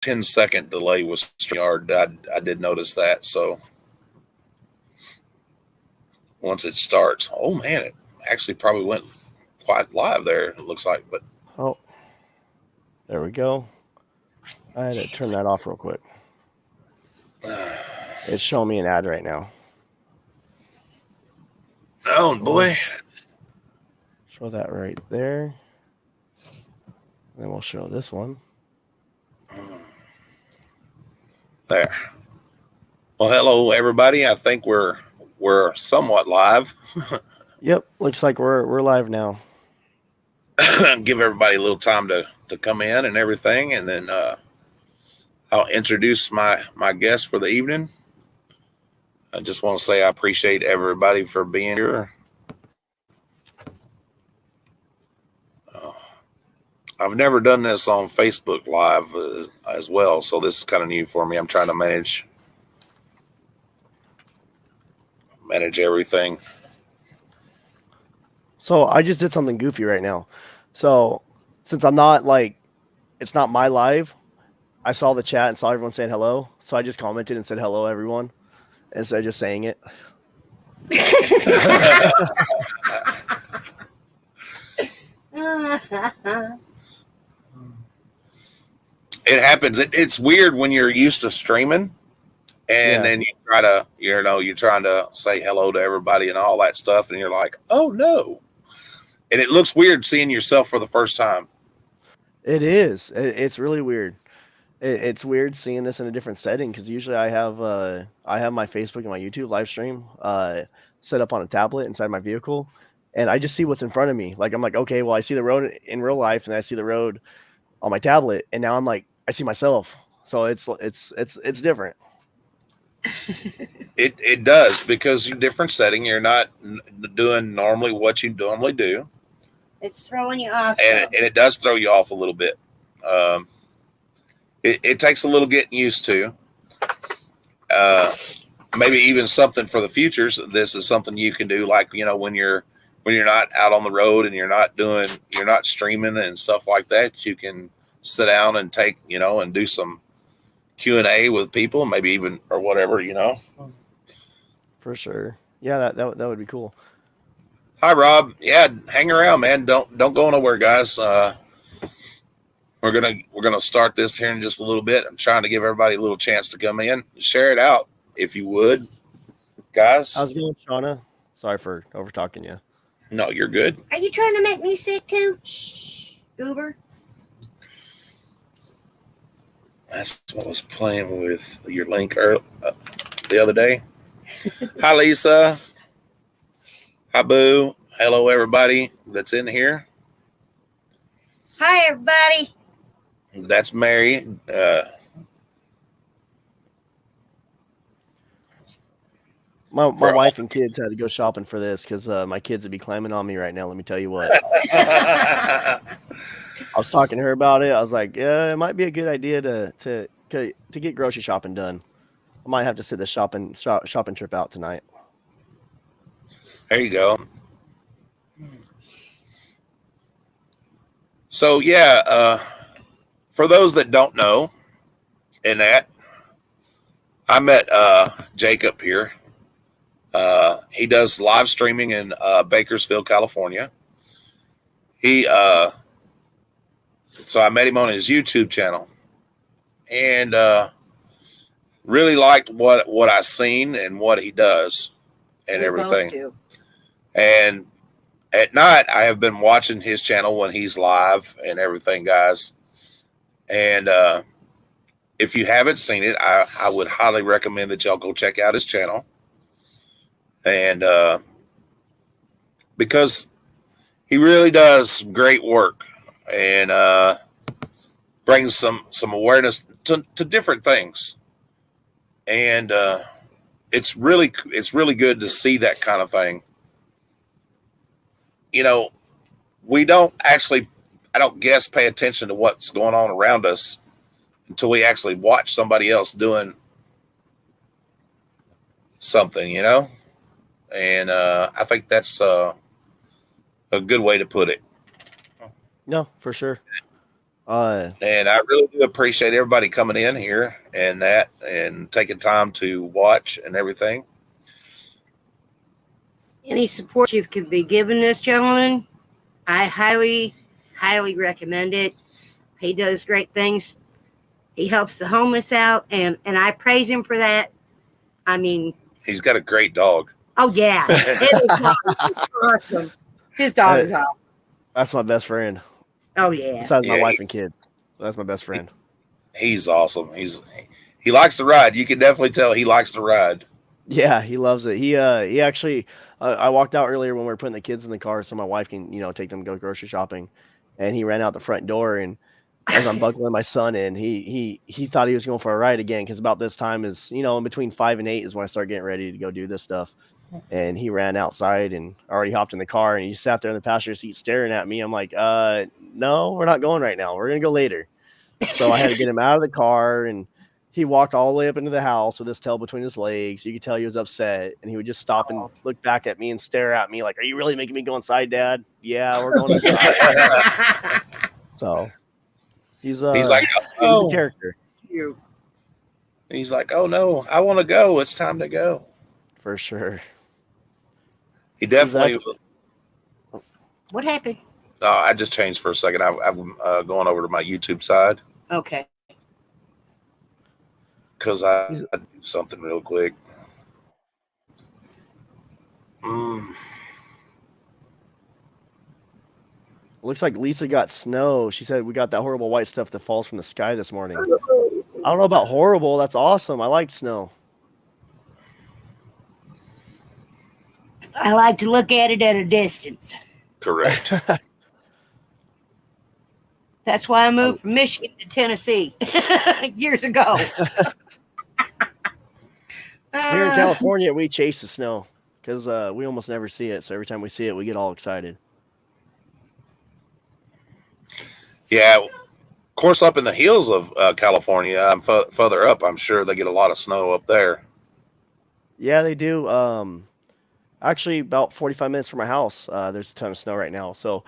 10-second delay with StreamYard. I did notice that. So once it starts, oh man, it actually probably went quite live there. It looks like, but Oh, there we go. I had to turn that off real quick. It's showing me an ad right now. oh boy, Show that right there. Then we'll show this one. there. Well, hello everybody. I think we're somewhat live. Yep, looks like we're live now. Give everybody a little time to come in and everything, and then I'll introduce my guest for the evening. I just want to say I appreciate everybody for being here. I've never done this on Facebook Live as well, so this is kind of new for me. I'm trying to manage everything. So I just did something goofy right now. So since I'm not like, it's not my live, I saw the chat and saw everyone saying hello. So I just commented and said hello everyone instead of just saying it. It happens. It's weird when you're used to streaming, and then you try to, you're trying to say hello to everybody and all that stuff, and you're like, oh no, and it looks weird seeing yourself for the first time. It is. It's really weird. It's weird seeing this in a different setting because usually I have my Facebook and my YouTube live stream set up on a tablet inside my vehicle, and I just see what's in front of me. Like I'm like, okay, well I see the road in real life, and I see the road on my tablet, and now I'm like, I see myself. So it's different. It does, because you're different setting. You're not doing normally what you normally do. It's throwing you off, and it does throw you off a little bit. Um, it takes a little getting used to. Maybe even something for the futures. This is something you can do, like when you're not out on the road and you're not streaming and stuff like that. You can sit down and take and do some Q&A with people, maybe even or whatever. For sure. Yeah, that would be cool. Hi, Rob. Yeah, hang around, man. Don't go nowhere, guys. We're gonna start this here in just a little bit. I'm trying to give everybody a little chance to come in, share it out, if you would, guys. How's it going, Shauna? Sorry for over talking you. No, you're good. Are you trying to make me sick too? Shh, Uber. That's what I was playing with your link the other day. Hi, Lisa. Hi, Boo. Hello, everybody that's in here. Hi, everybody. That's Mary. My wife and kids had to go shopping for this because my kids would be climbing on me right now. Let me tell you what. I was talking to her about it. I was like, yeah, it might be a good idea to get grocery shopping done. I might have to sit the shopping trip out tonight. There you go. So yeah, for those that don't know, I met Jacob here. He does live streaming in Bakersfield, California. So I met him on his YouTube channel, and really liked what I seen and what he does and everything. And at night, I have been watching his channel when he's live and everything, guys. And if you haven't seen it, I would highly recommend that y'all go check out his channel. And because he really does great work and brings some awareness to different things. And it's really good to see that kind of thing. We don't actually, I don't guess, pay attention to what's going on around us until we actually watch somebody else doing something, and I think that's a good way to put it. No, for sure. And I really do appreciate everybody coming in here and taking time to watch and everything. Any support you could be giving this gentleman, I highly, highly recommend it. He does great things. He helps the homeless out, and I praise him for that. I mean, he's got a great dog. Oh yeah, awesome. His dog is awesome. That's my best friend. Oh yeah. Besides my wife and kids, that's my best friend. He's awesome. He likes to ride. You can definitely tell he likes to ride. Yeah, he loves it. He actually, I walked out earlier when we were putting the kids in the car so my wife can, take them to go grocery shopping, and he ran out the front door, and as I'm buckling my son in, he thought he was going for a ride again, because about this time is, in between 5 and 8 is when I start getting ready to go do this stuff. And he ran outside and already hopped in the car, and he sat there in the passenger seat staring at me. I'm like, no, we're not going right now. We're going to go later. So I had to get him out of the car, and he walked all the way up into the house with his tail between his legs. You could tell he was upset, and he would just stop and look back at me and stare at me like, are you really making me go inside, Dad? Yeah, we're going inside. So he's like, oh, he's a character. He's like, oh no, I want to go. It's time to go. For sure. He definitely. What happened? I just changed for a second. I'm going over to my YouTube side. Okay. Because I do something real quick. Looks like Lisa got snow. She said we got that horrible white stuff that falls from the sky this morning. I don't know about horrible. That's awesome. I like snow. I like to look at it at a distance. Correct. That's why I moved from Michigan to Tennessee years ago. Here in California, we chase the snow because we almost never see it. So every time we see it, we get all excited. Yeah. Of course, up in the hills of California, I'm further up. I'm sure they get a lot of snow up there. Yeah, they do. Actually, about 45 minutes from my house, there's a ton of snow right now. So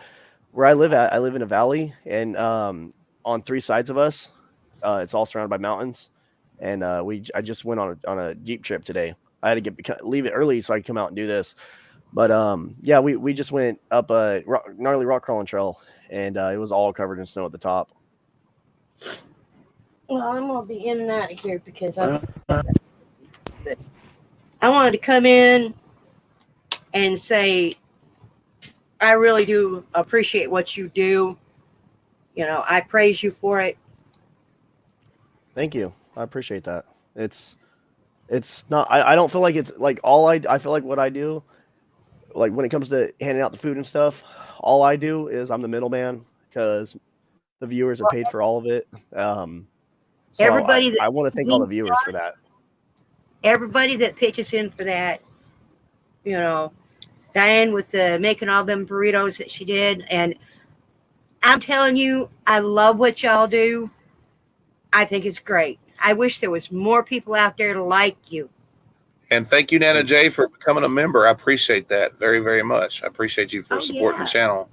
where I live I live in a valley, and on 3 sides of us, it's all surrounded by mountains. And I just went on a Jeep trip today. I had to leave it early so I could come out and do this. But yeah, we just went up a gnarly rock crawling trail, and it was all covered in snow at the top. Well, I'm gonna be in and out of here because I wanted to come in and say I really do appreciate what you do. I praise you for it. Thank you. I appreciate that. It's not, I don't feel like it's like I feel like what I do, like when it comes to handing out the food and stuff, all I do is I'm the middleman because the viewers have paid for all of it. So Everybody I want to thank all the viewers for that. Everybody that pitches in for that, Diane with making all them burritos that she did. And I'm telling you, I love what y'all do. I think it's great. I wish there was more people out there like you. And thank you, Nana J, for becoming a member. I appreciate that very, very much. I appreciate you for supporting the channel.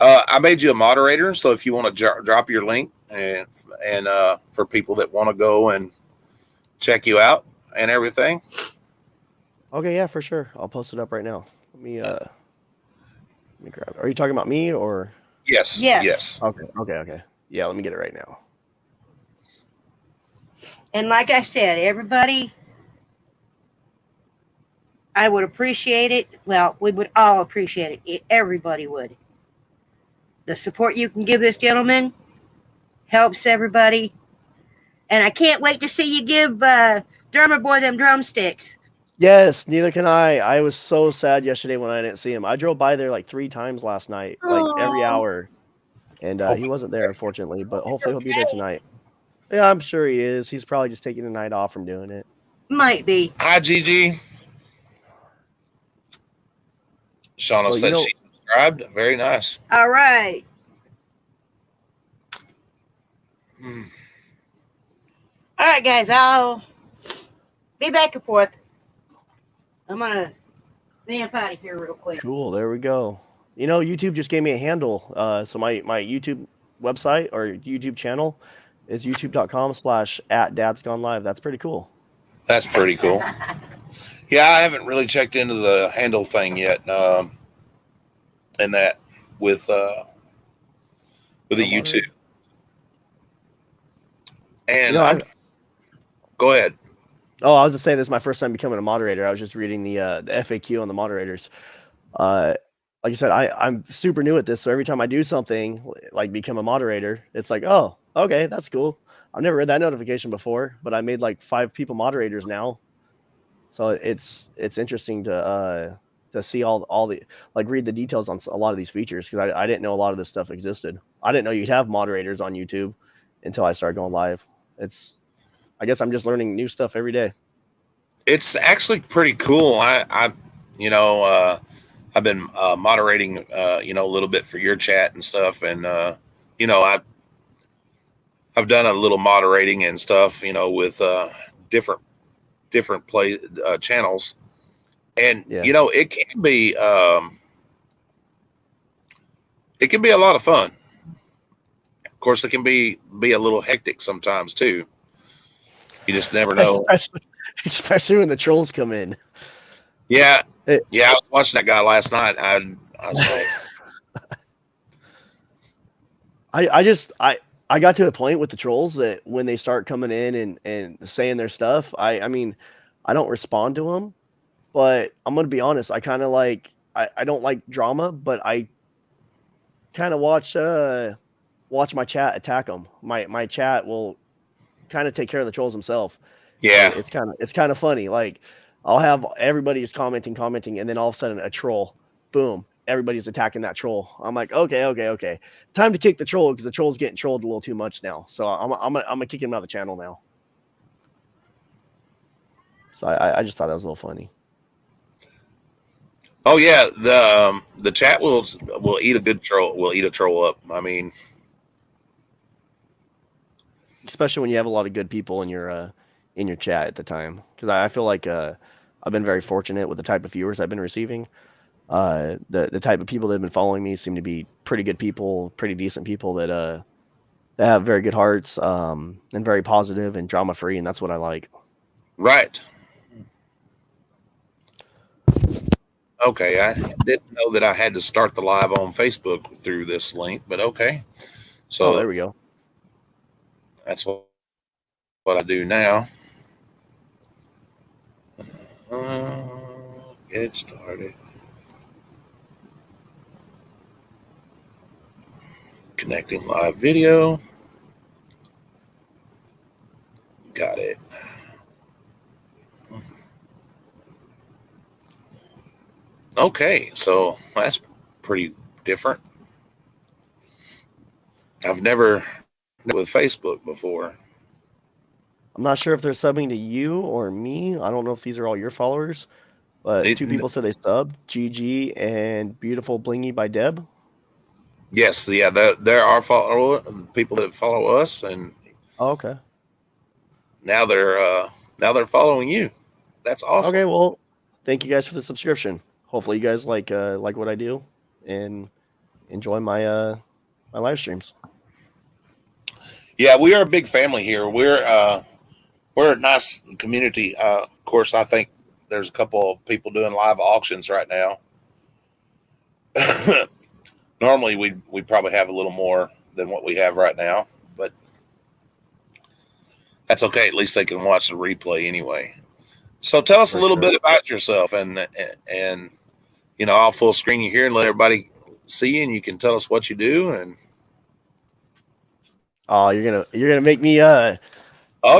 I made you a moderator, so if you want to drop your link and for people that want to go and check you out and everything. Okay, yeah, for sure. I'll post it up right now. Let me grab it. Are you talking about me or? Yes. Okay. Yeah, let me get it right now. And like I said, everybody, I would appreciate it. Well, we would all appreciate it. Everybody would. The support you can give this gentleman helps everybody. And I can't wait to see you give Drummer Boy them drumsticks. Yes, neither can I. I was so sad yesterday when I didn't see him. I drove by there like 3 times last night, like every hour. And he wasn't there, unfortunately, but hopefully he'll be there tonight. Yeah, I'm sure he is. He's probably just taking a night off from doing it. Might be. Hi, Gigi. Shauna said she subscribed. Very nice. All right. All right, guys. I'll be back and forth. I'm going to vamp out of here real quick. Cool. There we go. YouTube just gave me a handle. So my YouTube website or YouTube channel is youtube.com/@dadsgonelive. That's pretty cool. That's pretty cool. Yeah, I haven't really checked into the handle thing yet, and that with the YouTube. And go ahead. Oh, I was just saying this is my first time becoming a moderator. I was just reading the FAQ on the moderators. Like I said, I'm super new at this, so every time I do something like become a moderator, it's like, oh, okay, that's cool. I've never read that notification before, but I made like 5 people moderators now, so it's interesting to see all the like read the details on a lot of these features because I didn't know a lot of this stuff existed. I didn't know you'd have moderators on YouTube until I started going live. I guess I'm just learning new stuff every day. It's actually pretty cool. I've been moderating, a little bit for your chat and stuff, and I've done a little moderating and stuff, with different play channels, and it can be a lot of fun. Of course, it can be a little hectic sometimes too. You just never know. Especially when the trolls come in. Yeah. I was watching that guy last night. I was like, I got to a point with the trolls that when they start coming in and saying their stuff, I mean, I don't respond to them, but I'm going to be honest. I kind of like, I don't like drama, but I kind of watch my chat attack them. My chat will kind of take care of the trolls himself. Yeah. It's kind of funny. Like I'll have everybody just commenting, and then all of a sudden a troll, boom, everybody's attacking that troll. I'm like, okay. Time to kick the troll because the troll's getting trolled a little too much now. So I'm gonna kick him out of the channel now. So I just thought that was a little funny. Oh yeah, the chat will eat a good troll. Will eat a troll up. I mean, especially when you have a lot of good people in your chat at the time, because I feel like I've been very fortunate with the type of viewers I've been receiving. The type of people that have been following me seem to be pretty good people, pretty decent people that have very good hearts, and very positive and drama free, and that's what I like. Right. Okay, I didn't know that I had to start the live on Facebook through this link, but okay. So there we go. That's what I do now. Get started. Connecting live video. Got it. Okay, so that's pretty different. I've never with Facebook before. I'm not sure if they're subbing to you or me. I don't know if these are all your followers, but 2 people said they subbed, GG and Beautiful Blingy by Deb. Yes, yeah, there are people that follow us, and okay. Now they're following you. That's awesome. Okay, well, thank you guys for the subscription. Hopefully, you guys like what I do and enjoy my my live streams. Yeah, we are a big family here. We're a nice community. Of course, I think there's a couple of people doing live auctions right now. Normally, we probably have a little more than what we have right now, but that's okay. At least they can watch the replay anyway. So tell us a little bit about yourself, and I'll full screen you here and let everybody see you, and you can tell us what you do. And oh, you're gonna make me oh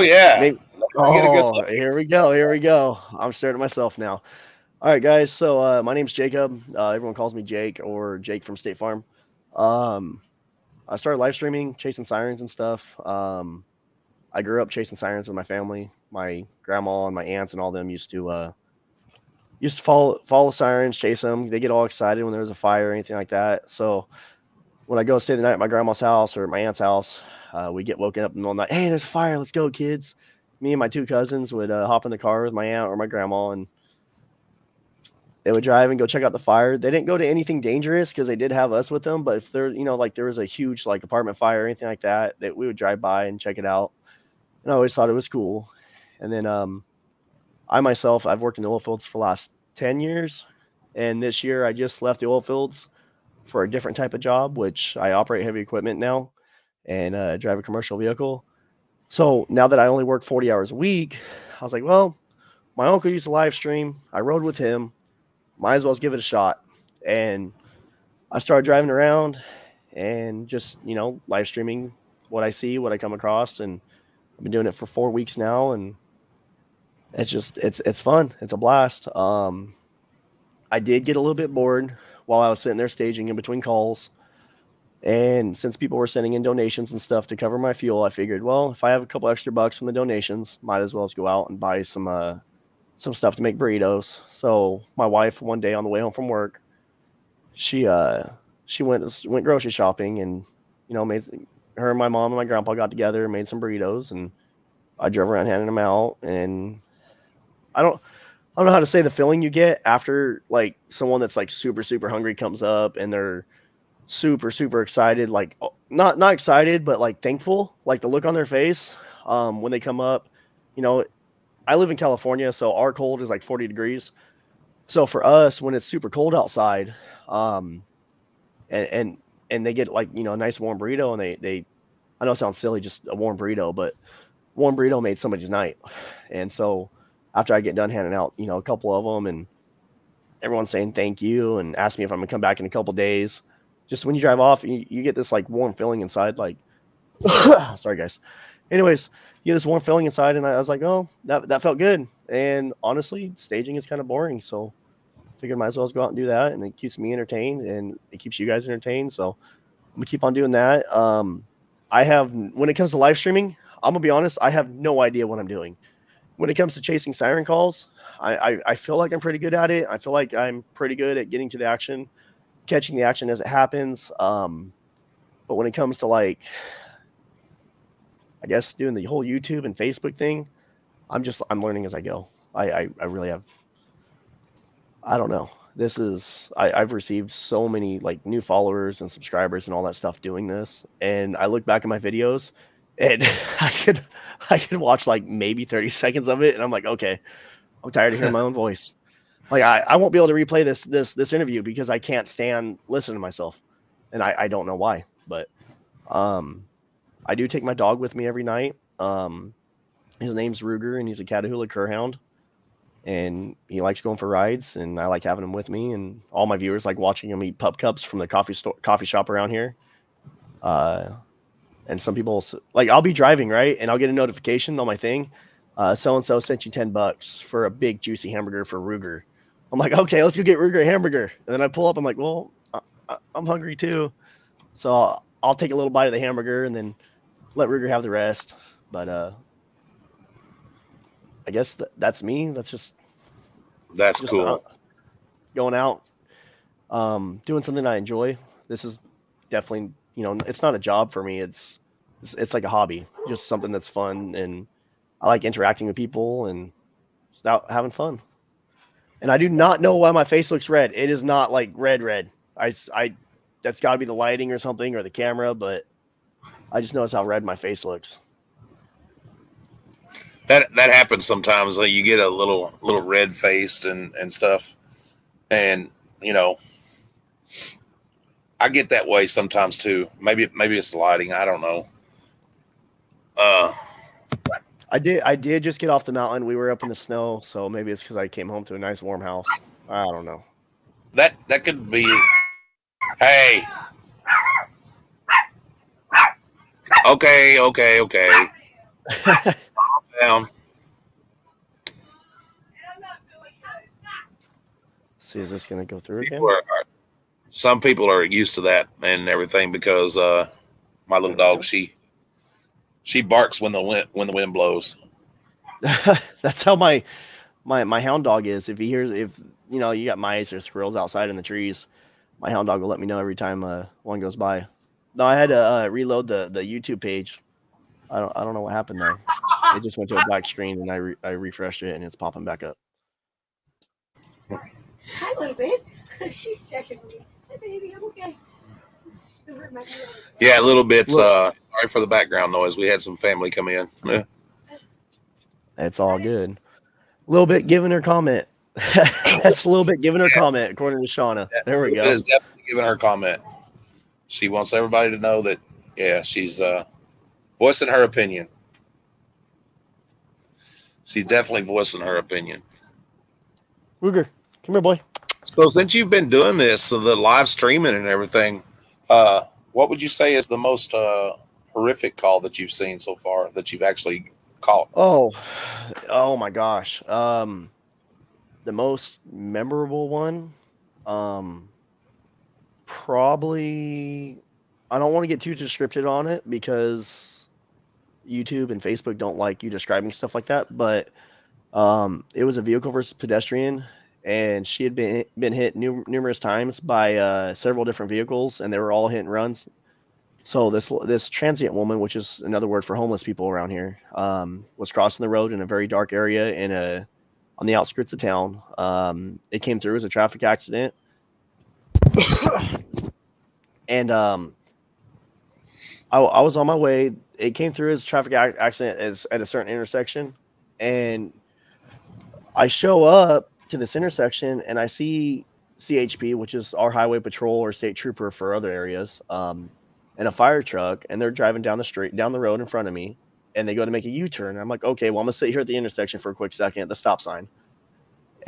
yeah. Here we go. I'm staring at myself now. All right, guys. So my name's Jacob. Everyone calls me Jake or Jake from State Farm. I started live streaming, chasing sirens and stuff. I grew up chasing sirens with my family. My grandma and my aunts and all them used to follow sirens, chase them. They get all excited when there's a fire or anything like that. So when I go stay the night at my grandma's house or my aunt's house, we get woken up in the middle of the night. Hey, there's a fire. Let's go, kids. Me and my 2 cousins would hop in the car with my aunt or my grandma, and They would drive and go check out the fire. They didn't go to anything dangerous because they did have us with them. But if there, like there was a huge like apartment fire or anything like that, that we would drive by and check it out. And I always thought it was cool. And then I myself, I've worked in the oil fields for the last 10 years. And this year I just left the oil fields for a different type of job, which I operate heavy equipment now and drive a commercial vehicle. So now that I only work 40 hours a week, I was like, well, my uncle used to live stream. I rode with him. Might as well give it a shot. And I started driving around and just, live streaming what I see, what I come across. And I've been doing it for 4 weeks now. And it's fun. It's a blast. I did get a little bit bored while I was sitting there staging in between calls. And since people were sending in donations and stuff to cover my fuel, I figured, well, if I have a couple extra bucks from the donations, might as well just go out and buy some stuff to make burritos. So my wife, one day on the way home from work, she went grocery shopping and, made her and my mom and my grandpa got together and made some burritos, and I drove around handing them out. And I don't know how to say the feeling you get after like someone that's like super, super hungry comes up and they're super, super excited, like not excited, but like thankful, like the look on their face when they come up. I live in California, so our cold is like 40 degrees. So for us, when it's super cold outside, and they get like, a nice warm burrito, and they I know it sounds silly, just a warm burrito, but warm burrito made somebody's night. And so after I get done handing out, a couple of them, and everyone's saying thank you and ask me if I'm gonna come back in a couple days, just when you drive off, you get this like warm feeling inside, like, sorry guys. Anyways, you get this warm feeling inside, and I was like, oh, that felt good. And honestly, staging is kind of boring, so I figured might as well just go out and do that, and it keeps me entertained, and it keeps you guys entertained. So I'm gonna keep on doing that. When it comes to live streaming, I'm gonna be honest, I have no idea what I'm doing. When it comes to chasing siren calls, I feel like I'm pretty good at it. I feel like I'm pretty good at getting to the action, catching the action as it happens. But when it comes to like, I guess doing the whole YouTube and Facebook thing, I'm learning as I go. I really have, I don't know. I've received so many like new followers and subscribers and all that stuff doing this. And I look back at my videos and I could watch like maybe 30 seconds of it. And I'm like, okay, I'm tired of hearing my own voice. Like I won't be able to replay this interview because I can't stand listening to myself. And I don't know why, but, I do take my dog with me every night. His name's Ruger, and he's a Catahoula Cur-hound, and he likes going for rides, and I like having him with me. And all my viewers like watching him eat pup cups from the coffee shop around here. And some people like, I'll be driving, right, and I'll get a notification on my thing. So and so sent you $10 for a big juicy hamburger for Ruger. I'm like, okay, let's go get Ruger a hamburger. And then I pull up. I'm like, well, I'm hungry too, so I'll take a little bite of the hamburger and then let Ruger have the rest. But I guess that's me. That's cool. Going out, doing something I enjoy. This is definitely, it's not a job for me. It's like a hobby, just something that's fun, and I like interacting with people and just out having fun. And I do not know why my face looks red. It is not like red. I that's got to be the lighting or something, or the camera, but I just notice how red my face looks. That happens sometimes. Like you get a little red faced and stuff, and I get that way sometimes too. Maybe it's the lighting. I don't know. I did just get off the mountain. We were up in the snow, so maybe it's because I came home to a nice warm house. I don't know. That could be. Hey. Okay. Down. See, is this gonna go through again? Some people are used to that and everything because my little dog, she barks when the wind blows. That's how my hound dog is. If he hears, you got mice or squirrels outside in the trees, my hound dog will let me know every time one goes by. No, I had to reload the YouTube page. I don't know what happened there. It just went to a black screen, and I refreshed it, and it's popping back up. Hi, little bit. She's checking me. Hi, baby. I'm okay. Yeah, a little bit. Look. Sorry for the background noise. We had some family come in. Yeah. It's all good. A little bit giving her comment. That's a little bit giving her comment, according to Shauna. There we It go. is definitely giving her comment. She wants everybody to know that, yeah, she's voicing her opinion. She's definitely voicing her opinion. Ruger, come here, boy. So since you've been doing this, so the live streaming and everything, what would you say is the most horrific call that you've seen so far that you've actually caught? Oh my gosh. The most memorable one, probably. I don't want to get too descriptive on it because YouTube and Facebook don't like you describing stuff like that. But it was a vehicle versus pedestrian, and she had been hit numerous times by several different vehicles, and they were all hit and runs. So this transient woman, which is another word for homeless people around here, was crossing the road in a very dark area on the outskirts of town. It came through as a traffic accident, and I was on my way. It came through as a traffic accident as at a certain intersection, and I show up to this intersection and I see CHP, which is our highway patrol or state trooper for other areas, and a fire truck, and they're driving down the road in front of me, and they go to make a U-turn. I'm like, okay, well, I'm gonna sit here at the intersection for a quick second at the stop sign,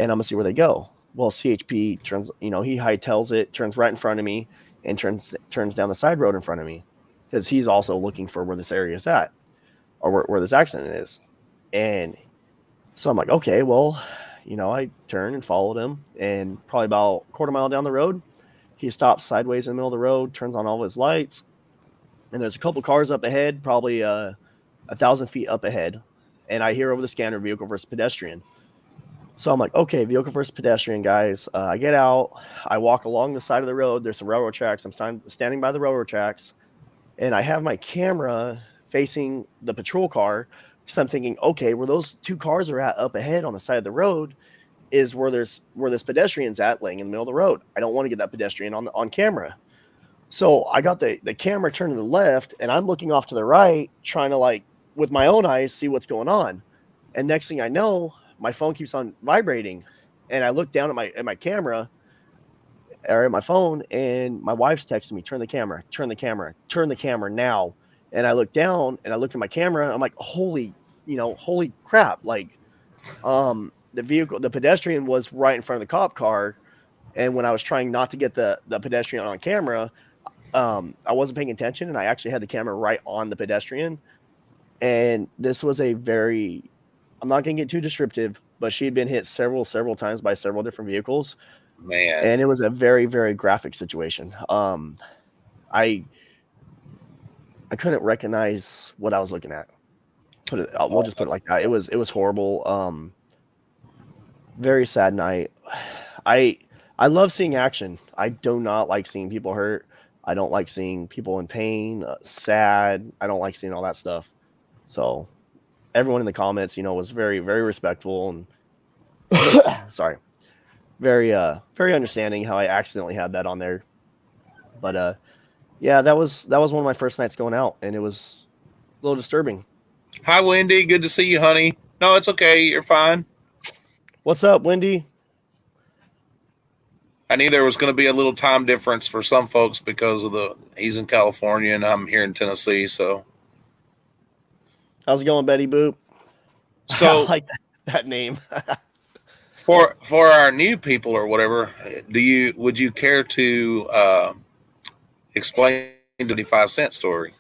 and I'm gonna see where they go. Well, CHP turns, he hightails it, turns right in front of me, and turns down the side road in front of me, because he's also looking for where this area is at, or where this accident is. And so I'm like, okay, well, I turned and followed him, and probably about a quarter mile down the road, he stops sideways in the middle of the road, turns on all his lights, and there's a couple cars up ahead, probably 1,000 feet up ahead, and I hear over the scanner, vehicle versus pedestrian. So I'm like, okay, vehicle versus pedestrian, guys. I get out, I walk along the side of the road. There's some railroad tracks. I'm standing by the railroad tracks, and I have my camera facing the patrol car. So I'm thinking, okay, where those two cars are at up ahead on the side of the road is where this pedestrian's at, laying in the middle of the road. I don't want to get that pedestrian on camera. So I got the camera turned to the left, and I'm looking off to the right, trying to, with my own eyes, see what's going on. And next thing I know, my phone keeps on vibrating, and I look down at my camera, or at my phone, and my wife's texting me, turn the camera now. And I look down and I look at my camera. I'm like, holy crap. The pedestrian was right in front of the cop car. And when I was trying not to get the pedestrian on camera, I wasn't paying attention, and I actually had the camera right on the pedestrian. And this was I'm not going to get too descriptive, but she had been hit several times by several different vehicles. Man. And it was a very, very graphic situation. I couldn't recognize what I was looking at. We'll just put it like that. It was horrible. Very sad night. I love seeing action. I do not like seeing people hurt. I don't like seeing people in pain, sad. I don't like seeing all that stuff. So everyone in the comments, was very, very respectful and sorry, very, very understanding how I accidentally had that on there. But yeah, that was one of my first nights going out, and it was a little disturbing. Hi, Wendy. Good to see you, honey. No, it's okay. You're fine. What's up, Wendy? I knew there was going to be a little time difference for some folks because he's in California and I'm here in Tennessee. So, how's it going, Betty Boop? So, I like that name. for our new people or whatever, would you care to explain the 25-cent story?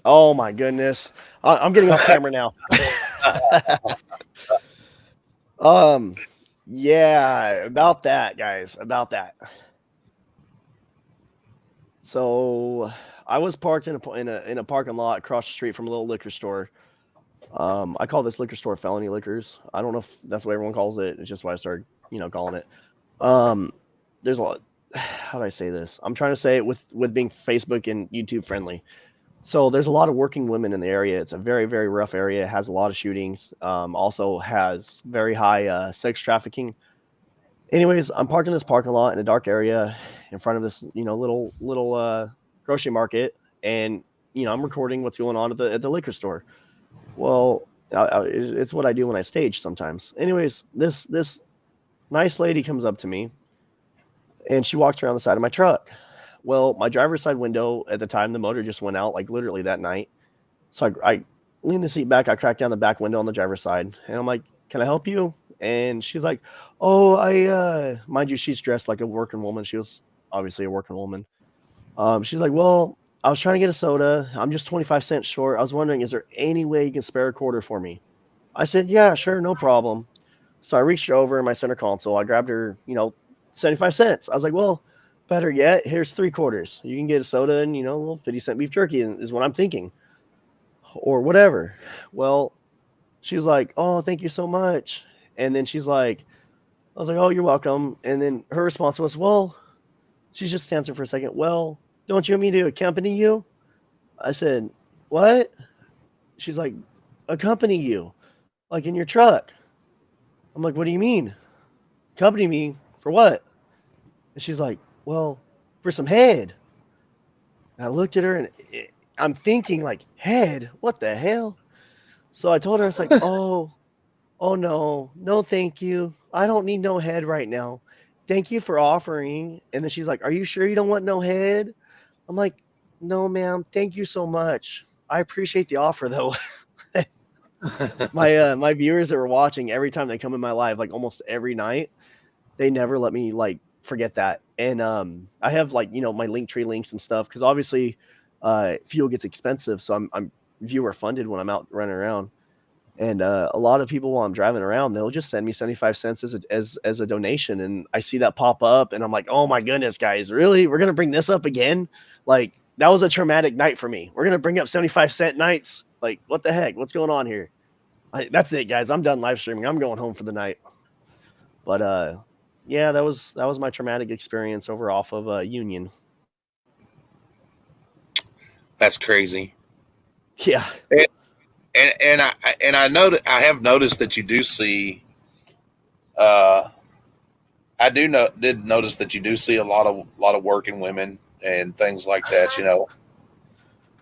Oh my goodness, I'm getting off camera now. Yeah, about that, guys. About that. So I was parked in a parking lot across the street from a little liquor store. I call this liquor store Felony Liquors. I don't know if that's what everyone calls it. It's just why I started, calling it. There's a lot. How do I say this? I'm trying to say it with being Facebook and YouTube friendly. So there's a lot of working women in the area. It's a very, very rough area. It has a lot of shootings. Also has very high sex trafficking. Anyways, I'm parked in this parking lot in a dark area in front of this, little grocery market, and I'm recording what's going on at the liquor store. Well, it's what I do when I stage sometimes. Anyways, this nice lady comes up to me, and she walks around the side of my truck. Well, my driver's side window at the time, the motor just went out, like literally that night. So I lean the seat back, I crack down the back window on the driver's side, and I'm like, "Can I help you?" And she's like, "Oh, mind you, she's dressed like a working woman. She was obviously a working woman. She's like, "Well, I was trying to get a soda. I'm just 25 cents short. I was wondering, is there any way you can spare a quarter for me?" I said, "Yeah, sure, no problem." So I reached over in my center console. I grabbed her, 75 cents. I was like, "Well, better yet, here's 3/4. You can get a soda and, a little 50-cent beef jerky," is what I'm thinking, or whatever. Well, she's like, "Oh, thank you so much." And then she's like, I was like, "Oh, you're welcome." And then her response was, "Well," she just answered for a second, "Well, don't you want me to accompany you?" I said, "What?" She's like, "Accompany you, like in your truck." I'm like, "What do you mean? Accompany me for what?" And she's like, "Well, for some head." And I looked at her and I'm thinking like, head? What the hell? So I told her, it's like, oh no, no, thank you. I don't need no head right now. Thank you for offering. And then she's like, "Are you sure you don't want no head?" I'm like, "No, ma'am. Thank you so much. I appreciate the offer though." My viewers that were watching, every time they come in my live, like almost every night, they never let me like forget that. And I have like, my Linktree links and stuff, because obviously fuel gets expensive, so I'm viewer funded when I'm out running around. And a lot of people, while I'm driving around, they'll just send me 75 cents as a donation, and I see that pop up, and I'm like, "Oh my goodness, guys, really? We're gonna bring this up again?" Like, that was a traumatic night for me. We're gonna bring up 75-cent nights? Like, what the heck? What's going on here? That's it, guys. I'm done live streaming. I'm going home for the night. But yeah, that was my traumatic experience over off of Union. That's crazy. Yeah. And I have noticed that you do see. Did notice that you do see a lot of working women and things like that.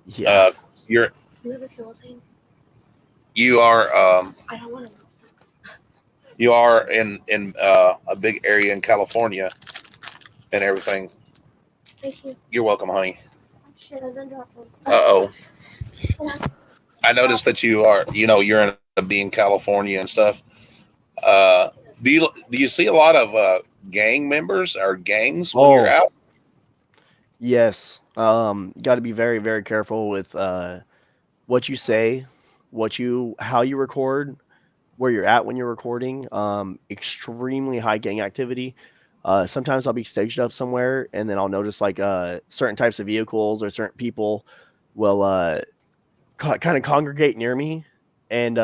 Yeah. You're You have a cellophane? you are I don't want to know snacks. you are in a big area in California and everything. Thank you. You're welcome, honey. Oh, shit, I done dropped one. Uh-oh. I noticed that you're in a being California and stuff. Do you see a lot of gang members or gangs when you're out? Yes. Got to be very, very careful with what you say, how you record, where you're at when you're recording. Extremely high gang activity. Sometimes I'll be staged up somewhere, and then I'll notice like certain types of vehicles or certain people will kind of congregate near me, and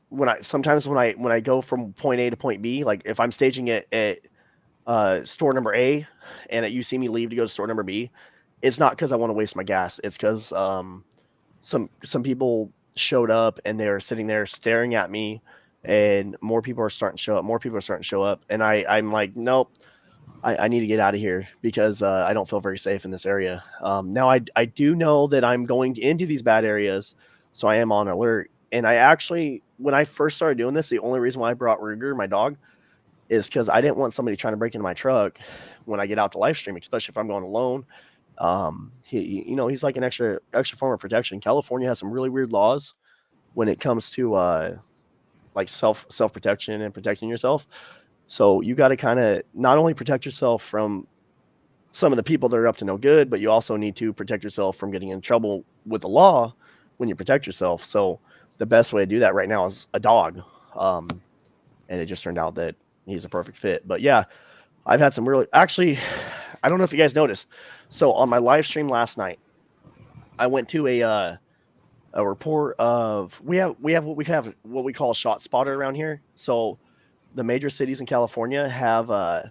when I go from point A to point B, like if I'm staging it at store number A, and that you see me leave to go to store number B, it's not because I want to waste my gas. It's because some people showed up and they're sitting there staring at me, and more people are starting to show up. And I'm like, nope, I need to get out of here, because I don't feel very safe in this area. Now I do know that I'm going into these bad areas, so I am on alert. And I actually, when I first started doing this, the only reason why I brought Ruger, my dog, is because I didn't want somebody trying to break into my truck when I get out to live stream, especially if I'm going alone. He's like an extra form of protection. California has some really weird laws when it comes to like self protection and protecting yourself. So you got to kind of not only protect yourself from some of the people that are up to no good, but you also need to protect yourself from getting in trouble with the law when you protect yourself. So the best way to do that right now is a dog. And it just turned out that he's a perfect fit. But yeah, I've had some actually, I don't know if you guys noticed. So on my live stream last night, I went to a report of we have what we call a shot spotter around here. So the major cities in California have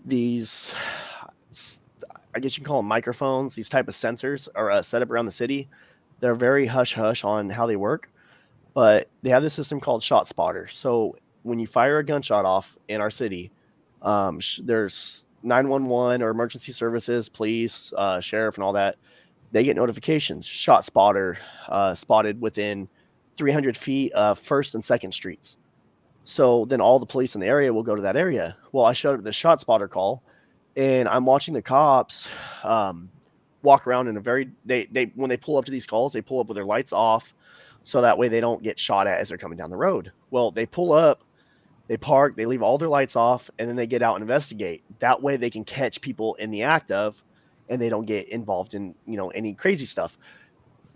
these, I guess you can call them microphones. These type of sensors are set up around the city. They're very hush hush on how they work, but they have this system called shot spotter. So when you fire a gunshot off in our city, there's 911 or emergency services, police, sheriff, and all that. They get notifications. Shot spotter spotted within 300 feet of First and Second Streets. So then all the police in the area will go to that area. Well, I showed up the shot spotter call, and I'm watching the cops walk around in a very they when they pull up to these calls, they pull up with their lights off, so that way they don't get shot at as they're coming down the road. Well, they pull up, they park, they leave all their lights off, and then they get out and investigate. That way they can catch people in the act of, and they don't get involved in any crazy stuff.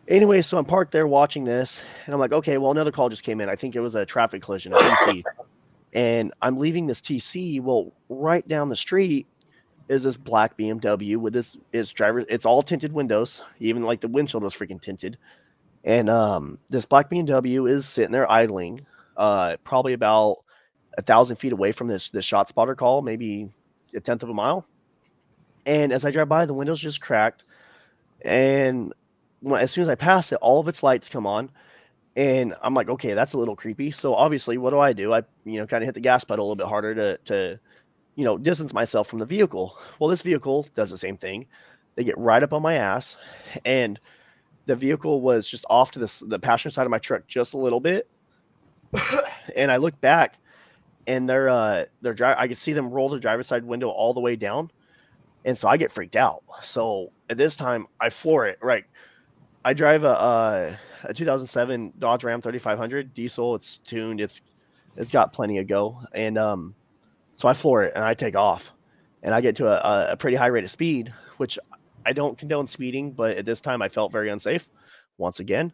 Anyway, so I'm parked there watching this, and I'm like, okay, well, another call just came in. I think it was a traffic collision, a TC. And I'm leaving this TC. Well, right down the street is this black BMW with its driver. It's all tinted windows, even like the windshield was freaking tinted. And this black BMW is sitting there idling, probably about 1,000 feet away from this shot spotter call, maybe a tenth of a mile. And as I drive by, the windows just cracked, and as soon as I pass it, all of its lights come on, and I'm like, okay, that's a little creepy. So obviously, what do? I kind of hit the gas pedal a little bit harder to distance myself from the vehicle. Well, this vehicle does the same thing. They get right up on my ass, and the vehicle was just off to the passenger side of my truck just a little bit. And I look back, and I can see them roll the driver's side window all the way down, and so I get freaked out. So at this time, I floor it right. I drive a 2007 Dodge Ram 3500 diesel. It's tuned. It's got plenty of go, and so I floor it and I take off, and I get to a pretty high rate of speed, which I don't condone speeding, but at this time I felt very unsafe once again.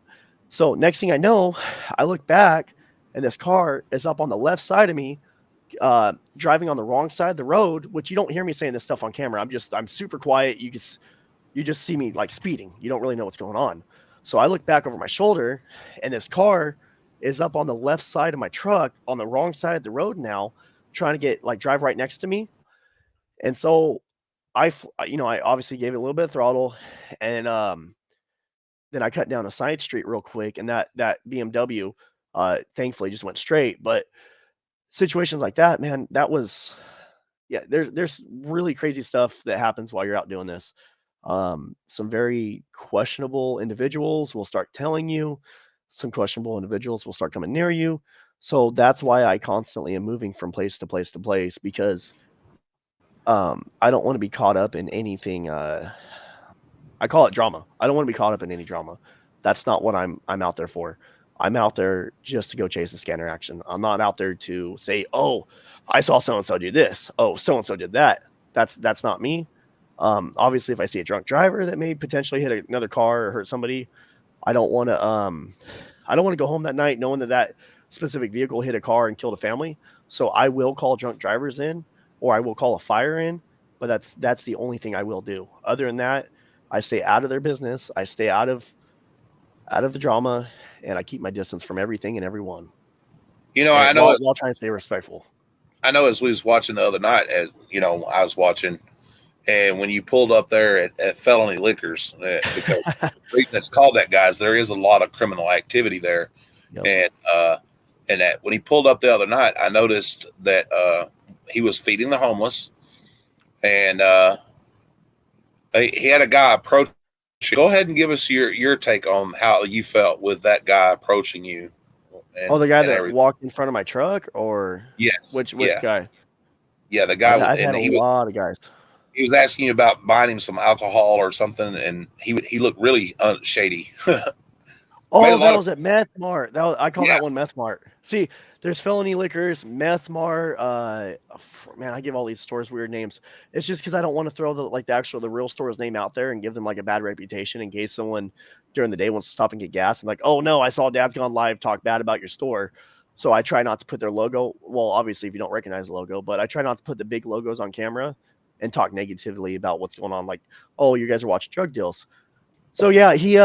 So next thing I know, I look back, and this car is up on the left side of me, driving on the wrong side of the road, which you don't hear me saying this stuff on camera. I'm super quiet. You just see me like speeding. You don't really know what's going on. So I look back over my shoulder, and this car is up on the left side of my truck on the wrong side of the road now, trying to drive right next to me. And so I obviously gave it a little bit of throttle, and then I cut down a side street real quick, and that BMW thankfully just went straight. But situations like that, man, there's really crazy stuff that happens while you're out doing this. Some very questionable individuals will start telling you, some questionable individuals will start coming near you. So that's why I constantly am moving from place to place to place, because I don't want to be caught up in anything. I call it drama. I don't want to be caught up in any drama. That's not what I'm out there for. I'm out there just to go chase the scanner action. I'm not out there to say, oh, I saw so-and-so do this. Oh, so-and-so did that. That's not me. Obviously, if I see a drunk driver that may potentially hit another car or hurt somebody, I don't want to go home that night knowing that specific vehicle hit a car and killed a family. So I will call drunk drivers in, or I will call a fire in, but that's the only thing I will do. Other than that, I stay out of their business. I stay out of the drama, and I keep my distance from everything and everyone. I know while trying to stay respectful. I know as we was watching the other night, I was watching, and when you pulled up there at Felony Liquors, because the reason it's called that, guys, there is a lot of criminal activity there. Yep. And that when he pulled up the other night, I noticed that he was feeding the homeless, and he had a guy approach. Go ahead and give us your take on how you felt with that guy approaching you. The guy that walked in front of my truck, or yes, which guy? Yeah, the guy. I've had a lot of guys. He was asking you about buying him some alcohol or something, and he looked really shady. Oh, that was at Meth Mart. I call that one Meth Mart. See, there's Felony Liquors, Meth Mart. Man, I give all these stores weird names. It's just because I don't want to throw the real store's name out there and give them like a bad reputation in case someone during the day wants to stop and get gas and like, oh no, I saw Dad's Gone Live talk bad about your store. So I try not to put their logo. Well, obviously, if you don't recognize the logo, but I try not to put the big logos on camera and talk negatively about what's going on. Like, oh, you guys are watching drug deals. So yeah, he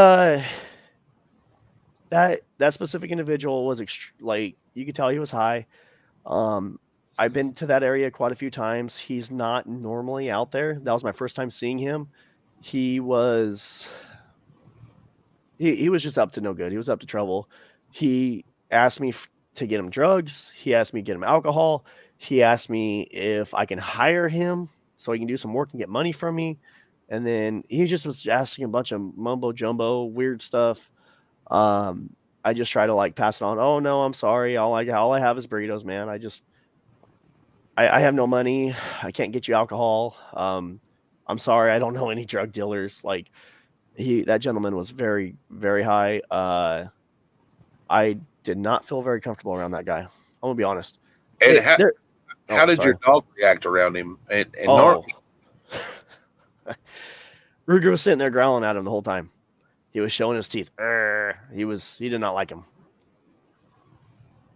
that specific individual was you could tell he was high. I've been to that area quite a few times. He's not normally out there. That was my first time seeing him. He was just up to no good. He was up to trouble. He asked me to get him drugs. He asked me to get him alcohol. He asked me if I can hire him so he can do some work and get money from me. And then he just was asking a bunch of mumbo jumbo, weird stuff. I just try to like pass it on. Oh no, I'm sorry. All I have is burritos, man. I have no money. I can't get you alcohol. I'm sorry. I don't know any drug dealers. Like that gentleman was very, very high. I did not feel very comfortable around that guy. I'm gonna be honest. And how did sorry. your dog react around him? And Oh, Ruger was sitting there growling at him the whole time. He was showing his teeth. He did not like him.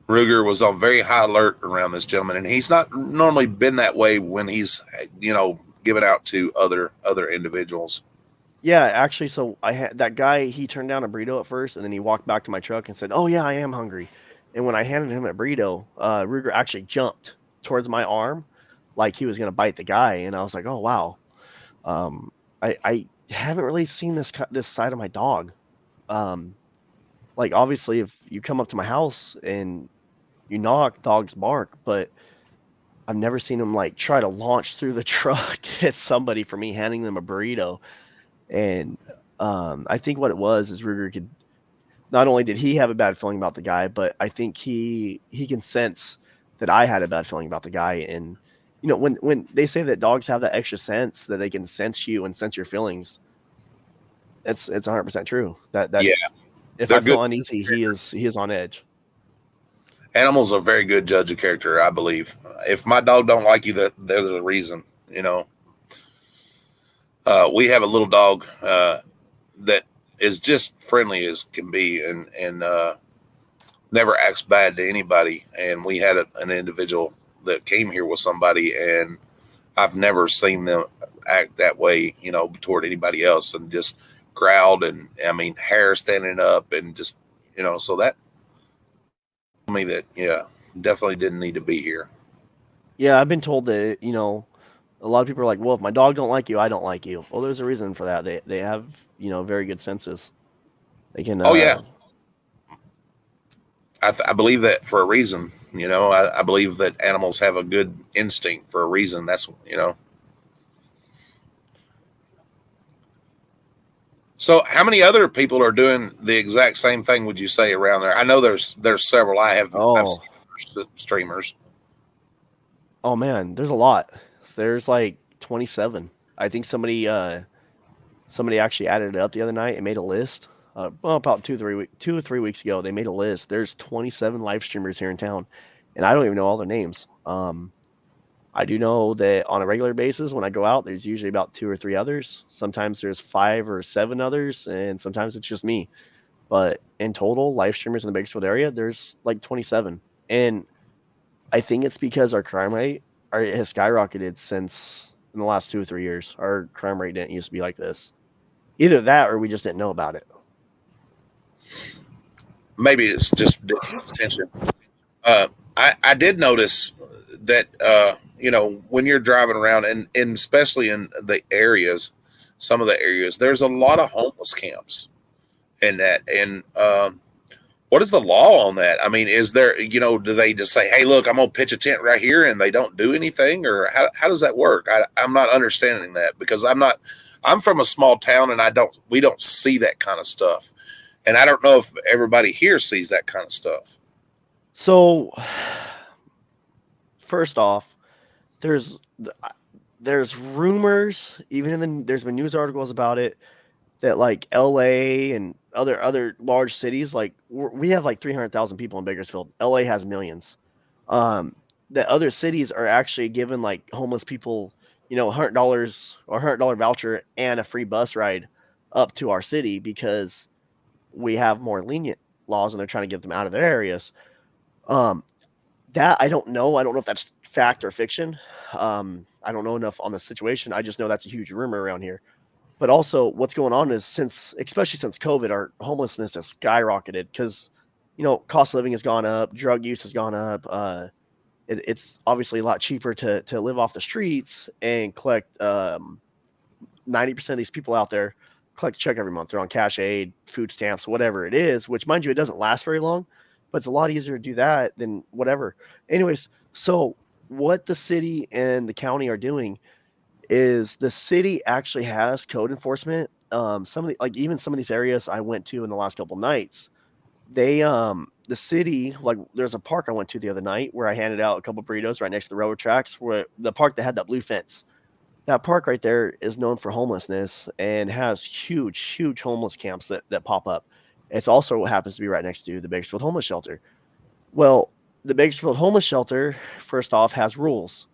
Ruger was on very high alert around this gentleman, and he's not normally been that way when he's, given out to other individuals. Yeah, actually, so I had that guy. He turned down a burrito at first, and then he walked back to my truck and said, "Oh yeah, I am hungry." And when I handed him a burrito, Ruger actually jumped towards my arm, like he was gonna bite the guy, and I was like, "Oh wow." I haven't really seen this side of my dog. Like obviously, if you come up to my house and you knock, dogs bark, but I've never seen him like try to launch through the truck at somebody for me handing them a burrito. And I think what it was is Ruger could, not only did he have a bad feeling about the guy, but I think he can sense that I had a bad feeling about the guy. And when they say that dogs have that extra sense that they can sense you and sense your feelings, it's 100% true. That Yeah, if they're I feel good. uneasy, he is on edge. Animals are a very good judge of character, I believe. If my dog don't like you, there's a reason. We have a little dog that is just friendly as can be, and never acts bad to anybody. And we had an individual that came here with somebody, and I've never seen them act that way, toward anybody else, and just growled, and I mean, hair standing up, and just, so that told me that, definitely didn't need to be here. Yeah, I've been told that, a lot of people are like, well, if my dog don't like you, I don't like you. Well, there's a reason for that. They have, very good senses. They can. Oh yeah, I believe that for a reason. I believe that animals have a good instinct for a reason. That's. So, how many other people are doing the exact same thing? Would you say around there? I know there's several. I've seen streamers. Oh man, there's a lot. There's like 27. I think somebody actually added it up the other night and made a list. About 2 or 3 weeks ago, they made a list. There's 27 live streamers here in town, and I don't even know all their names. I do know that on a regular basis, when I go out, there's usually about 2 or 3 others. Sometimes there's 5 or 7 others, and sometimes it's just me. But in total, live streamers in the Bakersfield area, there's like 27. And I think it's because our crime rate has skyrocketed since in the last 2 or 3 years. Our crime rate didn't used to be like this. Either that or we just didn't know about it. Maybe it's just attention. I did notice that, when you're driving around, and especially in the areas, some of the areas, there's a lot of homeless camps in that. And what is the law on that? I mean, is there, do they just say, hey, look, I'm going to pitch a tent right here, and they don't do anything? Or how does that work? I'm not understanding that, because I'm from a small town, and we don't see that kind of stuff. And I don't know if everybody here sees that kind of stuff. So, first off, there's rumors, there's been news articles about it, that like LA and other large cities, like we have like 300,000 people in Bakersfield. LA has millions. That other cities are actually giving like homeless people, $100 or $100 voucher and a free bus ride up to our city because we have more lenient laws and they're trying to get them out of their areas. That I don't know. I don't know if that's fact or fiction. I don't know enough on the situation. I just know that's a huge rumor around here. But also what's going on is especially since COVID, our homelessness has skyrocketed because, cost of living has gone up, drug use has gone up. It's obviously a lot cheaper to live off the streets and collect 90% of these people out there collect a check every month. They're on cash aid, food stamps, whatever it is, which mind you, it doesn't last very long. but it's a lot easier to do that than whatever. Anyways, so what the city and the county are doing is the city actually has code enforcement. Some of the, like even some of these areas I went to in the last couple nights, they the city, like there's a park I went to the other night where I handed out a couple burritos right next to the railroad tracks, where the park that had that blue fence. That park right there is known for homelessness and has huge homeless camps that pop up. It's also what happens to be right next to the Bakersfield homeless shelter. Well, the Bakersfield homeless shelter, first off, has rules.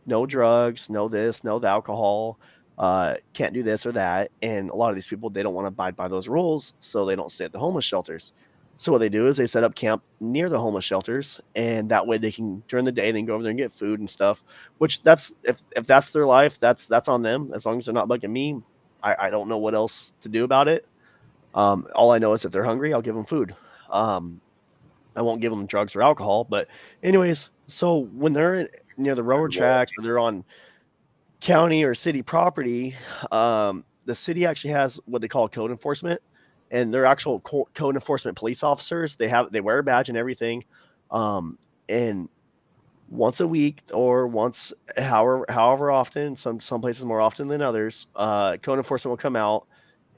No drugs, no this, no the alcohol, can't do this or that. And a lot of these people, they don't want to abide by those rules, so they don't stay at the homeless shelters. So what they do is they set up camp near the homeless shelters, and that way they can during the day they can go over there and get food and stuff. Which that's if that's their life, that's on them. As long as they're not bugging me, I don't know what else to do about it. All I know is if they're hungry, I'll give them food. I won't give them drugs or alcohol. But anyways, so when they're near the railroad tracks or they're on county or city property, the city actually has what they call code enforcement, and they're actual code enforcement police officers. They wear a badge and everything, and once a week or once however often, some places more often than others, code enforcement will come out,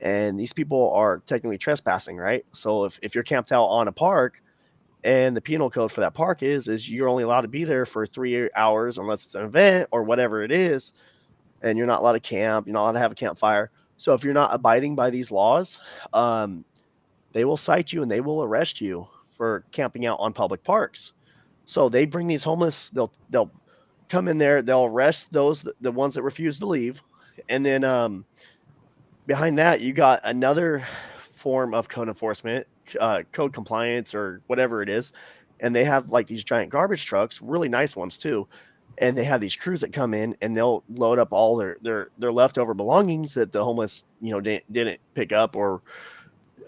and these people are technically trespassing, right? So if you're camped out on a park, and the penal code for that park is you're only allowed to be there for 3 hours unless it's an event or whatever it is, and you're not allowed to camp, you're not allowed to have a campfire. So if you're not abiding by these laws, they will cite you and they will arrest you for camping out on public parks. So they bring these homeless, they'll come in there, they'll arrest the ones that refuse to leave, and then behind that you got another form of code enforcement, code compliance or whatever it is, and they have like these giant garbage trucks, really nice ones too, and they have these crews that come in and they'll load up all their leftover belongings that the homeless didn't pick up or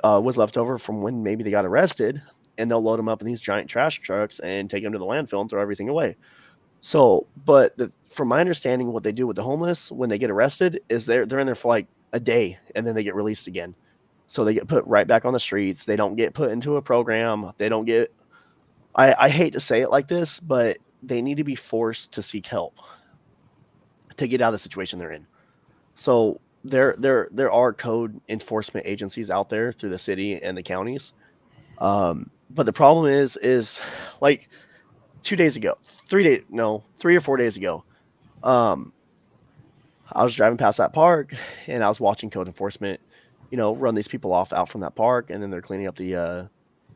was left over from when maybe they got arrested, and they'll load them up in these giant trash trucks and take them to the landfill and throw everything away. So, but from my understanding, what they do with the homeless when they get arrested is they're in there for like a day and then they get released again. So they get put right back on the streets. They don't get put into a program. They don't get, I hate to say it like this, but they need to be forced to seek help to get out of the situation they're in. So there are code enforcement agencies out there through the city and the counties. But the problem is like 2 days ago, 3 or 4 days ago, I was driving past that park and I was watching code enforcement, run these people off out from that park, and then they're cleaning up the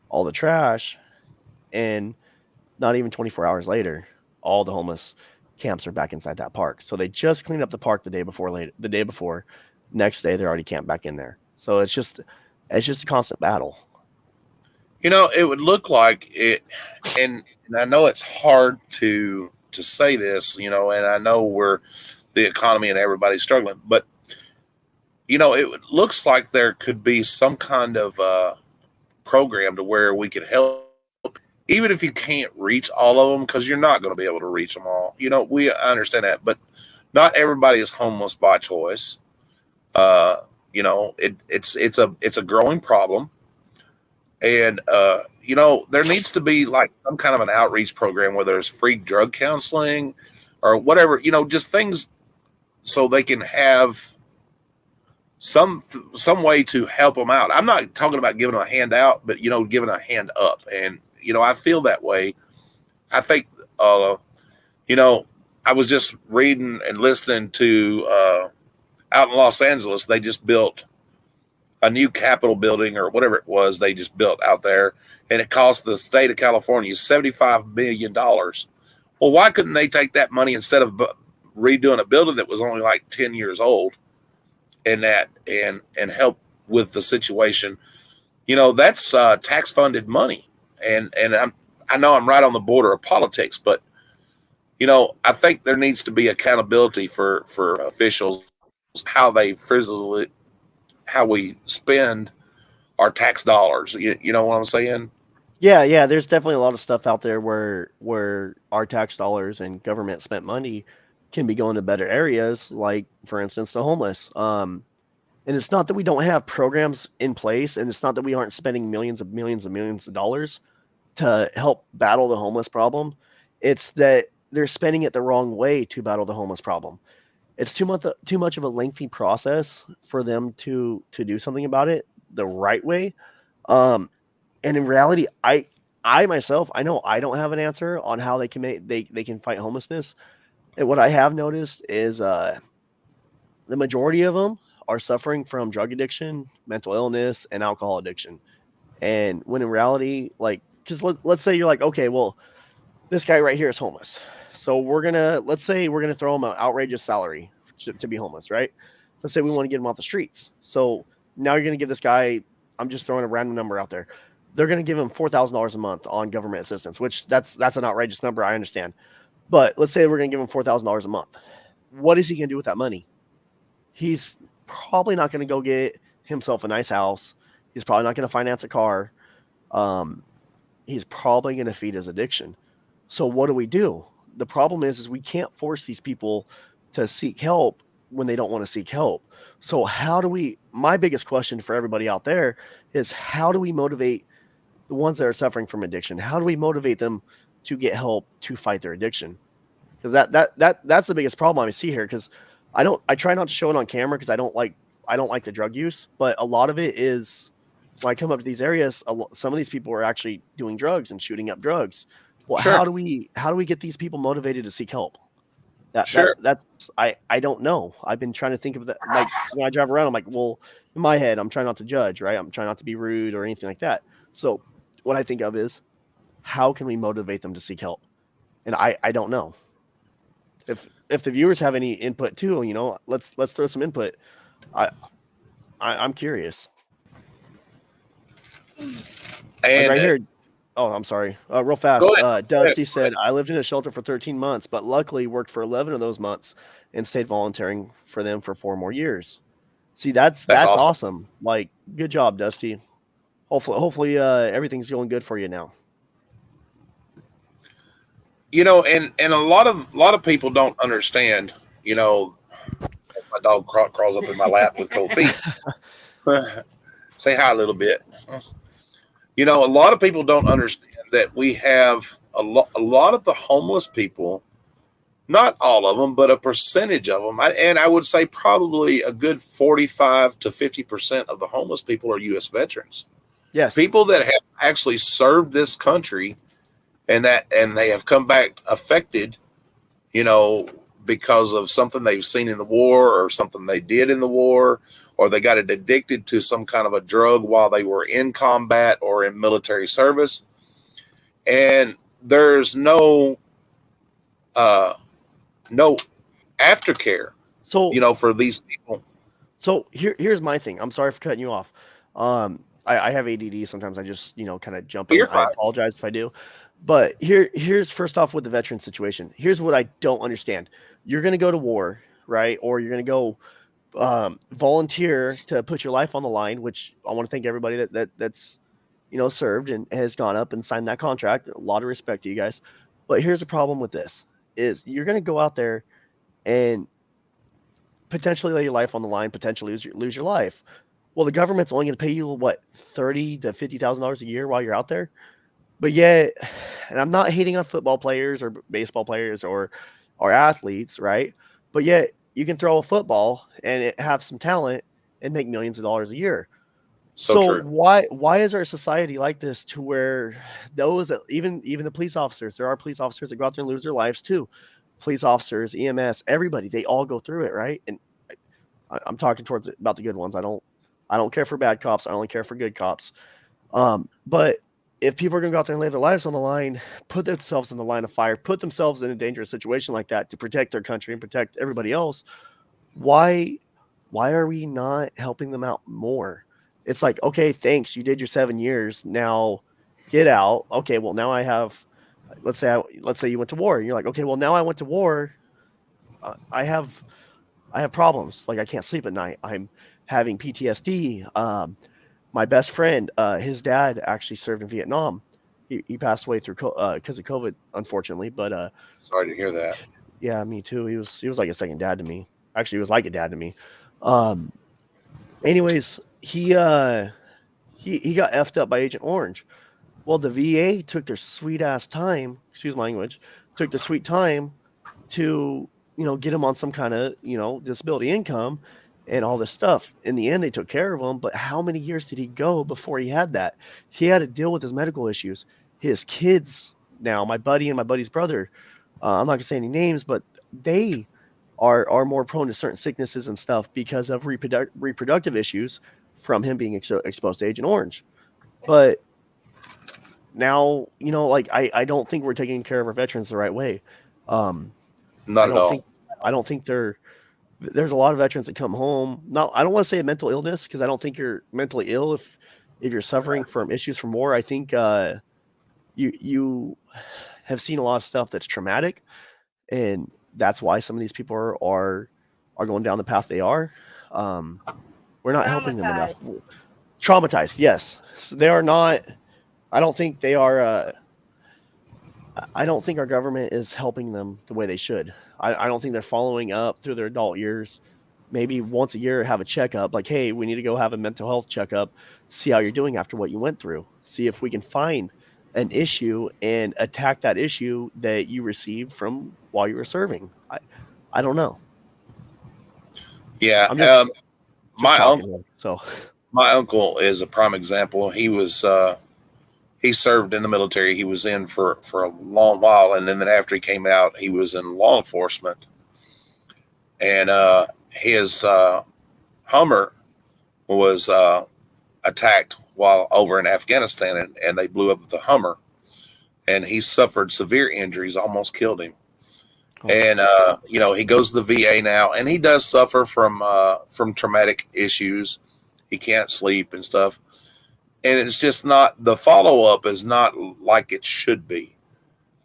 all the trash, and not even 24 hours later, all the homeless camps are back inside that park. So they just cleaned up the park the day before. Next day they're already camped back in there. So it's just a constant battle. It would look like it, and I know it's hard to say this, and I know we're the economy and everybody's struggling, but it looks like there could be some kind of program to where we could help, even if you can't reach all of them, because you're not going to be able to reach them all. We understand that, but not everybody is homeless by choice. It's a growing problem, and there needs to be like some kind of an outreach program where there's free drug counseling or whatever, just things so they can have some way to help them out. I'm not talking about giving them a handout, but giving a hand up. And I feel that way. I think I was just reading and listening to out in Los Angeles, they just built a new Capitol building or whatever it was they just built out there, and it cost the state of California $75 million. Well, why couldn't they take that money instead of redoing a building that was only like 10 years old and help with the situation? That's tax funded money, and I know I'm right on the border of politics, but I think there needs to be accountability for officials, how we spend our tax dollars. You know what I'm saying? Yeah. There's definitely a lot of stuff out there where our tax dollars and government spent money can be going to better areas, like for instance the homeless. And it's not that we don't have programs in place, and it's not that we aren't spending millions of dollars to help battle the homeless problem. It's that they're spending it the wrong way to battle the homeless problem. It's too much of a lengthy process for them to do something about it the right way. And in reality, I myself, I know I don't have an answer on how they can they can fight homelessness. And what I have noticed is the majority of them are suffering from drug addiction, mental illness, and alcohol addiction. And when in reality, like, because let's say you're like, okay, well, this guy right here is homeless. So let's say we're gonna throw him an outrageous salary to be homeless, right? Let's say we want to get him off the streets. So now you're gonna give this guy, I'm just throwing a random number out there. They're gonna give him $4,000 a month on government assistance, which that's an outrageous number, I understand. But let's say we're gonna give him $4,000 a month. What is he gonna do with that money? He's probably not gonna go get himself a nice house. He's probably not gonna finance a car. He's probably gonna feed his addiction. So what do? The problem is we can't force these people to seek help when they don't want to seek help. So my biggest question for everybody out there is, how do we motivate the ones that are suffering from addiction? How do we motivate them to get help to fight their addiction? Because that's the biggest problem I see here. Because I try not to show it on camera because I don't like the drug use, but a lot of it is when I come up to these areas, some of these people are actually doing drugs and shooting up drugs. Well, Sure. how do we get these people motivated to seek help? Sure. I don't know. I've been trying to think of that. Like when I drive around, I'm like, well, in my head, I'm trying not to judge, right? I'm trying not to be rude or anything like that. So what I think of is, how can we motivate them to seek help? And I don't know. If the viewers have any input too, let's throw some input. I'm curious. And Right here. Oh, I'm sorry. Real fast. Go ahead. Dusty said, I lived in a shelter for 13 months, but luckily worked for 11 of those months and stayed volunteering for them for 4 more years. See, that's awesome. Like, good job, Dusty. Hopefully everything's going good for you now. And a lot of people don't understand, my dog crawls up in my lap with cold feet. Say hi a little bit. A lot of people don't understand that we have a lot of the homeless people, not all of them, but a percentage of them. And I would say probably a good 45 to 50% of the homeless people are U.S. veterans. Yes. People that have actually served this country and they have come back affected, because of something they've seen in the war or something they did in the war, or they got addicted to some kind of a drug while they were in combat or in military service. And there's no aftercare, So for these people. So here's my thing. I'm sorry for cutting you off. I have ADD. Sometimes I just kind of jump in. You're fine. I apologize if I do. But here's first off with the veteran situation. Here's what I don't understand. You're gonna go to war, right? Or you're gonna go volunteer to put your life on the line. Which I want to thank everybody that's served and has gone up and signed that contract. A lot of respect to you guys. But here's the problem with this: is you're gonna go out there and potentially lay your life on the line, potentially lose your life. Well, the government's only going to pay you what, $30,000 to $50,000 a year while you're out there. But yet, and I'm not hating on football players or baseball players or athletes, right? But yet, you can throw a football and have some talent and make millions of dollars a year. So true. why is our society like this, to where those that even the police officers, there are police officers that go out there and lose their lives too. Police officers, EMS, everybody, they all go through it, right? And I'm talking about the good ones. I don't care for bad cops. I only care for good cops. But if people are going to go out there and lay their lives on the line, put themselves in the line of fire, put themselves in a dangerous situation like that to protect their country and protect everybody else, why are we not helping them out more? It's like, okay, thanks, you did your 7 years. Now get out. Okay, well, now I have, let's say you went to war. And you're like, okay, well, now I went to war. I have problems. Like, I can't sleep at night. I'm having PTSD. My best friend, his dad actually served in Vietnam. He passed away through because of COVID, unfortunately. But sorry to hear that. Yeah, me too. He was like a second dad to me. Actually, he was like a dad to me. Anyways, he got effed up by Agent Orange. Well, the VA took their sweet ass time, excuse my language, took their sweet time to, get him on some kind of, disability income and all this stuff. In the end, they took care of him, but how many years did he go before he had that? He had to deal with his medical issues. His kids now, my buddy and my buddy's brother, I'm not gonna say any names, but they are more prone to certain sicknesses and stuff because of reproductive issues from him being exposed to Agent Orange. But now, like I don't think we're taking care of our veterans the right way. Not at all. I don't think there's a lot of veterans that come home. Now, I don't want to say a mental illness because I don't think you're mentally ill if you're suffering from issues from war. I think you have seen a lot of stuff that's traumatic, and that's why some of these people are going down the path they are. We're not helping them enough. Traumatized, yes. So they are not. I don't think they are. I don't think our government is helping them the way they should. I don't think they're following up through their adult years. Maybe once a year have a checkup, like, hey, we need to go have a mental health checkup, see how you're doing after what you went through. See if we can find an issue and attack that issue that you received from while you were serving. I don't know. Yeah. I'm just my uncle is a prime example. He was he served in the military. He was in for a long while, and then after he came out, he was in law enforcement. And his Hummer was attacked while over in Afghanistan, and they blew up the Hummer, and he suffered severe injuries, almost killed him. Oh. And he goes to the VA now, and he does suffer from traumatic issues. He can't sleep and stuff. And it's just not, the follow-up is not like it should be.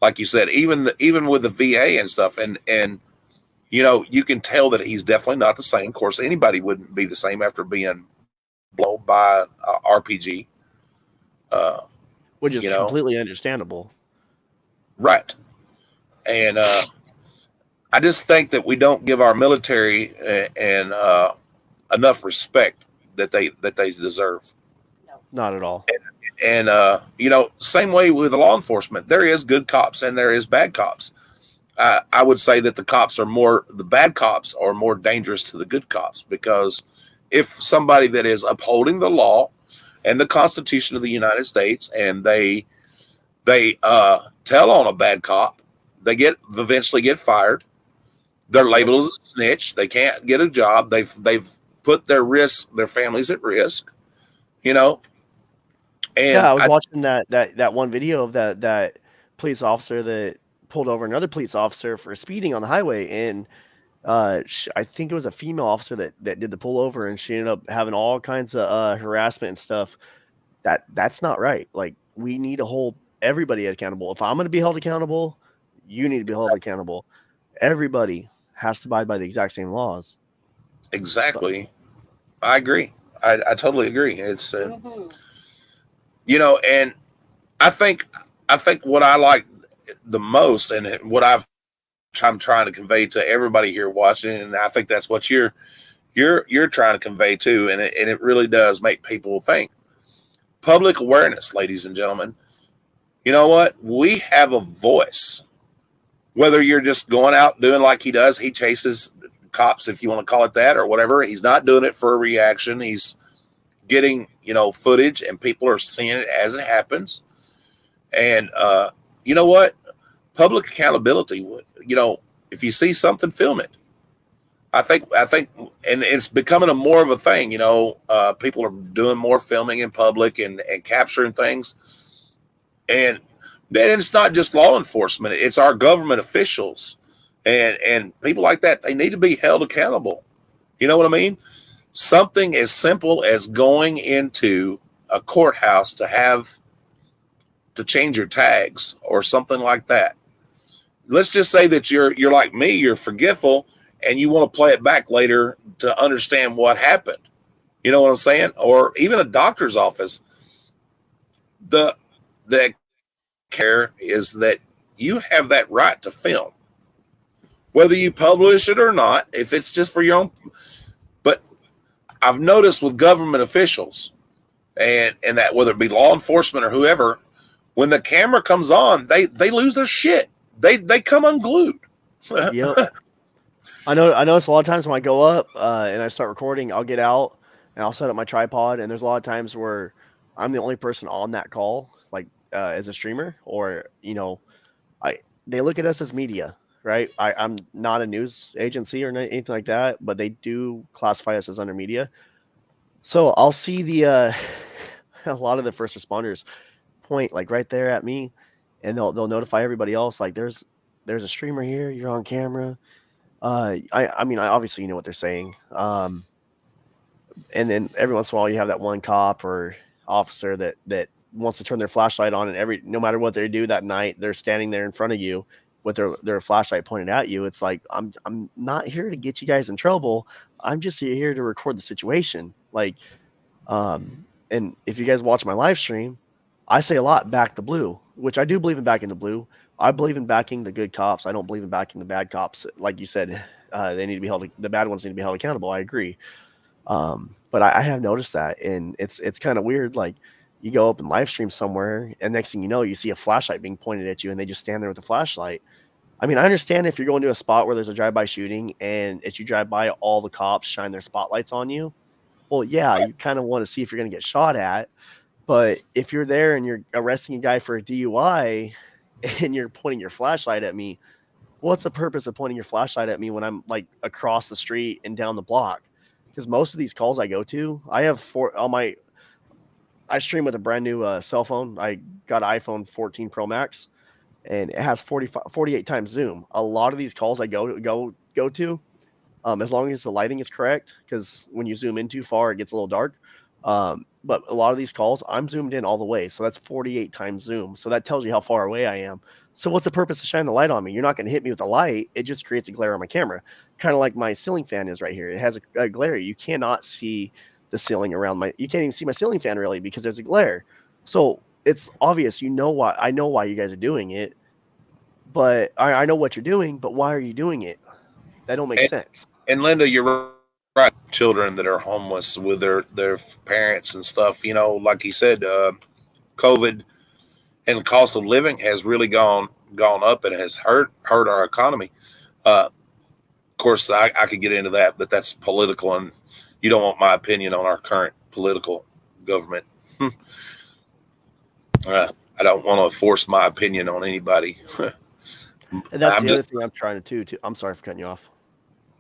Like you said, even with the VA and stuff, and you can tell that he's definitely not the same. Of course, anybody wouldn't be the same after being blown by RPG. Which is completely understandable. Right. And I just think that we don't give our military and enough respect that they deserve. Not at all. And same way with law enforcement. There is good cops and there is bad cops. I would say that the bad cops are more dangerous to the good cops, because if somebody that is upholding the law and the Constitution of the United States, and they tell on a bad cop, they eventually get fired. They're labeled as a snitch. They can't get a job. They've put their families at risk. And yeah, I was watching that one video of that police officer that pulled over another police officer for speeding on the highway, and I think it was a female officer that did the pullover, and she ended up having all kinds of harassment and stuff. That's not right. Like, we need to hold everybody accountable. If I'm going to be held accountable, you need to be held accountable. Everybody has to abide by the exact same laws. Exactly. I agree. I totally agree. It's and I think what I like the most, and what I'm trying to convey to everybody here watching, and I think that's what you're trying to convey too, and it really does make people think. Public awareness, ladies and gentlemen. You know what? We have a voice. Whether you're just going out doing like he does, he chases cops, if you want to call it that, or whatever. He's not doing it for a reaction. He's getting, footage, and people are seeing it as it happens. And you know what? Public accountability. If you see something, film it. I think, and it's becoming more of a thing. People are doing more filming in public and capturing things. And then it's not just law enforcement; it's our government officials and people like that. They need to be held accountable. You know what I mean? Something as simple as going into a courthouse to change your tags or something like that. Let's just say that you're like me, you're forgetful, and you want to play it back later to understand what happened. You know what I'm saying? Or even a doctor's office. The care is that you have that right to film, whether you publish it or not, if it's just for your own. But I've noticed with government officials, and that whether it be law enforcement or whoever, when the camera comes on, they lose their shit. They come unglued. Yep. I notice a lot of times when I go up and I start recording, I'll get out and I'll set up my tripod, and there's a lot of times where I'm the only person on that call, like as a streamer, or they look at us as media, right? I'm not a news agency or anything like that, but they do classify us as under media. So I'll see the a lot of the first responders point like right there at me, and they'll notify everybody else like there's a streamer here, you're on camera. I mean, I obviously know what they're saying. And then every once in a while you have that one cop or officer that wants to turn their flashlight on, and no matter what they do that night, they're standing there in front of you with their flashlight pointed at you. It's like, I'm not here to get you guys in trouble. I'm just here to record the situation. Like, and if you guys watch my live stream, I say a lot, back the blue, which I do believe in backing the blue. I believe in backing the good cops. I don't believe in backing the bad cops. Like you said, they need to be held. The bad ones need to be held accountable. I agree. But I have noticed that, and it's kind of weird. Like, you go up and live stream somewhere, and next thing you know, you see a flashlight being pointed at you, and they just stand there with a flashlight. I mean, I understand if you're going to a spot where there's a drive-by shooting, and as you drive by, all the cops shine their spotlights on you. Well, yeah, you kind of want to see if you're going to get shot at. But if you're there and you're arresting a guy for a DUI and you're pointing your flashlight at me, what's the purpose of pointing your flashlight at me when I'm like across the street and down the block? Because most of these calls I go to, I stream with a brand new cell phone. I got an iPhone 14 Pro Max, and it has 48 times zoom. A lot of these calls I go to, as long as the lighting is correct, because when you zoom in too far, it gets a little dark. But a lot of these calls, I'm zoomed in all the way, so that's 48 times zoom. So that tells you how far away I am. So what's the purpose of shining the light on me? You're not going to hit me with a light. It just creates a glare on my camera, kind of like my ceiling fan is right here. It has a glare. You cannot see the ceiling around you can't even see my ceiling fan really because there's a glare. So it's obvious. I know why you guys are doing it, but I know what you're doing, but why are you doing it? That don't make sense. And Linda, you're right. Children that are homeless with their parents and stuff, like he said, COVID and the cost of living has really gone up, and it has hurt our economy. Of course, I could get into that, but that's political, and you don't want my opinion on our current political government. I don't want to force my opinion on anybody. And that's the other thing I'm trying to do. I'm sorry for cutting you off.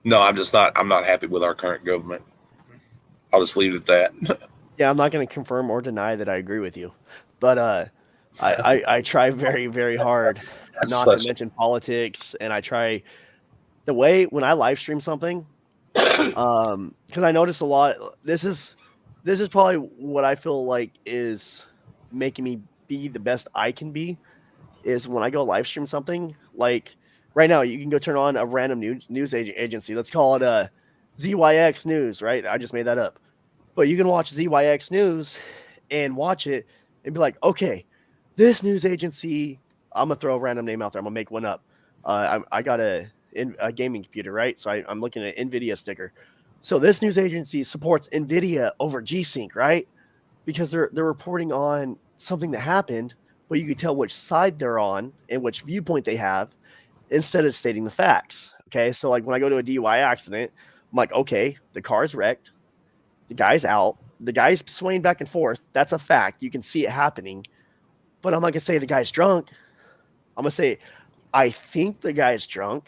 No, I'm not happy with our current government. I'll just leave it at that. Yeah, I'm not going to confirm or deny that I agree with you, but I try very, very hard not to mention politics, and I try the way when I live stream something, because I notice a lot. This is probably what I feel like is making me be the best I can be, is when I go live stream something. Like right now, you can go turn on a random news agency. Let's call it ZYX News, right? I just made that up. But you can watch ZYX News and watch it and be like, okay, this news agency, I'm going to throw a random name out there. I'm going to make one up. I got a gaming computer, right? So I'm looking at NVIDIA sticker. So this news agency supports NVIDIA over G-Sync, right? Because they're reporting on something that happened, but you can tell which side they're on and which viewpoint they have instead of stating the facts. Okay, so like when I go to a DUI accident, I'm like, okay, the car's wrecked, the guy's out, the guy's swaying back and forth. That's a fact. You can see it happening. But I'm not going to say the guy's drunk. I'm going to say, I think the guy's drunk.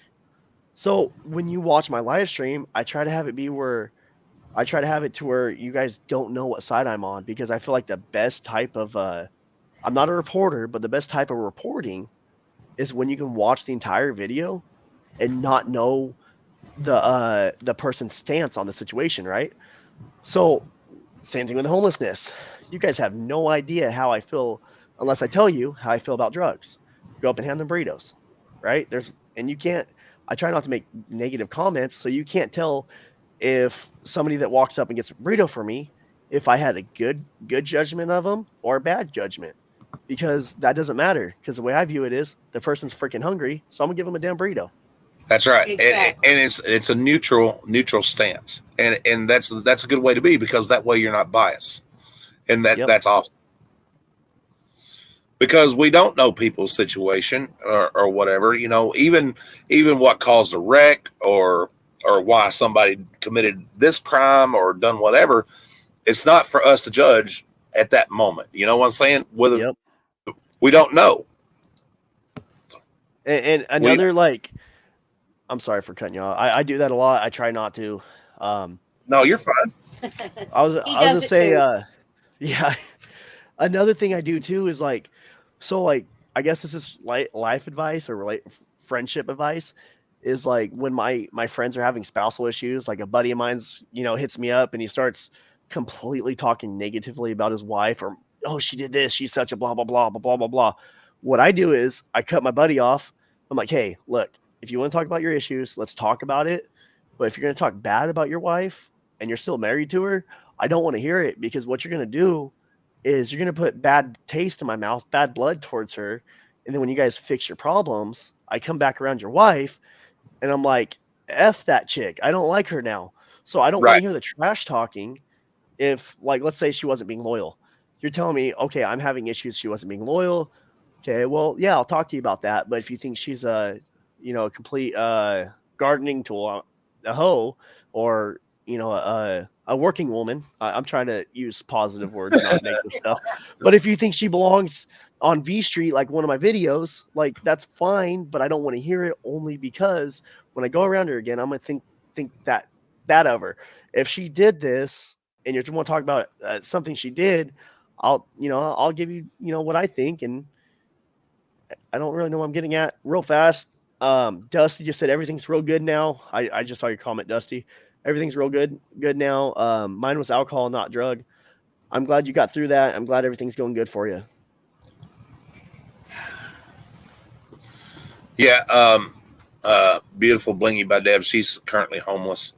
So when you watch my live stream, I try to have it to where you guys don't know what side I'm on, because I feel like the best type of, I'm not a reporter, but the best type of reporting is when you can watch the entire video and not know the person's stance on the situation, right? So same thing with homelessness. You guys have no idea how I feel unless I tell you how I feel about drugs. Go up and hand them burritos, right? I try not to make negative comments, so you can't tell if somebody that walks up and gets a burrito for me, if I had a good judgment of them or a bad judgment, because that doesn't matter. Because the way I view it is the person's freaking hungry, so I'm gonna give them a damn burrito. That's right. Exactly. And it's a neutral stance. And that's a good way to be, because that way you're not biased. And that's awesome. because we don't know people's situation or whatever, you know, even what caused a wreck or why somebody committed this crime or done whatever. It's not for us to judge at that moment. You know what I'm saying? Whether Yep. we don't know. And another like, I'm sorry for cutting you off. I do that a lot. I try not to. No, you're fine. I was He gonna does it say, too. yeah. Another thing I do too is like, so like, I guess this is like life advice or friendship advice. Is like when my friends are having spousal issues, like a buddy of mine's, hits me up and he starts completely talking negatively about his wife or, oh, she did this, she's such a blah blah blah blah blah blah blah. What I do is I cut my buddy off. I'm like, hey, look, if you want to talk about your issues, let's talk about it. But if you're going to talk bad about your wife and you're still married to her, I don't want to hear it, because what you're going to do is you're going to put bad taste in my mouth, bad blood towards her. And then when you guys fix your problems, I come back around your wife and I'm like, F that chick. I don't like her now. So I don't want Right. to hear the trash talking. If, like, let's say she wasn't being loyal. You're telling me, okay, I'm having issues. She wasn't being loyal. Okay, well, yeah, I'll talk to you about that. But if you think she's a complete gardening tool, a hoe, or a working woman, I'm trying to use positive words, not negative stuff. But if you think she belongs on V Street, like one of my videos, like, that's fine. But I don't want to hear it, only because when I go around her again, I'm gonna think that bad of her. If she did this, and you want to talk about something she did, I'll give you what I think. And I don't really know what I'm getting at. Real fast, Dusty just said everything's real good now. I just saw your comment, Dusty. Everything's real good now. Mine was alcohol, not drug. I'm glad you got through that. I'm glad everything's going good for you. Yeah. Beautiful Blingy by Deb. She's currently homeless.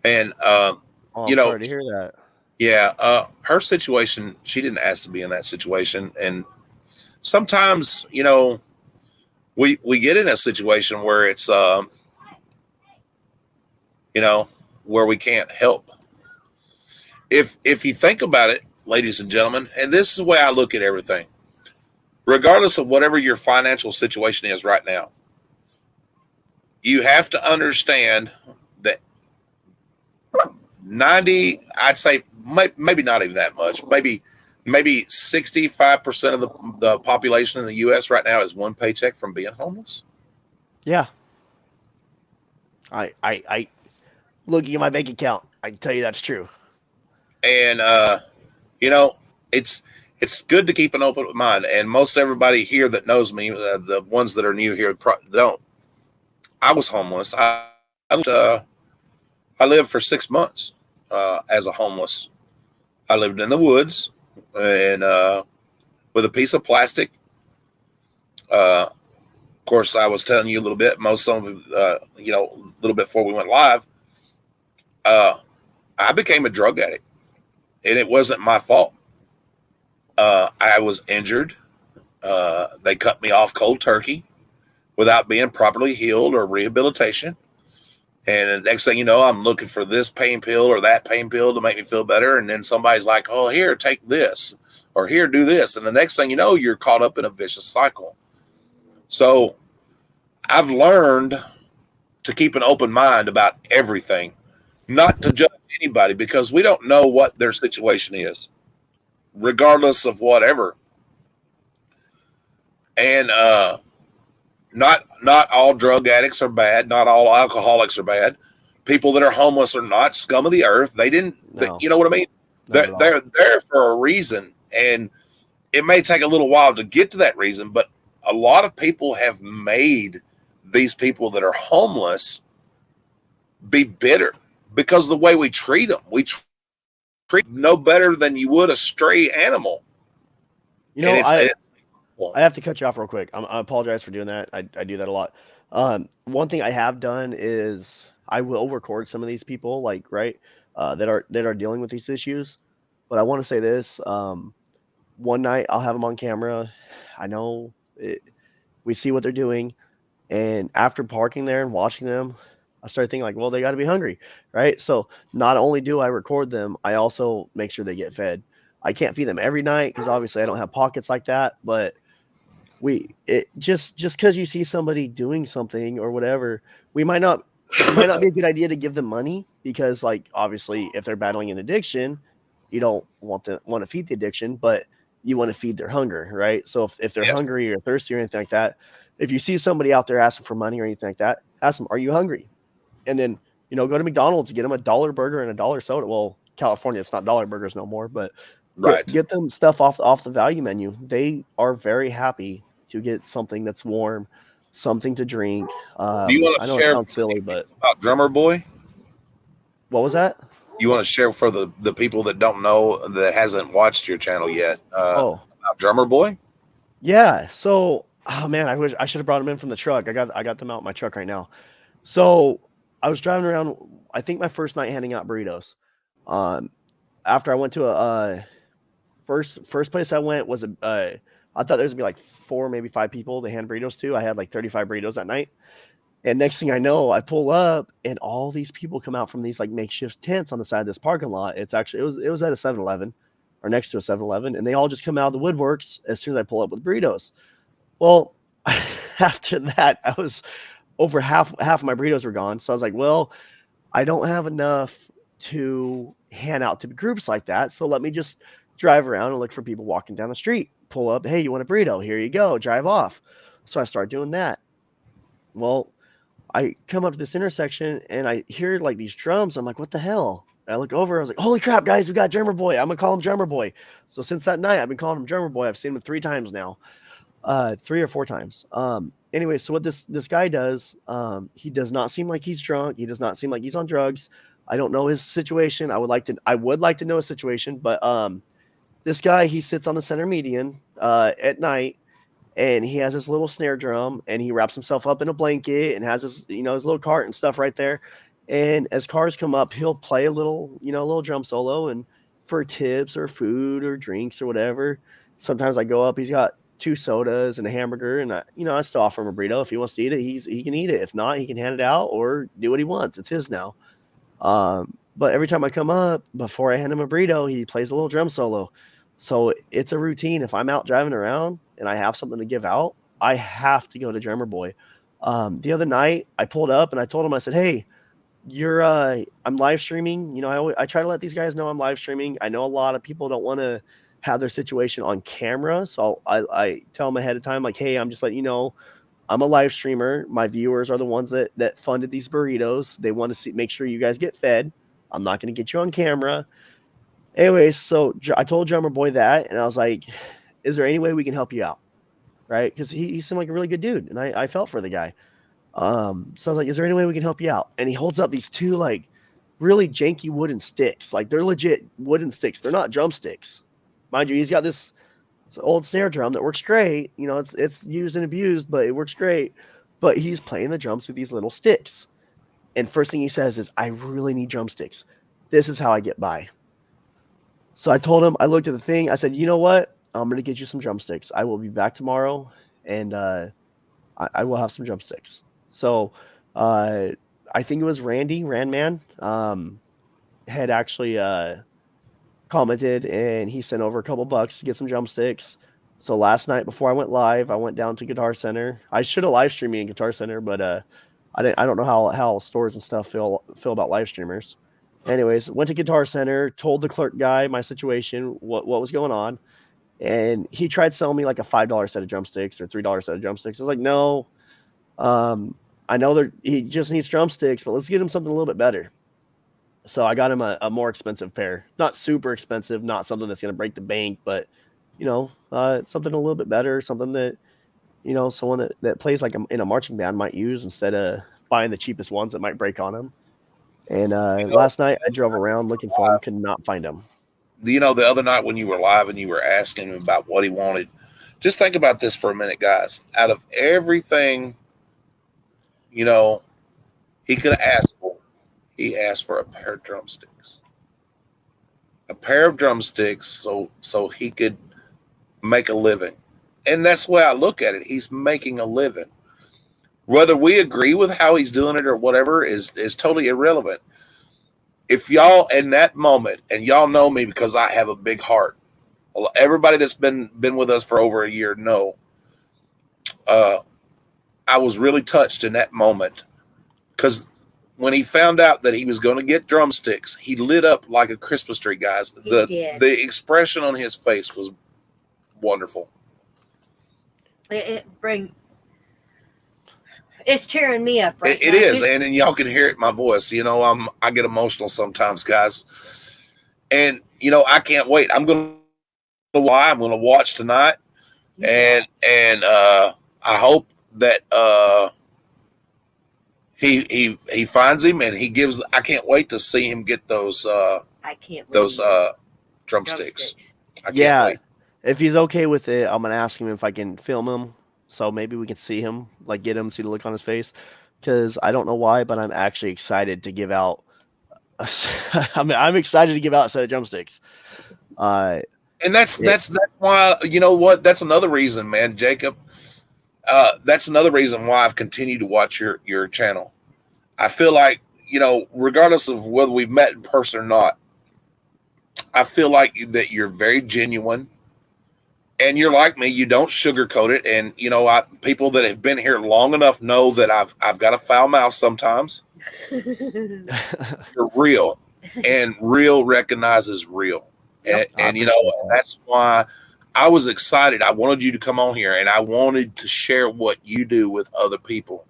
And, Oh, I'm sorry to hear that. yeah, her situation, she didn't ask to be in that situation. And sometimes, we get in a situation where it's, where we can't help. If you think about it, ladies and gentlemen, and this is the way I look at everything, regardless of whatever your financial situation is right now, you have to understand that 90, I'd say maybe not even that much, maybe 65% of the population in the U.S. right now is one paycheck from being homeless. Yeah. I looking at my bank account, I can tell you that's true. And it's good to keep an open mind. And most everybody here that knows me, the ones that are new here, don't. I was homeless. I lived for 6 months as a homeless. I lived in the woods and with a piece of plastic. Of course, I was telling you a little bit. A little bit before we went live. I became a drug addict, and it wasn't my fault. I was injured. They cut me off cold turkey without being properly healed or rehabilitation. And the next thing you know, I'm looking for this pain pill or that pain pill to make me feel better. And then somebody's like, oh, here, take this, or here, do this. And the next thing you know, you're caught up in a vicious cycle. So I've learned to keep an open mind about everything, not to judge anybody, because we don't know what their situation is, regardless of whatever. And not all drug addicts are bad. Not all alcoholics are bad. People that are homeless are not scum of the earth. They didn't, No. you know what I mean? They're there for a reason, and it may take a little while to get to that reason, but a lot of people have made these people that are homeless be bitter because of the way we treat them. We treat them no better than you would a stray animal. I have to cut you off real quick. I apologize for doing that. I do that a lot. One thing I have done is I will record some of these people, like, right, that are dealing with these issues. But I want to say this. One night I'll have them on camera. I know we see what they're doing, and after parking there and watching them, I started thinking, like, well, they got to be hungry, right? So not only do I record them, I also make sure they get fed. I can't feed them every night because obviously I don't have pockets like that, but just because you see somebody doing something or whatever, it might not be a good idea to give them money because, like, obviously, if they're battling an addiction, you don't want to feed the addiction, but you want to feed their hunger, right? So if they're Yes. hungry or thirsty or anything like that, if you see somebody out there asking for money or anything like that, ask them, "Are you hungry?" And then go to McDonald's, get them a dollar burger and a dollar soda. Well, California, it's not dollar burgers no more, but Right. get them stuff off the value menu. They are very happy to get something that's warm, something to drink. Do you want I to know it share sounds silly, but about Drummer Boy? what was that? You want to share for the people that don't know, that hasn't watched your channel yet, Oh, about Drummer Boy? yeah. So, oh man, I wish I should have brought them in from the truck. I got them out in my truck right now. So I was driving around. I think my first night handing out burritos. Um, After I went to a first place I went was I thought there was gonna be like 4, maybe 5 people to hand burritos to. I had like 35 burritos that night. And next thing I know, I pull up and all these people come out from these like makeshift tents on the side of this parking lot. It was at a 7-Eleven or next to a 7-Eleven, and they all just come out of the woodworks as soon as I pull up with burritos. Well, after that, I was over half of my burritos were gone. So I was like, well, I don't have enough to hand out to groups like that. So let me just drive around and look for people walking down the street. Pull up, hey, you want a burrito? Here you go. Drive off. So I start doing that. Well, I come up to this intersection and I hear like these drums. I'm like, what the hell? I look over. I was like, holy crap, guys, we got Drummer Boy. I'm gonna call him Drummer Boy. So since that night, I've been calling him Drummer Boy. I've seen him 3 times now, 3 or 4 times. Anyway, so what this guy does, he does not seem like he's drunk. He does not seem like he's on drugs. I don't know his situation. I would like to know his situation, but this guy, he sits on the center median at night, and he has his little snare drum, and he wraps himself up in a blanket and has his his little cart and stuff right there. And as cars come up, he'll play a little drum solo, and for tips or food or drinks or whatever. Sometimes I go up, he's got 2 sodas and a hamburger, and I still offer him a burrito. If he wants to eat it, he can eat it. If not, he can hand it out or do what he wants. It's his now. But every time I come up, before I hand him a burrito, he plays a little drum solo. So it's a routine. If I'm out driving around and I have something to give out, I have to go to Drummer Boy. The other night, I pulled up and I told him, I said, "Hey, I'm live streaming. I try to let these guys know I'm live streaming. I know a lot of people don't want to have their situation on camera, so I tell them ahead of time, like, hey, I'm just letting you know, I'm a live streamer. My viewers are the ones that funded these burritos. They want to make sure you guys get fed. I'm not going to get you on camera." Anyways, so I told Drummer Boy that, and I was like, "Is there any way we can help you out?" Right? Because he seemed like a really good dude, and I felt for the guy. So I was like, "Is there any way we can help you out?" And he holds up these 2 like really janky wooden sticks. Like, they're legit wooden sticks. They're not drumsticks. Mind you, he's got this old snare drum that works great. It's used and abused, but it works great. But he's playing the drums with these little sticks. And first thing he says is, "I really need drumsticks. This is how I get by." So I told him, I looked at the thing. I said, "You know what? I'm going to get you some drumsticks. I will be back tomorrow, and I will have some drumsticks." So I think it was Randman, had actually commented, and he sent over a couple bucks to get some drumsticks. So last night before I went live, I went down to Guitar Center. I should have live streamed me in Guitar Center, but I don't know how stores and stuff feel about live streamers. Anyways, went to Guitar Center, told the clerk guy my situation, what was going on, and he tried selling me like a $5 set of drumsticks or $3 set of drumsticks. I was like, no, I know he just needs drumsticks, but let's get him something a little bit better. So I got him a more expensive pair, not super expensive, not something that's going to break the bank, but something a little bit better, something that someone that plays like in a marching band might use instead of buying the cheapest ones that might break on them. And last night I drove around looking for him, could not find him. The other night when you were live and you were asking him about what he wanted, just think about this for a minute, guys. Out of everything, he could have asked for, he asked for a pair of drumsticks. A pair of drumsticks so he could make a living. And that's the way I look at it. He's making a living. Whether we agree with how he's doing it or whatever is totally irrelevant. If y'all in that moment, and y'all know me because I have a big heart, everybody that's been with us for over a year know I was really touched in that moment because when he found out that he was going to get drumsticks, he lit up like a Christmas tree, guys. He did. The expression on his face was wonderful. It's cheering me up right It now. is, and y'all can hear it in my voice. You know, I get emotional sometimes, guys, and you know I can't wait. I'm going to watch tonight, and I hope that he finds him and he gives. I can't wait to see him get those. I can't. Those drumsticks. I can't Yeah, wait. if he's okay with it, I'm gonna ask him if I can film him, so maybe we can see him, like get him, see the look on his face, because I don't know why, but I'm actually excited to give out. I'm excited to give out a set of drumsticks. And that's why, you know what? That's another reason, man, Jacob. That's another reason why I've continued to watch your channel. I feel like, you know, regardless of whether we've met in person or not, I feel like that you're very genuine, and you're like me. You don't sugarcoat it. And you know, people that have been here long enough know that I've got a foul mouth sometimes. You're real, and real recognizes real. And you know, that's why I was excited. I wanted you to come on here, and I wanted to share what you do with other people.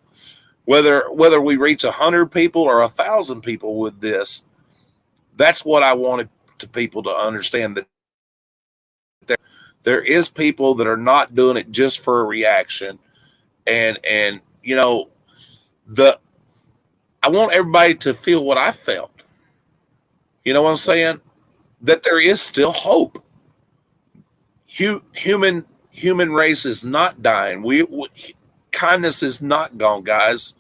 Whether we reach 100 people or 1,000 people with this, that's what I wanted to people to understand, that there is people that are not doing it just for a reaction. And you know, I want everybody to feel what I felt. You know what I'm saying? That there is still hope. Human race is not dying. Kindness is not gone, guys.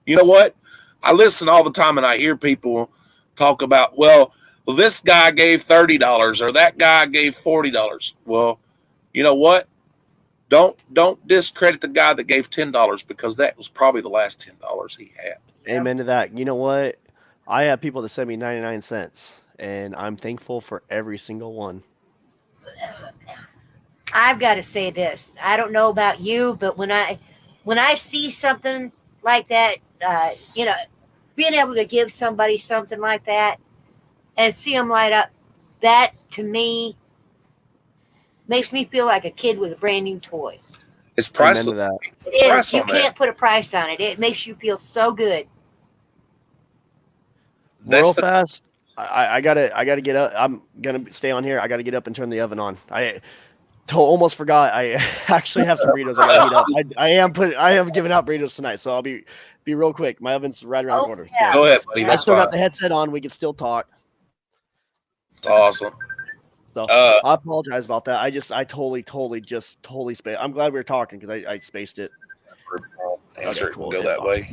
You know what? I listen all the time, and I hear people talk about, well, this guy gave $30 or that guy gave $40. Well, you know what? Don't discredit the guy that gave $10, because that was probably the last $10 he had. Amen to that. You know what? I have people that send me 99 cents, and I'm thankful for every single one. I've got to say this. I don't know about you, but when I see something like that, you know, being able to give somebody something like that and see them light up, that to me makes me feel like a kid with a brand new toy. It's priceless. Amen to that. It is. You can't put a price on it. It makes you feel so good. Real fast. I gotta get up. I'm gonna stay on here. I gotta get up and turn the oven on. I almost forgot. I actually have some burritos I gotta heat up. I am giving out burritos tonight, so I'll be real quick. My oven's right around the corner. Yeah. Go ahead, buddy. I That's still fine. got the headset on. We can still talk. It's awesome. So I apologize about that. I totally spaced. I'm glad we were talking, because I spaced it. Answer Okay, cool. go that way.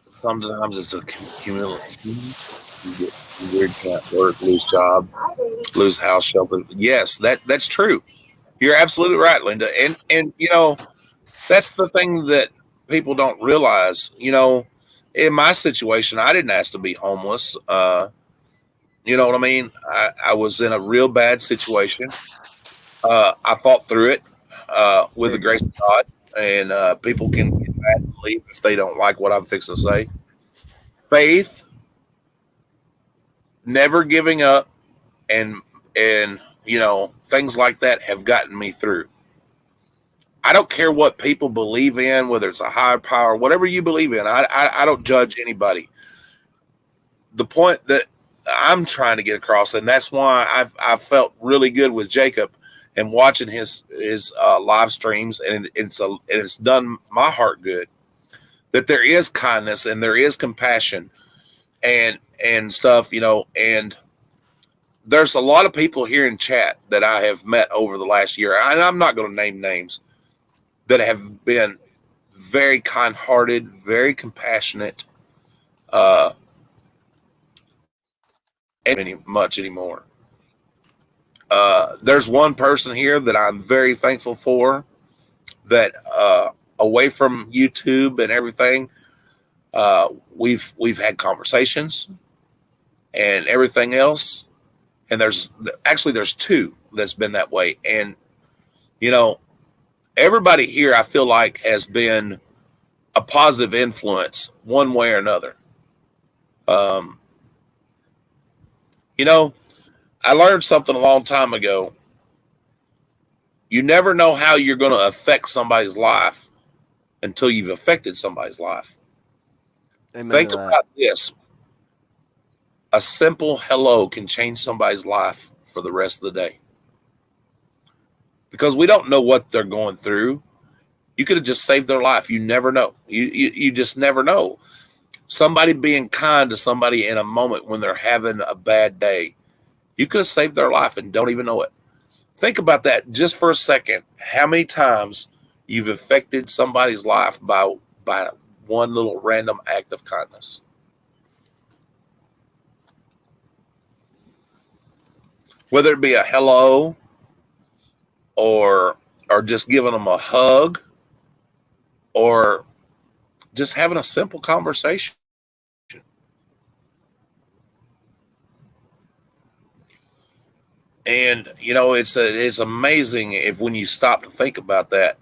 Sometimes it's a cumulative. You get weird, can't work, lose job, lose house, shelter. Yes, that's true. You're absolutely right, Linda. And you know, that's the thing that people don't realize. You know, in my situation, I didn't ask to be homeless. You know what I mean? I was in a real bad situation. I fought through it with the grace of God, and people can get mad and leave if they don't like what I'm fixing to say. Faith, never giving up, and you know, things like that have gotten me through. I don't care what people believe in, whether it's a higher power, whatever you believe in. I don't judge anybody. The point that I'm trying to get across, and that's why I've felt really good with Jacob and watching his live streams, and it's done my heart good, that there is kindness and there is compassion and stuff, you know. And there's a lot of people here in chat that I have met over the last year, and I'm not going to name names, that have been very kind-hearted, very compassionate, and much anymore. There's one person here that I'm very thankful for, that away from YouTube and everything, we've had conversations and everything else. And there's two that's been that way. And, you know, everybody here, I feel like, has been a positive influence one way or another. You know, I learned something a long time ago. You never know how you're going to affect somebody's life until you've affected somebody's life. Amen Think to that. about this. A simple hello can change somebody's life for the rest of the day. Because we don't know what they're going through. You could have just saved their life. You never know. You just never know. Somebody being kind to somebody in a moment when they're having a bad day, you could have saved their life and don't even know it. Think about that just for a second. How many times you've affected somebody's life by one little random act of kindness? Whether it be a hello or just giving them a hug or just having a simple conversation. And, you know, it's amazing if when you stop to think about that.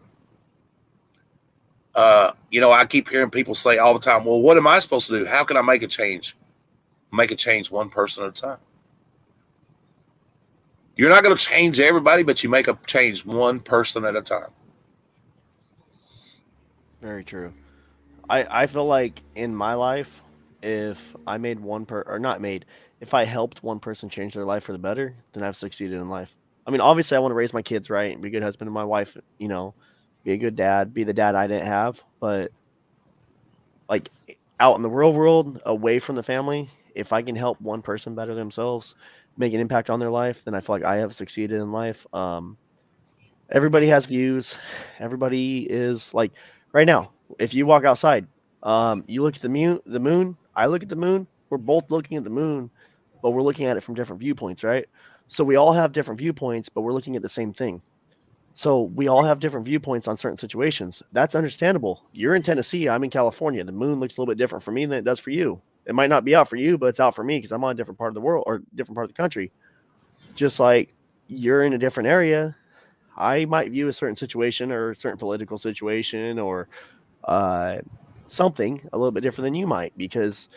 You know, I keep hearing people say all the time, well, what am I supposed to do? How can I make a change? Make a change one person at a time. You're not going to change everybody, but you make a change one person at a time. Very true. I feel like in my life, if I made if I helped one person change their life for the better, then I've succeeded in life. I mean, obviously I want to raise my kids right and be a good husband to my wife, you know, be a good dad, be the dad I didn't have, but like out in the real world, away from the family, if I can help one person better themselves, make an impact on their life, then I feel like I have succeeded in life. Everybody has views. Everybody is like right now. If you walk outside, you look at the moon. I look at the moon. We're both looking at the moon, but we're looking at it from different viewpoints, right? So we all have different viewpoints, but we're looking at the same thing. So we all have different viewpoints on certain situations. That's understandable. You're in Tennessee. I'm in California. The moon looks a little bit different for me than it does for you. It might not be out for you, but it's out for me because I'm on a different part of the world or different part of the country. Just like you're in a different area, I might view a certain situation or a certain political situation or something a little bit different than you might because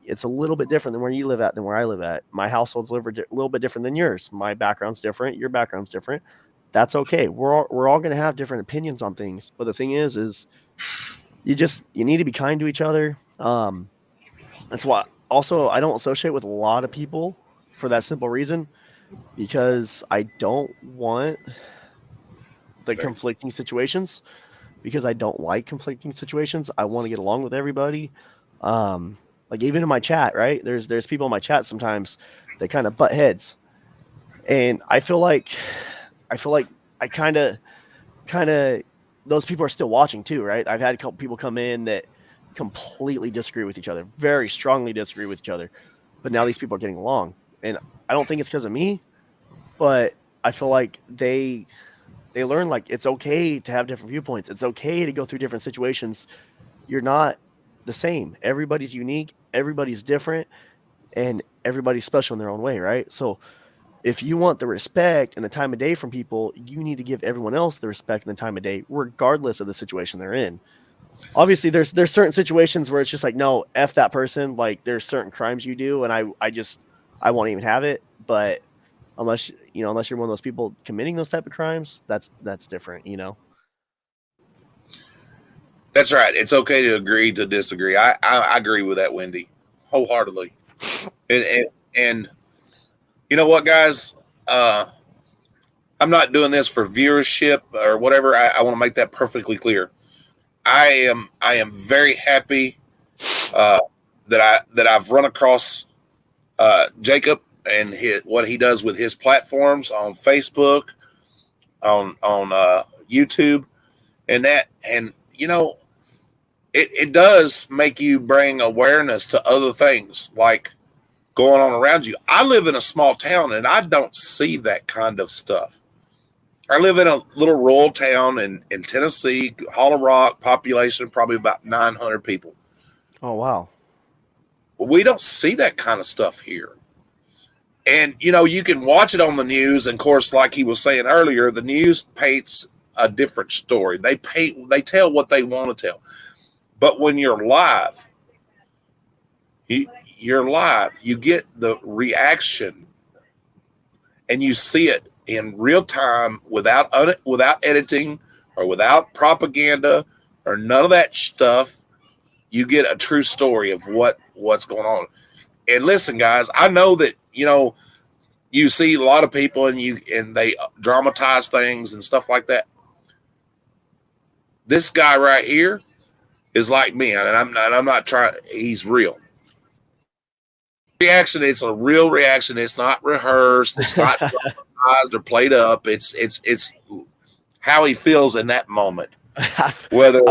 it's a little bit different than where you live at than where I live at. My household's a little bit different than yours. My background's different. Your background's different. That's okay. We're all going to have different opinions on things. But the thing is you need to be kind to each other. That's why also I don't associate with a lot of people for that simple reason because I don't want the conflicting situations because I don't like conflicting situations. I want to get along with everybody. Like even in my chat, right? There's people in my chat sometimes that kind of butt heads. And I feel like I kind of those people are still watching too, right? I've had a couple people come in that completely disagree with each other, very strongly disagree with each other. But now these people are getting along. And I don't think it's because of me, but I feel like they learn like it's okay to have different viewpoints. It's okay to go through different situations. You're not the same. Everybody's unique, everybody's different, and everybody's special in their own way, right? So if you want the respect and the time of day from people, you need to give everyone else the respect and the time of day, regardless of the situation they're in. Obviously, there's certain situations where it's just like, no, F that person. Like there's certain crimes you do, and I won't even have it. But unless you're one of those people committing those type of crimes, that's different, you know. That's right. It's okay to agree to disagree. I agree with that, Wendy, wholeheartedly. And you know what, guys? I'm not doing this for viewership or whatever. I want to make that perfectly clear. I am very happy that I've run across Jacob and what he does with his platforms on Facebook, on YouTube, and that. And you know, it does make you bring awareness to other things like going on around you. I live in a small town and I don't see that kind of stuff. I live in a little rural town in Tennessee, Hollow Rock, population probably about 900 people. Oh, wow. We don't see that kind of stuff here. And you can watch it on the news, and of course, like he was saying earlier, the news paints a different story. They tell what they want to tell. But when you're live, you're live. You get the reaction, and you see it in real time without editing or without propaganda or none of that stuff. You get a true story of what's going on. And listen, guys, I know that you see a lot of people and they dramatize things and stuff like that. This guy right here is like me, and I'm not trying. He's real. Reaction. It's a real reaction. It's not rehearsed. It's not dramatized or played up. It's how he feels in that moment. Whether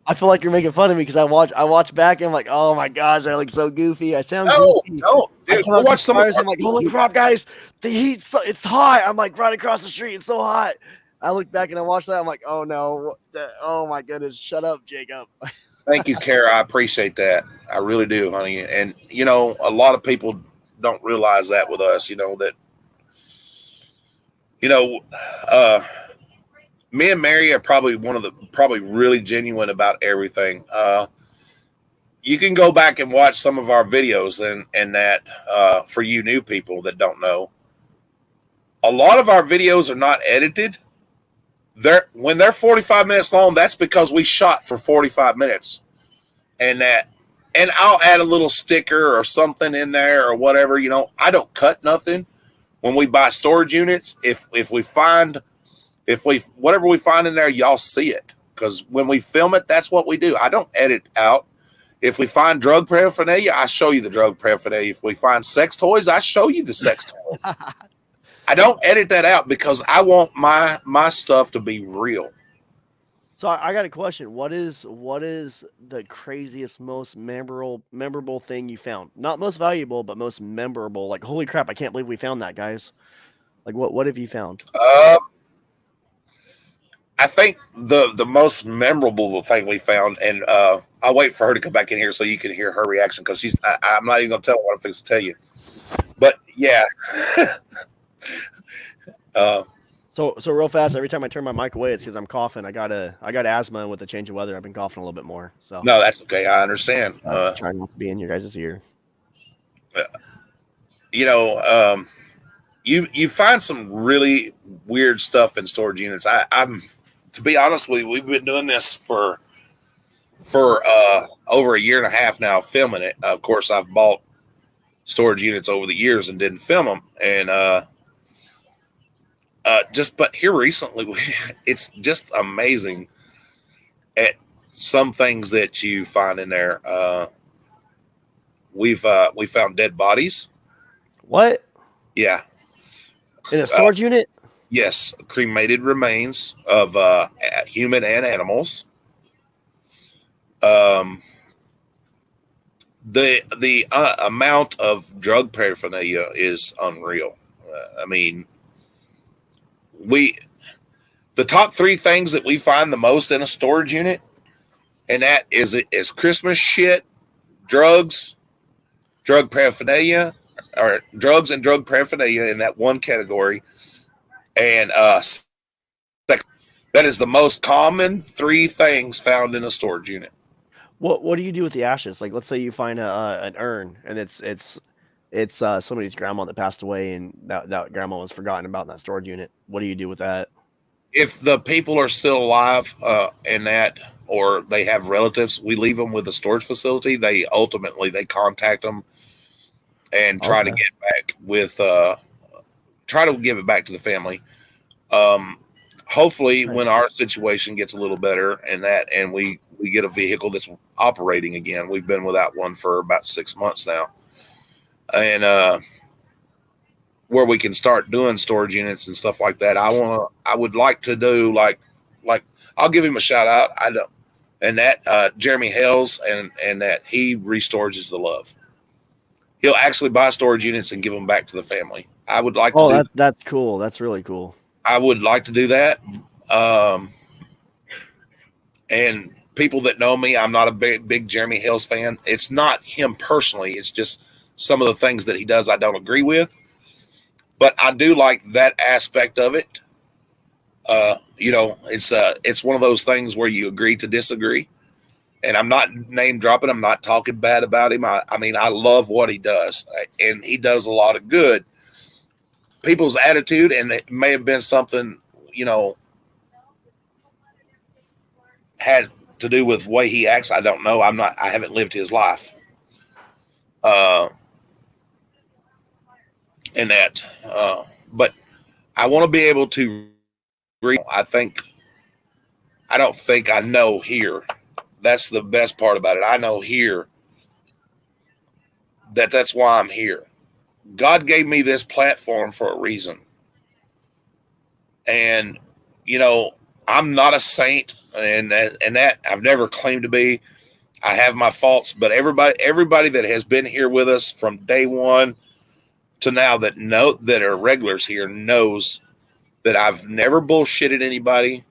I feel like you're making fun of me because I watch back and I'm like, oh my gosh, I look so goofy. I sound goofy. No, dude, I watch some. of I'm like, holy crap, guys, the heat, it's hot. I'm like right across the street. It's so hot. I look back and I watch that. I'm like, oh no, oh my goodness, shut up, Jacob. Thank you, Kara. I appreciate that. I really do, honey. And a lot of people don't realize that with us. Me and Mary are probably really genuine about everything. You can go back and watch some of our videos and that for you new people that don't know. A lot of our videos are not edited. When they're 45 minutes long, that's because we shot for 45 minutes. And I'll add a little sticker or something in there or whatever. I don't cut nothing. When we buy storage units, if whatever we find in there, y'all see it. Because when we film it, that's what we do. I don't edit out. If we find drug paraphernalia, I show you the drug paraphernalia. If we find sex toys, I show you the sex toys. I don't edit that out because I want my stuff to be real. So I got a question. What is the craziest, most memorable thing you found? Not most valuable, but most memorable. Like, holy crap, I can't believe we found that, guys. Like, what have you found? I think the most memorable thing we found, and I'll wait for her to come back in here so you can hear her reaction because I'm not even going to tell her what I'm fixing to tell you. But yeah. So real fast, every time I turn my mic away, it's because I'm coughing. I got asthma, and with the change of weather, I've been coughing a little bit more. So no, that's okay. I understand. Trying not to be in your guys' ear. You find some really weird stuff in storage units. I'm to be honest with you, we've been doing this for over a year and a half now, filming it. Of course, I've bought storage units over the years and didn't film them, and but here recently, it's just amazing at some things that you find in there. We found dead bodies. What? Yeah. In a storage unit? Yes, cremated remains of human and animals. The amount of drug paraphernalia is unreal. The top three things that we find the most in a storage unit, and that is Christmas shit, drugs, drug paraphernalia, or drugs and drug paraphernalia in that one category, and that is the most common three things found in a storage unit. What do you do with the ashes? Like, let's say you find an urn, and it's somebody's grandma that passed away, and that grandma was forgotten about in that storage unit. What do you do with that? If the people are still alive or they have relatives, we leave them with a storage facility. They contact them and try to get back with try to give it back to the family. Hopefully when our situation gets a little better and we get a vehicle that's operating again. We've been without one for about 6 months now. And where we can start doing storage units and stuff like that. I would like to do like I'll give him a shout out. I don't, and that Jeremy Hales and that he restorages the love. He'll actually buy storage units and give them back to the family. I would like to. That's cool. That's really cool. I would like to do that. And people that know me, I'm not a big Jeremy Hales fan. It's not him personally. It's just some of the things that he does I don't agree with. but I do like that aspect of it. It's one of those things where you agree to disagree. And I'm not name dropping. I'm not talking bad about him. I mean, I love what he does, and he does a lot of good. People's attitude, and it may have been something, had to do with the way he acts. I don't know. I haven't lived his life. And that, but I want to be able to read. I don't think I know here. That's the best part about it. I know here that's why I'm here. God gave me this platform for a reason. And, I'm not a saint, and that I've never claimed to be. I have my faults, but everybody that has been here with us from day one to now that are regulars here knows that I've never bullshitted anybody,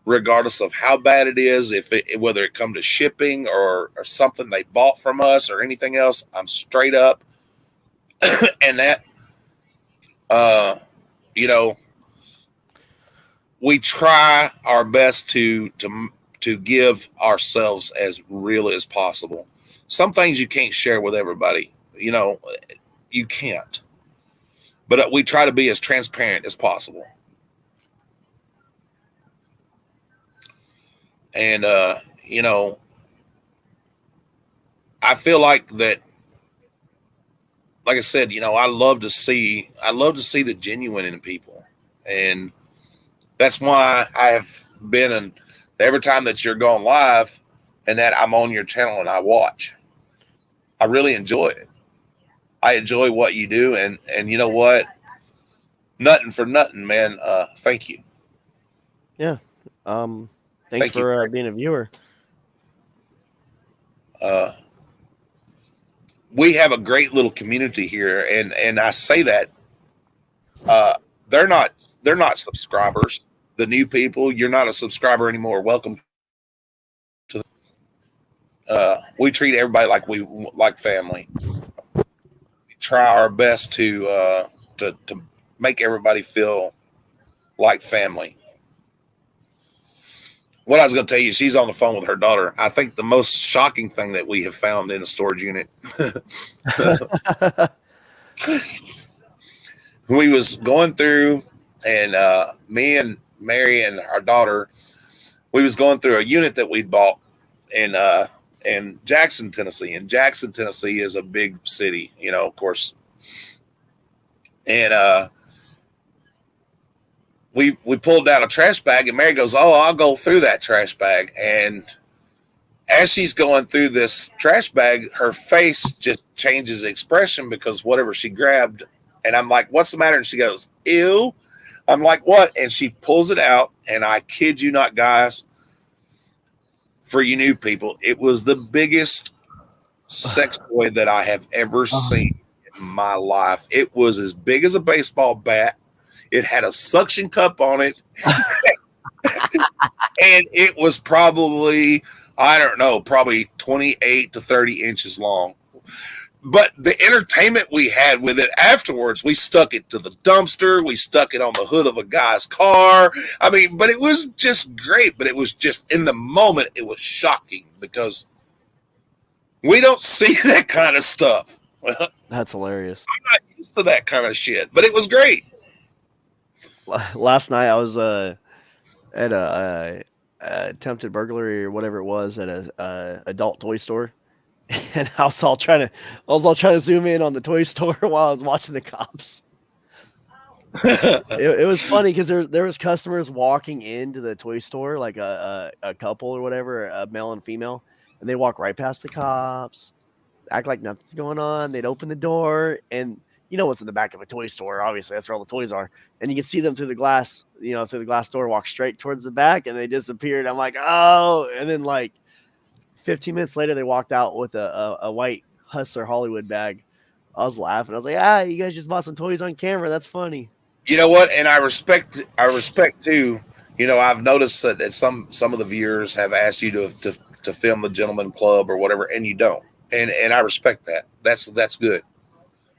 regardless of how bad it is, whether it come to shipping or something they bought from us or anything else. I'm straight up. And that, we try our best to give ourselves as real as possible. Some things you can't share with everybody, you can't, but we try to be as transparent as possible. And, I feel like that, like I said, I love to see the genuine in people. And that's why I have been in every time that you're going live and that I'm on your channel and I watch. I really enjoy it. I enjoy what you do. And you know what? Nothing for nothing, man. Thank you. Yeah. Thanks for being a viewer. We have a great little community here, and I say that they're not subscribers. The new people, you're not a subscriber anymore. Welcome to. We treat everybody like family. We try our best to make everybody feel like family. What I was going to tell you, she's on the phone with her daughter. I think the most shocking thing that we have found in a storage unit. We was going through, and me and Mary and our daughter, we was going through a unit that we bought in Jackson, Tennessee. And Jackson, Tennessee is a big city, of course. And we pulled down a trash bag, and Mary goes, "Oh, I'll go through that trash bag." And as she's going through this trash bag, her face just changes expression because whatever she grabbed. And I'm like, "What's the matter?" And she goes, "Ew." I'm like, "What?" And she pulls it out, and I kid you not, guys, for you new people, it was the biggest sex toy that I have ever seen in my life. It was as big as a baseball bat. It had a suction cup on it. And it was probably, I don't know, probably 28 to 30 inches long. But the entertainment we had with it afterwards, we stuck it to the dumpster. We stuck it on the hood of a guy's car. I mean, but it was just great. But it was just, in the moment, it was shocking because we don't see that kind of stuff. That's hilarious. I'm not used to that kind of shit, but it was great. Last night I was at a attempted burglary or whatever it was at a adult toy store. And I was all trying to zoom in on the toy store while I was watching the cops. It was funny because there was customers walking into the toy store, like a couple or whatever, a male and female, and they walk right past the cops, act like nothing's going on. They'd open the door, and you know what's in the back of a toy store. Obviously, that's where all the toys are, and you can see them through the glass, through the glass door, walk straight towards the back, and they disappeared. I'm like, oh, and then like 15 minutes later, they walked out with a white Hustler Hollywood bag. I was laughing. I was like, you guys just bought some toys on camera. That's funny. You know what? And I respect too. I've noticed that some of the viewers have asked you to film the Gentleman Club or whatever, and you don't. And I respect that. That's good.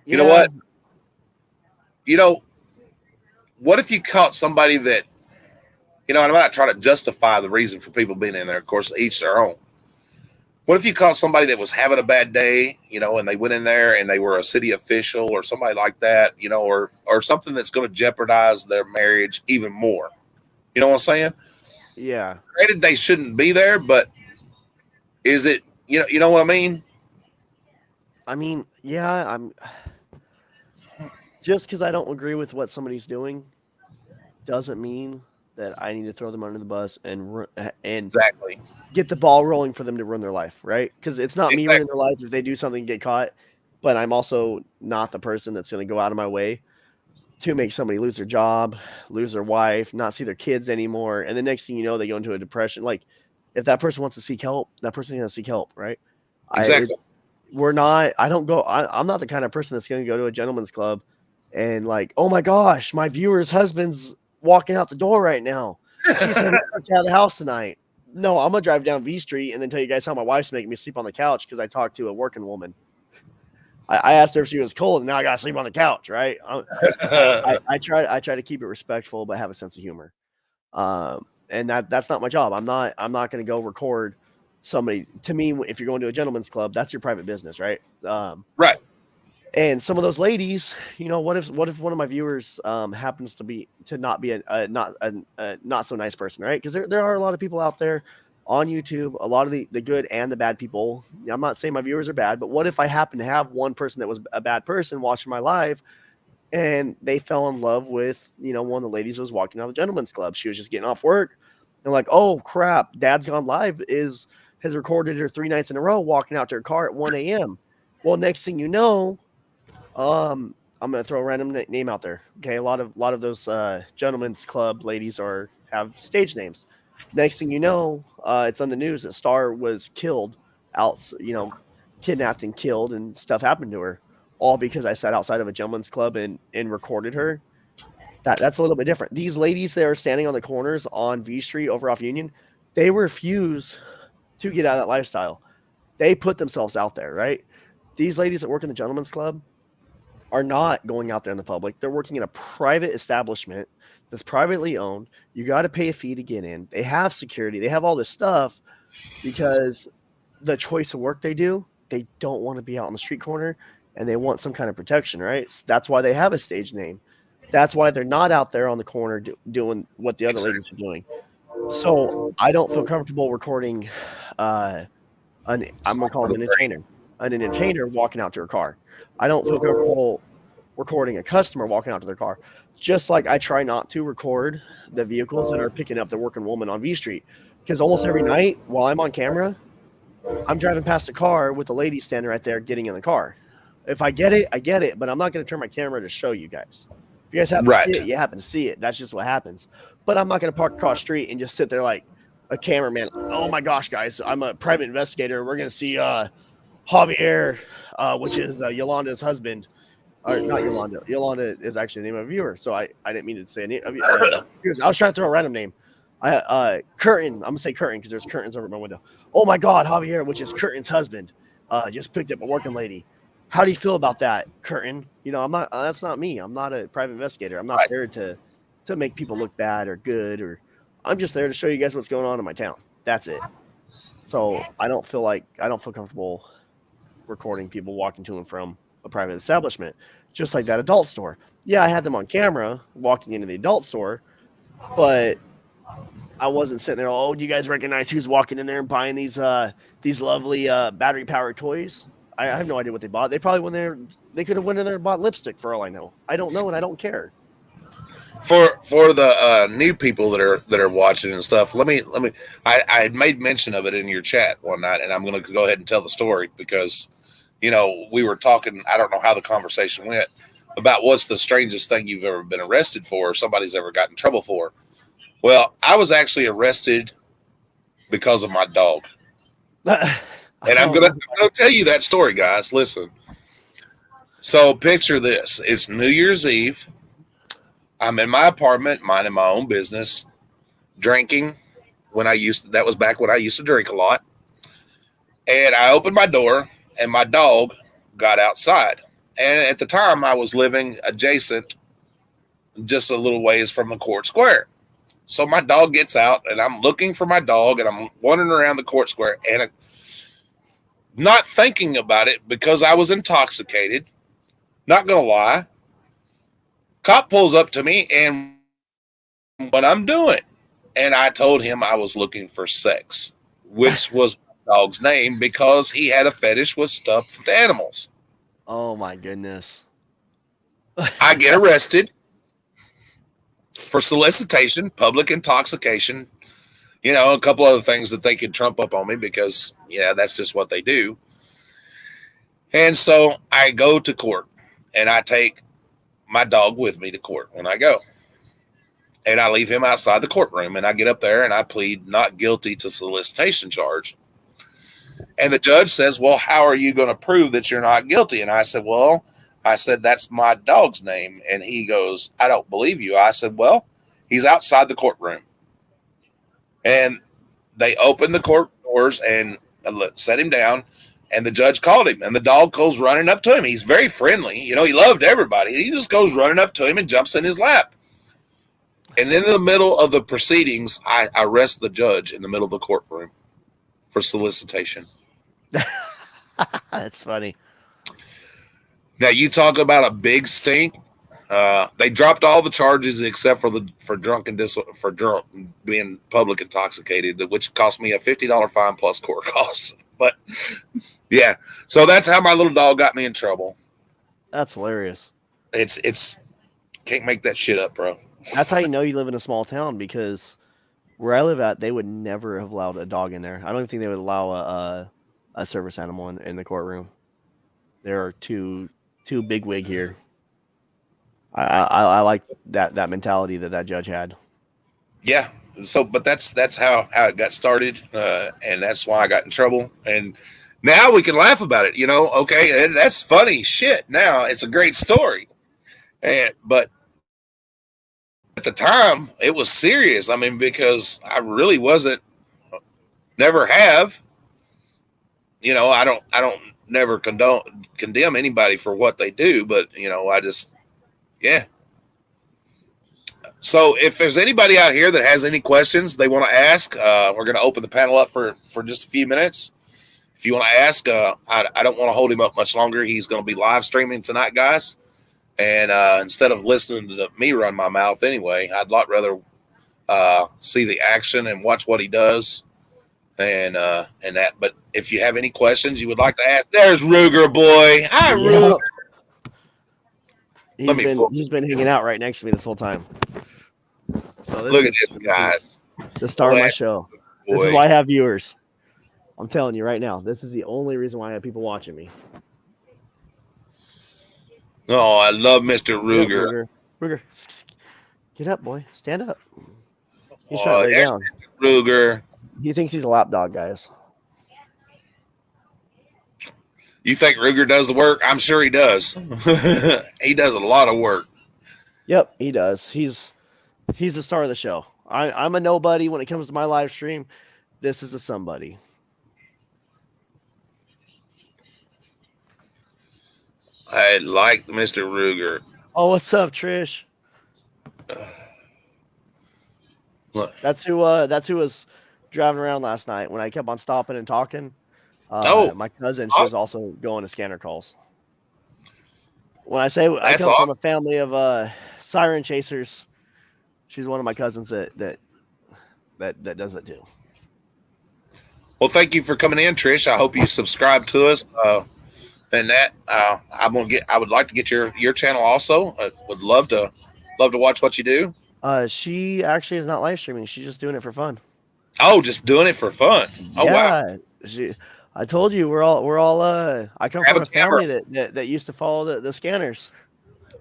You know what? what if you caught somebody that, you know, and I'm not trying to justify the reason for people being in there. Of course, each their own. What if you caught somebody that was having a bad day, you know, and they went in there and they were a city official or somebody like that, you know, or something that's going to jeopardize their marriage even more? You know what I'm saying? Yeah. Granted, they shouldn't be there, but is it, you know what I mean? I mean, yeah, I'm just because I don't agree with what somebody's doing doesn't mean that I need to throw them under the bus and Exactly. get the ball rolling for them to ruin their life, right? Because it's not me Exactly. ruining their life if they do something and get caught, but I'm also not the person that's going to go out of my way to make somebody lose their job, lose their wife, not see their kids anymore, and the next thing you know, they go into a depression. Like, if that person wants to seek help, that person's going to seek help, right? Exactly. I'm not the kind of person that's going to go to a gentleman's club and like, oh my gosh, my viewer's husband's walking out the door right now. She's going to be out of the house tonight. No, I'm going to drive down V Street and then tell you guys how my wife's making me sleep on the couch because I talked to a working woman. I asked her if she was cold, and now I got to sleep on the couch, right? I try to keep it respectful, but have a sense of humor. And that's not my job. I'm not going to go record somebody. To me, if you're going to a gentleman's club, that's your private business, right? Right. And some of those ladies, you know, what if one of my viewers happens to not be a not so nice person, right? Because there are a lot of people out there on YouTube, a lot of the good and the bad people. I'm not saying my viewers are bad, but what if I happen to have one person that was a bad person watching my live, and they fell in love with, you know, one of the ladies who was walking out of the gentleman's club. She was just getting off work, and like, oh crap, Dad's Gone Live has recorded her 3 nights in a row walking out to her car at 1 a.m. Well, next thing you know, I'm gonna throw a random name out there. Okay, a lot of those gentlemen's club ladies have stage names. Next thing you know, it's on the news that Star was killed kidnapped and killed, and stuff happened to her, all because I sat outside of a gentleman's club and recorded her. That's a little bit different. These ladies that are standing on the corners on V Street over off Union, they refuse to get out of that lifestyle. They put themselves out there, right? These ladies that work in the gentleman's club are not going out there in the public. They're working in a private establishment that's privately owned. You got to pay a fee to get in. They have security. They have all this stuff because the choice of work they do, they don't want to be out on the street corner, and they want some kind of protection, right? That's why they have a stage name. That's why they're not out there on the corner doing what the other ladies are doing. So I don't feel comfortable recording I'm gonna call him an entertainer walking out to her car. I don't feel comfortable recording a customer walking out to their car. Just like I try not to record the vehicles that are picking up the working woman on V Street, because almost every night while I'm on camera, I'm driving past a car with a lady standing right there getting in the car. If I get it, I get it, but I'm not going to turn my camera to show you guys. If you guys happen to see it, you happen to see it. That's just what happens. But I'm not going to park across the street and just sit there like a cameraman. Oh my gosh, guys, I'm a private investigator. We're going to see Javier, which is Yolanda's husband. Or not Yolanda. Yolanda is actually the name of a viewer, so I didn't mean to say a name. I was trying to throw a random name. Curtin. I'm gonna say Curtin because there's curtains over my window. Oh my God, Javier, which is Curtin's husband, just picked up a working lady. How do you feel about that, Curtin? You know, I'm not. That's not me. I'm not a private investigator. I'm not there to make people look bad or good, or I'm just there to show you guys what's going on in my town. That's it. So I don't feel comfortable recording people walking to and from a private establishment, just like that adult store. Yeah, I had them on camera walking into the adult store, but I wasn't sitting there. Oh, do you guys recognize who's walking in there and buying these lovely battery powered toys? I have no idea what they bought. They probably they could have went in there and bought lipstick for all I know. I don't know, and I don't care. For the new people that are watching and stuff, I made mention of it in your chat one night, and I'm going to go ahead and tell the story because, you know, we were talking, I don't know how the conversation went, about what's the strangest thing you've ever been arrested for or somebody's ever gotten in trouble for. Well, I was actually arrested because of my dog. And I'm gonna tell you that story, guys. Listen. So picture this. It's New Year's Eve. I'm in my apartment, minding my own business, drinking that was back when I used to drink a lot. And I opened my door and my dog got outside. And at the time I was living adjacent just a little ways from the court square. So my dog gets out, and I'm looking for my dog, and I'm wandering around the court square, and not thinking about it because I was intoxicated. Not going to lie. Cop pulls up to me, and what I'm doing. And I told him I was looking for sex, which was my dog's name because he had a fetish with stuffed animals. Oh my goodness. I get arrested for solicitation, public intoxication, a couple other things that they could trump up on me because, that's just what they do. And so I go to court, and I take my dog with me to court when I go. And I leave him outside the courtroom, and I get up there and I plead not guilty to solicitation charge. And the judge says, well, how are you going to prove that you're not guilty? And I said, that's my dog's name. And he goes, I don't believe you. I said, well, he's outside the courtroom. And they opened the court doors and set him down. And the judge called him, and the dog goes running up to him. He's very friendly. He loved everybody. He just goes running up to him and jumps in his lap. And in the middle of the proceedings, I arrest the judge in the middle of the courtroom for solicitation. That's funny. Now, you talk about a big stink. They dropped all the charges except for being public intoxicated, which cost me a $50 fine plus court costs. But yeah, so that's how my little dog got me in trouble. That's hilarious. It's can't make that shit up, bro. That's how you know you live in a small town, because where I live at, they would never have allowed a dog in there. I don't even think they would allow a service animal in the courtroom. There are too bigwig here. I like that mentality that judge had. Yeah. So, but that's how it got started, and that's why I got in trouble. And now we can laugh about it, Okay, that's funny shit. Now it's a great story, but at the time it was serious. I mean, because I really wasn't, never have. I don't never condemn anybody for what they do, but I just, yeah. So if there's anybody out here that has any questions they want to ask, we're going to open the panel up for just a few minutes. If you want to ask, I don't want to hold him up much longer. He's going to be live streaming tonight, guys. And instead of listening to me run my mouth anyway, I'd rather see the action and watch what he does and that. But if you have any questions you would like to ask, there's Ruger boy. Hi, Ruger. He's been hanging out right next to me this whole time. So look at this, guys. The star of my show. Boy. This is why I have viewers. I'm telling you right now, this is the only reason why I have people watching me. Oh, I love Mr. Ruger. Ruger, get up, boy. Stand up. He's trying to lay down. Ruger. He thinks he's a lap dog, guys. You think Ruger does the work? I'm sure he does. He does a lot of work. Yep, he does. He's the star of the show. I'm a nobody when it comes to my live stream. This is a somebody. I like Mr. Ruger. Oh, what's up, Trish? Look. That's who was driving around last night when I kept on stopping and talking. My cousin, she was also going to scanner calls. When I say I come from a family of siren chasers, she's one of my cousins that does it too. Well, thank you for coming in, Trish. I hope you subscribe to us. And that I would like to get your channel also. I would love to watch what you do. She actually is not live streaming. She's just doing it for fun. Oh, just doing it for fun. Oh, yeah, wow. I told you we're all I come from a family that used to follow the scanners.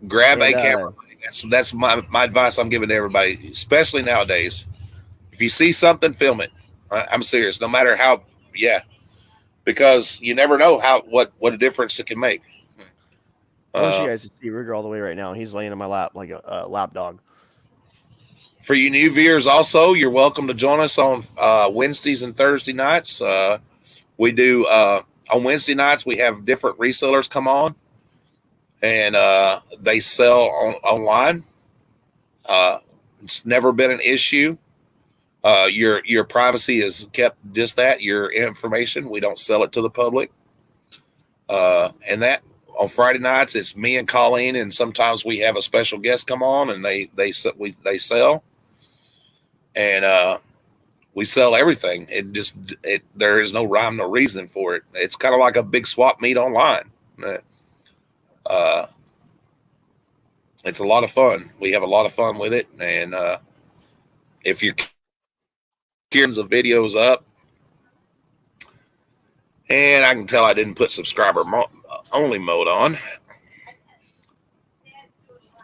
Grab a camera. That's my advice I'm giving to everybody, especially nowadays. If you see something, film it. I'm serious. No matter how, because you never know what a difference it can make. I wish you guys could see Ruger all the way right now. He's laying in my lap like a lap dog. For you new viewers, also, you're welcome to join us on Wednesdays and Thursday nights. We do on Wednesday nights. We have different resellers come on, and they sell online. It's never been an issue. Your privacy is kept just that, your information. We don't sell it to the public. And that on Friday nights, it's me and Colleen, and sometimes we have a special guest come on, and they sell, and we sell everything. There is no rhyme, no reason for it. It's kind of like a big swap meet online. It's a lot of fun. We have a lot of fun with it, and if you're of videos up, and I can tell I didn't put subscriber only mode on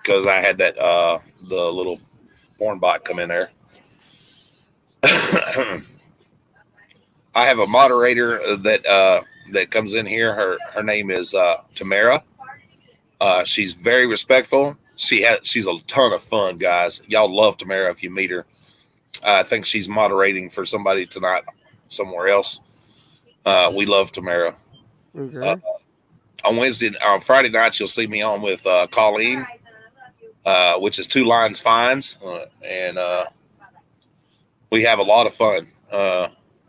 because I had that the little porn bot come in there. I have a moderator that comes in here. Her name is Tamara. She's very respectful. She's a ton of fun, guys. Y'all love Tamara if you meet her. I think she's moderating for somebody tonight somewhere else. We love Tamara. Okay. On Friday nights, you'll see me on with Colleen, which is Two Lines Fines, and we have a lot of fun.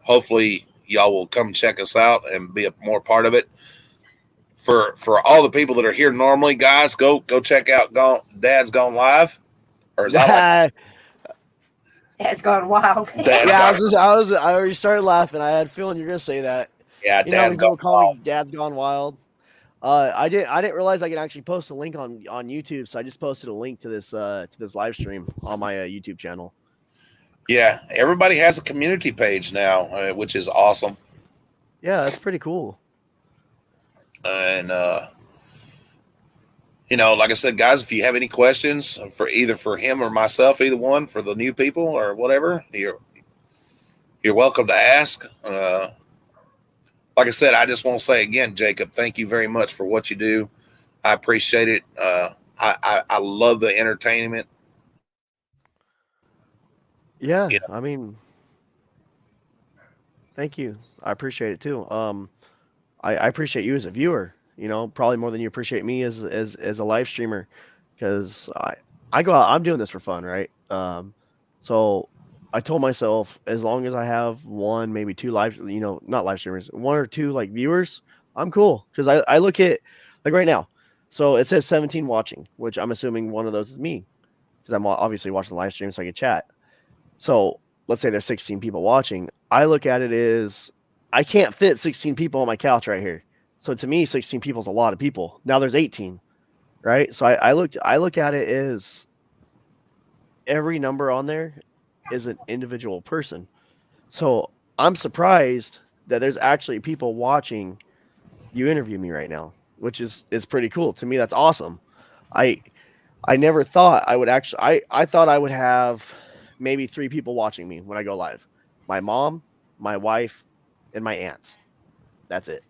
Hopefully, y'all will come check us out and be a more part of it. For all the people that are here normally, guys, go check out Dad's Gone Live, or is that like That's gone wild. I already started laughing. I had a feeling you're gonna say that. Yeah, Dad's Gone Wild. Dad's Gone Wild. I didn't realize I could actually post a link on YouTube, so I just posted a link to this live stream on my YouTube channel. Yeah, everybody has a community page now, which is awesome. Yeah, that's pretty cool. And like I said, guys, if you have any questions for him or myself, either one, for the new people or whatever, you're welcome to ask. Like I said, I just want to say again, Jacob, thank you very much for what you do. I appreciate it. I love the entertainment. Yeah, I mean, thank you. I appreciate it too. I appreciate you as a viewer, probably more than you appreciate me as a live streamer, because I go out, I'm doing this for fun, right? So I told myself, as long as I have one, maybe two not live streamers, one or two like viewers, I'm cool. Because I look at, like right now, so it says 17 watching, which I'm assuming one of those is me, because I'm obviously watching the live stream so I can chat. So let's say there's 16 people watching. I look at it as I can't fit 16 people on my couch right here. So to me, 16 people is a lot of people. Now there's 18, right? So I look at it as every number on there is an individual person. So I'm surprised that there's actually people watching you interview me right now, which is pretty cool. To me, that's awesome. I never thought I would actually, I thought I would have maybe 3 people watching me when I go live. My mom, my wife, and my aunts. That's it.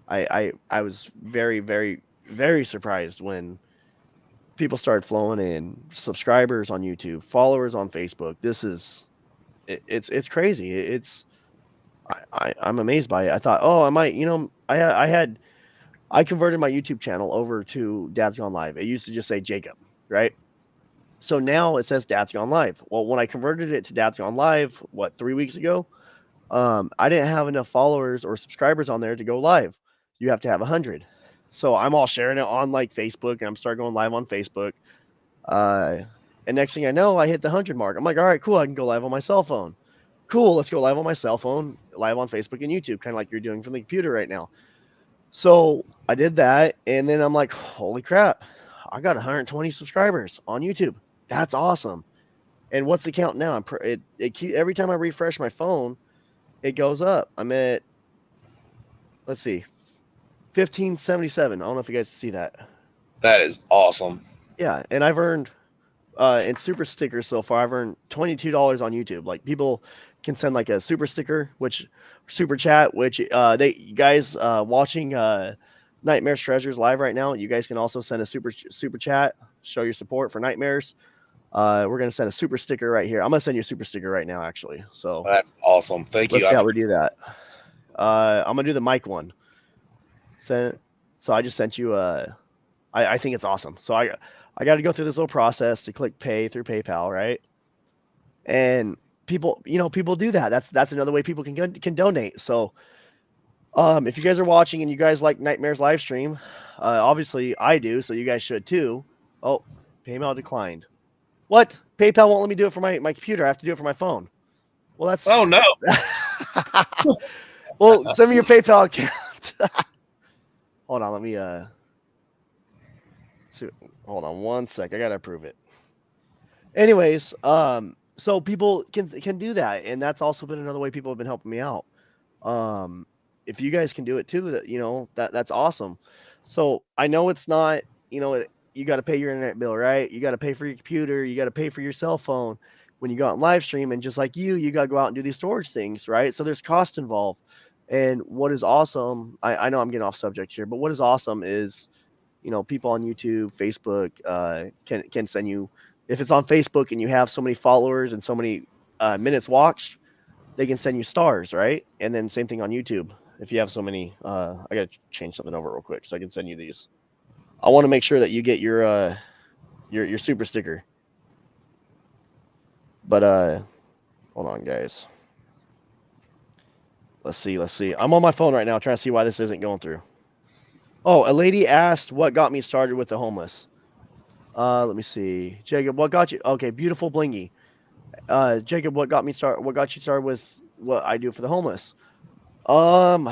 I was very, very, very surprised when people started flowing in, subscribers on YouTube, followers on Facebook. It's crazy. I'm amazed by it. I thought, oh, I might, I converted my YouTube channel over to Dad's Gone Live. It used to just say Jacob, right? So now it says Dad's Gone Live. Well, when I converted it to Dad's Gone Live, 3 weeks ago, I didn't have enough followers or subscribers on there to go live. You have to have 100. So I'm all sharing it on like Facebook, and I'm starting going live on Facebook. And next thing I know, I hit the 100 mark. I'm like, all right, cool. I can go live on my cell phone. Cool. Let's go live on my cell phone, live on Facebook and YouTube, kind of like you're doing from the computer right now. So I did that, and then I'm like, holy crap, I got 120 subscribers on YouTube. That's awesome. And what's the count now? Every time I refresh my phone, it goes up. I'm at, let's see, 1577. I don't know if you guys can see that. That is awesome. Yeah, and I've earned in super stickers so far, I've earned $22 on YouTube. Like, people can send like a super sticker, super chat, which you guys watching Nightmares Treasures live right now, you guys can also send a super chat, show your support for Nightmares. We're gonna send a super sticker right here. I'm gonna send you a super sticker right now, actually. So that's awesome. Thank you. Let's see how we do that. I'm gonna do the mic one. So I just sent you I think it's awesome. So I got to go through this little process to click pay through PayPal, right? And people, people do that. That's another way people can donate. So, if you guys are watching and you guys like Nightmares live stream, obviously I do, so you guys should too. Oh, PayPal declined. What? PayPal won't let me do it for my computer. I have to do it for my phone. Well, that's. Oh no. Well, send me your PayPal account. Hold on, let me see. Hold on one sec. I gotta approve it. Anyways, so people can do that, and that's also been another way people have been helping me out. If you guys can do it too, that's awesome. So I know it's not, you got to pay your internet bill, right? You got to pay for your computer, you got to pay for your cell phone when you go out and live stream, and just like you got to go out and do these storage things, right? So there's cost involved. And what is awesome, I know I'm getting off subject here, but what is awesome is, people on YouTube, Facebook, can send you, if it's on Facebook and you have so many followers and so many minutes watched, they can send you stars, right? And then same thing on YouTube. If you have so many, I gotta change something over real quick so I can send you these. I want to make sure that you get your super sticker. But hold on, guys. Let's see. I'm on my phone right now trying to see why this isn't going through. Oh, a lady asked what got me started with the homeless. Let me see. Jacob, what got you? Okay, beautiful blingy. Jacob, what got you started with what I do for the homeless? I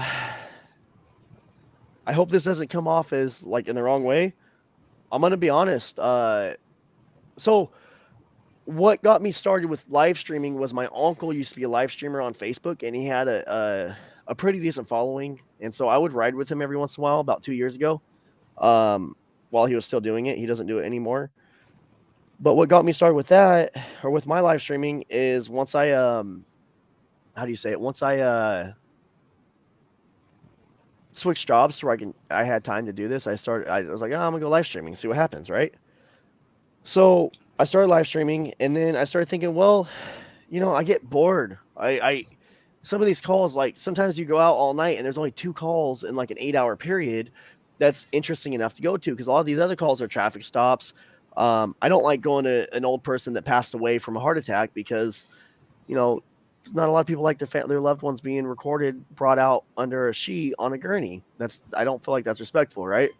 hope this doesn't come off as like in the wrong way. I'm gonna be honest. So what got me started with live streaming was my uncle used to be a live streamer on Facebook, and he had a pretty decent following, and so I would ride with him every once in a while. About 2 years ago, while he was still doing it, he doesn't do it anymore. But what got me started with that, or with my live streaming, is once I how do you say it? Once I switched jobs to where I had time to do this, I was like, I'm gonna go live streaming, see what happens, right? So I started live streaming, and then I started thinking, well, I get bored. I some of these calls, like sometimes you go out all night and there's only 2 calls in like an 8-hour period that's interesting enough to go to, because all these other calls are traffic stops. I don't like going to an old person that passed away from a heart attack, because not a lot of people like their loved ones being brought out under a sheet on a gurney. I don't feel like that's respectful, right?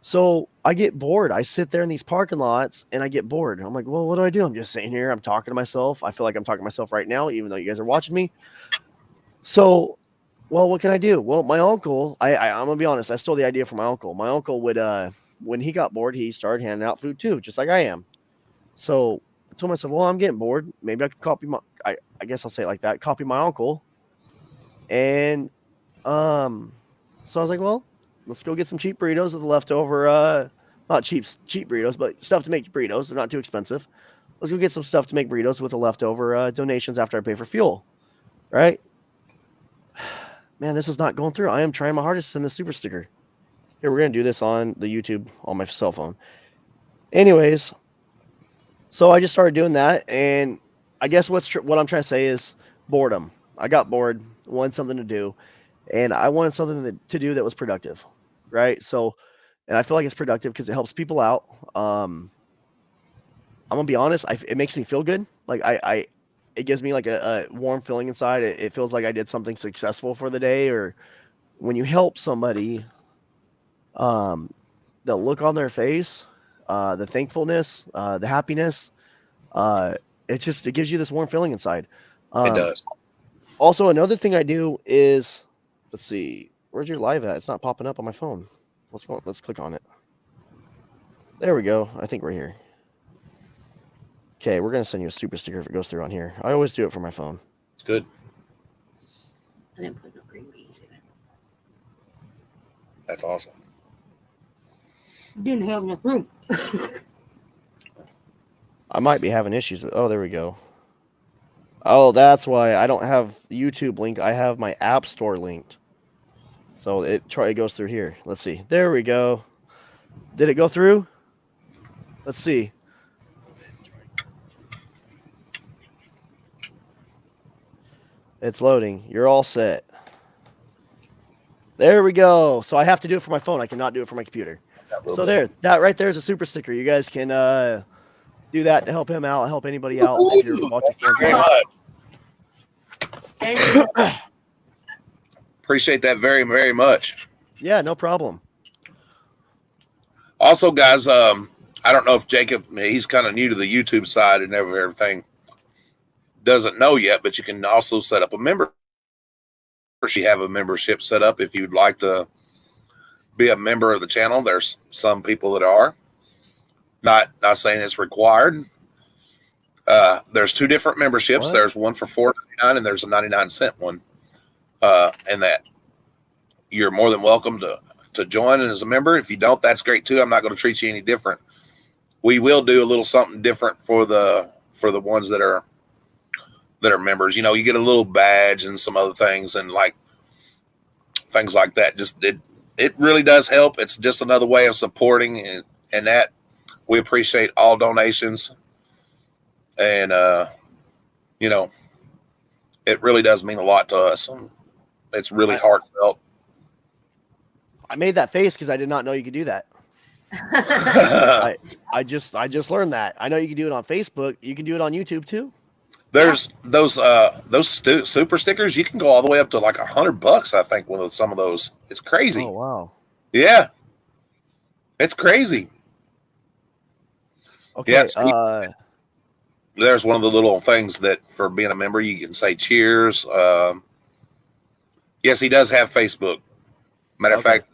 So I get bored. I sit there in these parking lots and I get bored. I'm like, well, what do I do? I'm just sitting here. I'm talking to myself. I feel like I'm talking to myself right now, even though you guys are watching me. So, well, what can I do? Well, my uncle, I'm gonna be honest, I stole the idea from my uncle. My uncle would, when he got bored, he started handing out food too, just like I am. So I told myself, well, I'm getting bored. Maybe I could copy I guess I'll say it like that, copy my uncle. And so I was like, well, let's go get some cheap burritos with the leftover, not cheap burritos, but stuff to make burritos. They're not too expensive. Let's go get some stuff to make burritos with the leftover donations after I pay for fuel, right? Man, this is not going through. I am trying my hardest to send the super sticker. Here, we're going to do this on the YouTube on my cell phone. Anyways, so I just started doing that, and I guess what I'm trying to say is boredom. I got bored, wanted something to do, and I wanted something to do that was productive, right? So, and I feel like it's productive because it helps people out. I'm gonna be honest, it makes me feel good. Like it gives me like a warm feeling inside. It feels like I did something successful for the day. Or when you help somebody, the look on their face, the thankfulness, the happiness, it gives you this warm feeling inside. It does. Also, another thing I do is, let's see, where's your live at? It's not popping up on my phone. Let's click on it. There we go. I think we're here. Okay, we're gonna send you a super sticker if it goes through on here. I always do it for my phone. It's good. I didn't put no green beans in it. That's awesome. Didn't have enough room. I might be having issues with. Oh, there we go. Oh, that's why I don't have the YouTube link. I have my App Store linked. So it goes through here. Let's see. There we go. Did it go through? Let's see. It's loading. You're all set. There we go. So I have to do it for my phone. I cannot do it for my computer. So there, that right there is a super sticker. You guys can do that to help him out, help anybody out if you're watching Very Kansas. much. Thank you. Appreciate that very, very much. Yeah, no problem. Also, guys, I don't know if Jacob, he's kind of new to the YouTube side and everything, doesn't know yet, but you can also set up a membership. You have a membership set up if you'd like to be a member of the channel. There's some people that are. Not saying it's required. There's two different memberships. What? There's one for $4.99 and there's a 99-cent one. And that you're more than welcome to join as a member. If you don't, that's great too. I'm not going to treat you any different. We will do a little something different for the ones that are members. You know, you get a little badge and some other things and like things like that. Just it really does help. It's just another way of supporting and that we appreciate all donations. And you know, it really does mean a lot to us. It's really heartfelt. I made that face because I did not know you could do that. I just learned that. I know you can do it on Facebook. You can do it on YouTube too. There's those super stickers. You can go all the way up to like $100, I think, with some of those. It's crazy. Oh wow. Yeah, it's crazy. Okay. Yeah, Steve, there's one of the little things that for being a member, you can say cheers. Yes, he does have Facebook. Matter of fact,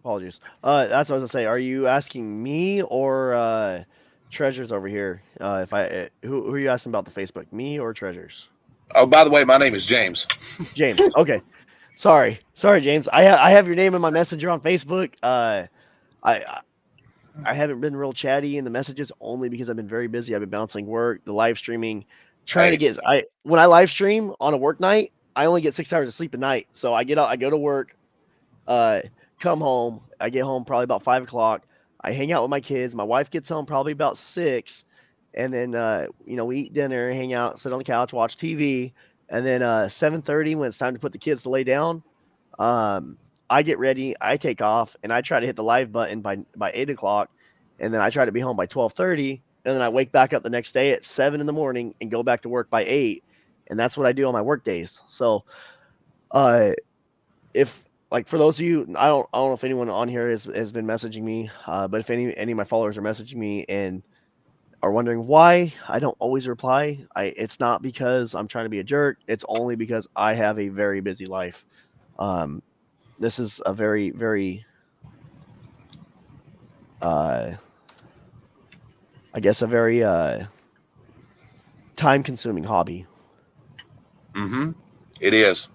apologies. That's what I was gonna say. Are you asking me or Treasures over here? Who are you asking about the Facebook? Me or Treasures? oh, by the way, my name is James. James. Okay. Sorry, James. I have your name in my messenger on Facebook. I haven't been real chatty in the messages only because I've been very busy. I've been bouncing work, the live streaming, trying to get. When I live stream on a work night, I only get 6 hours of sleep a night. So I get out, I go to work, come home. I get home probably about 5 o'clock. I hang out with my kids. My wife gets home probably about 6, and then we eat dinner, hang out, sit on the couch, watch TV, and then 7:30 when it's time to put the kids to lay down. I get ready, I take off, and I try to hit the live button by 8 o'clock, and then I try to be home by 12:30, and then I wake back up the next day at 7 in the morning and go back to work by 8, and that's what I do on my work days. So, if like for those of you, I don't know if anyone on here has been messaging me, but if any of my followers are messaging me and are wondering why I don't always reply, it's not because I'm trying to be a jerk. It's only because I have a very busy life. This is a very, very, I guess a very time-consuming hobby. Mm-hmm. It is.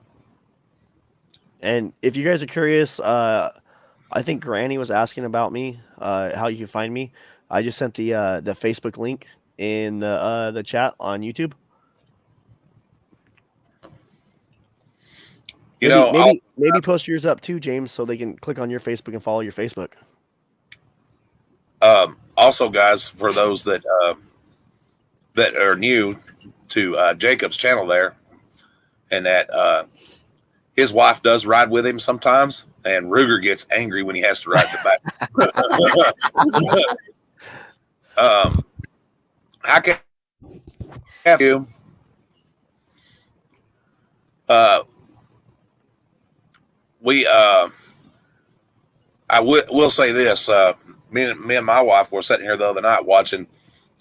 And if you guys are curious, I think Granny was asking about me, how you can find me. I just sent the Facebook link in the chat on YouTube. Maybe post yours up too, James, so they can click on your Facebook and follow your Facebook. Also, guys, for those that are new to Jacob's channel there, and that his wife does ride with him sometimes, and Ruger gets angry when he has to ride the back. How can you? I will say this. Me and my wife were sitting here the other night watching,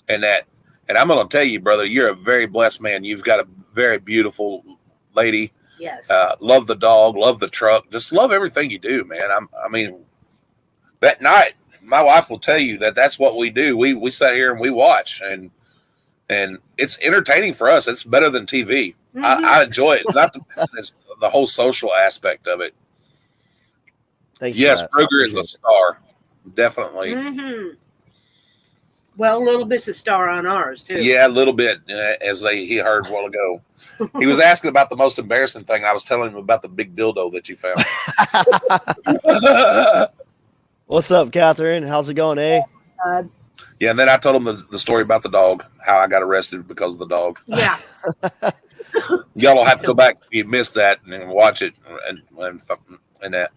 and I'm going to tell you, brother, you're a very blessed man. You've got a very beautiful lady. Yes. Love the dog, love the truck, just love everything you do, man. I mean, that night, my wife will tell you that's what we do. We sit here and we watch, and it's entertaining for us. It's better than TV. Mm-hmm. I enjoy it. Not the whole social aspect of it. Thanks. Yes, Ruger is a star, definitely. Mm-hmm. Well, a little bit's a star on ours too. Yeah, a little bit, as he heard a while ago. He was asking about the most embarrassing thing. I was telling him about the big dildo that you found. What's up, Catherine? How's it going, eh? Yeah, and then I told him the story about the dog, how I got arrested because of the dog. Yeah. Y'all will have to go back if you missed that and watch it and that.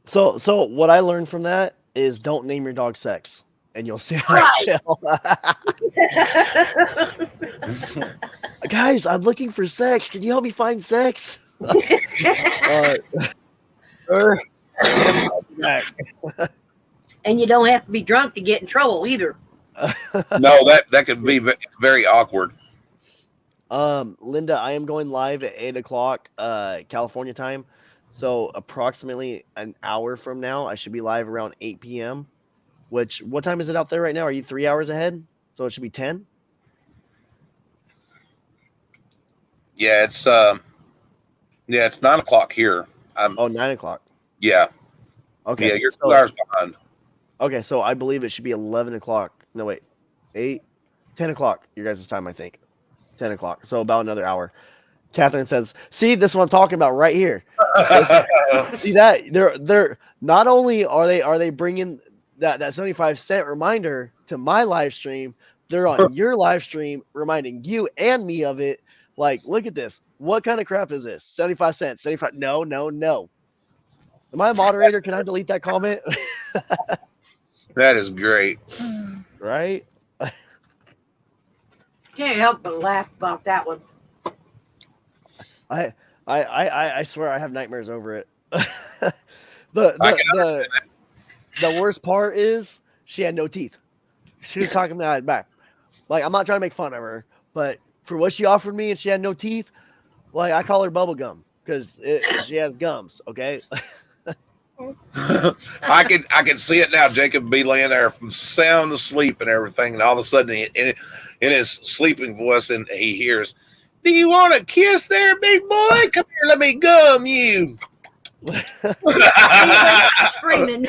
So what I learned from that is don't name your dog Sex, and you'll see how I feel. Guys, I'm looking for Sex. Can you help me find Sex? And you don't have to be drunk to get in trouble either. No, that could be very awkward. Linda, I am going live at 8:00 California time. So approximately an hour from now, I should be live around 8 p.m. Which, what time is it out there right now? Are you 3 hours ahead? So it should be 10? Yeah, it's 9:00 here. Oh, 9:00. Yeah. Okay. Yeah, you're 2 so, hours behind. Okay, so I believe it should be 11 o'clock. No, wait. 10 o'clock, your guys' time, I think. 10 o'clock. So about another hour. Catherine says, see, this is what I'm talking about right here. See that? They're not only are they bringing that 75-cent reminder to my live stream, they're on your live stream reminding you and me of it. Like, look at this. What kind of crap is this? 75 cents. 75. No. Am I a moderator? Can I delete that comment? That is great. Right? Can't help but laugh about that one. I swear I have nightmares over it. The worst part is she had no teeth. She was talking behind my back. Like, I'm not trying to make fun of her, but for what she offered me and she had no teeth, like, I call her bubble gum because she has gums. Okay. I can see it now. Jacob be laying there from sound asleep and everything, and all of a sudden, in his sleeping voice, and he hears, "Do you want a kiss, there, big boy? Come here, let me gum you." Screaming.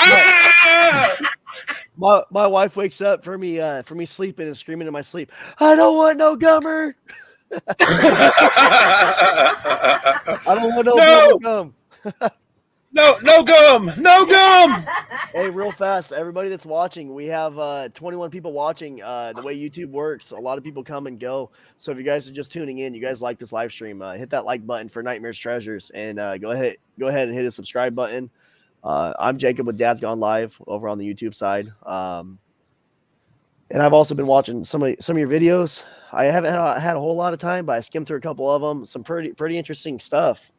My wife wakes up for me sleeping and screaming in my sleep. I don't want no gummer. I don't want no bubble gum. No gum. Hey, real fast, everybody that's watching, we have 21 people watching. The way YouTube works, a lot of people come and go. So if you guys are just tuning in, you guys like this live stream, hit that like button for Nightmares Treasures, and go ahead and hit a subscribe button. I'm Jacob with Dad's Gone Live over on the YouTube side, and I've also been watching some of your videos. I haven't had a whole lot of time, but I skimmed through a couple of them. Some pretty interesting stuff.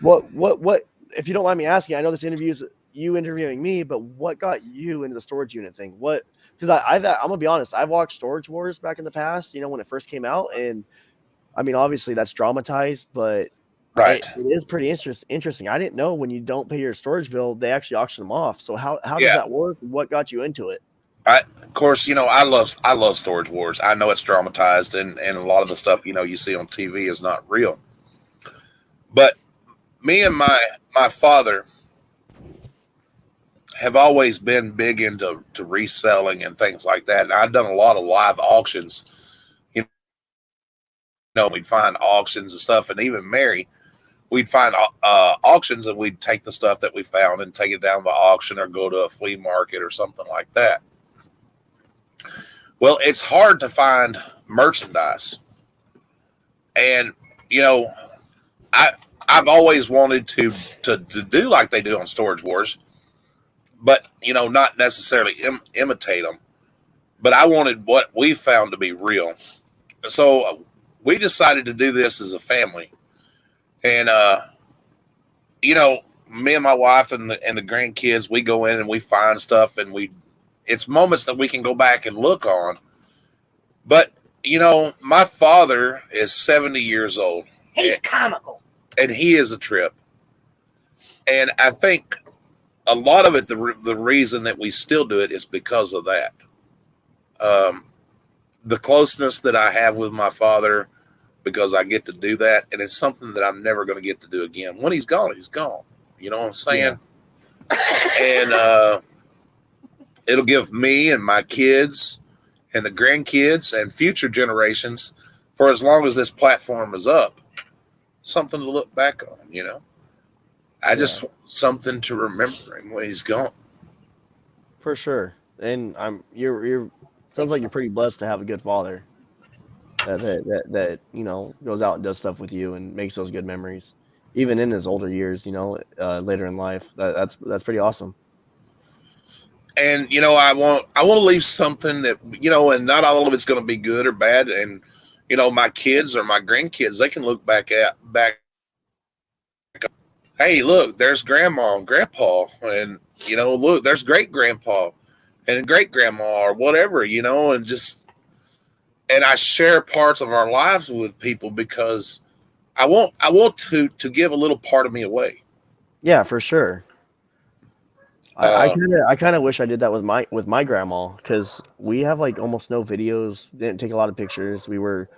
What if you don't mind me asking, I know this interview is you interviewing me, but what got you into the storage unit thing? What, because I'm gonna be honest, I've watched Storage Wars back in the past, when it first came out, and I mean, obviously that's dramatized, but Right. it is pretty interesting. I didn't know when you don't pay your storage bill, they actually auction them off. So how does that work? What got you into it? Of course, I love Storage Wars. I know it's dramatized, and a lot of the stuff you see on TV is not real. But me and my father have always been big into reselling and things like that. And I've done a lot of live auctions. We'd find auctions and stuff, and even Mary, we'd find auctions, and we'd take the stuff that we found and take it down to auction or go to a flea market or something like that. Well, it's hard to find merchandise, and I've always wanted to do like they do on Storage Wars, but not necessarily imitate them. But I wanted what we found to be real, so we decided to do this as a family. And me and my wife and the grandkids, we go in and we find stuff, and it's moments that we can go back and look on. But my father is 70 years old. He's comical. And he is a trip. And I think a lot of it, the reason that we still do it is because of that. The closeness that I have with my father, because I get to do that. And it's something that I'm never going to get to do again. When he's gone, he's gone. You know what I'm saying? Yeah. And it'll give me and my kids and the grandkids and future generations, for as long as this platform is up, something to look back on. I just want something to remember him when he's gone. For sure. And you're sounds like you're pretty blessed to have a good father that goes out and does stuff with you and makes those good memories. even in his older years, later in life. That's pretty awesome. And I want to leave something that and not all of it's going to be good or bad. And my kids or my grandkids, they can look back. Hey, look, there's grandma and grandpa, and look, there's great grandpa and great grandma or whatever, and I share parts of our lives with people because I want to give a little part of me away. Yeah, for sure. I kind of wish I did that with my grandma, because we have like almost no videos, didn't take a lot of pictures. We were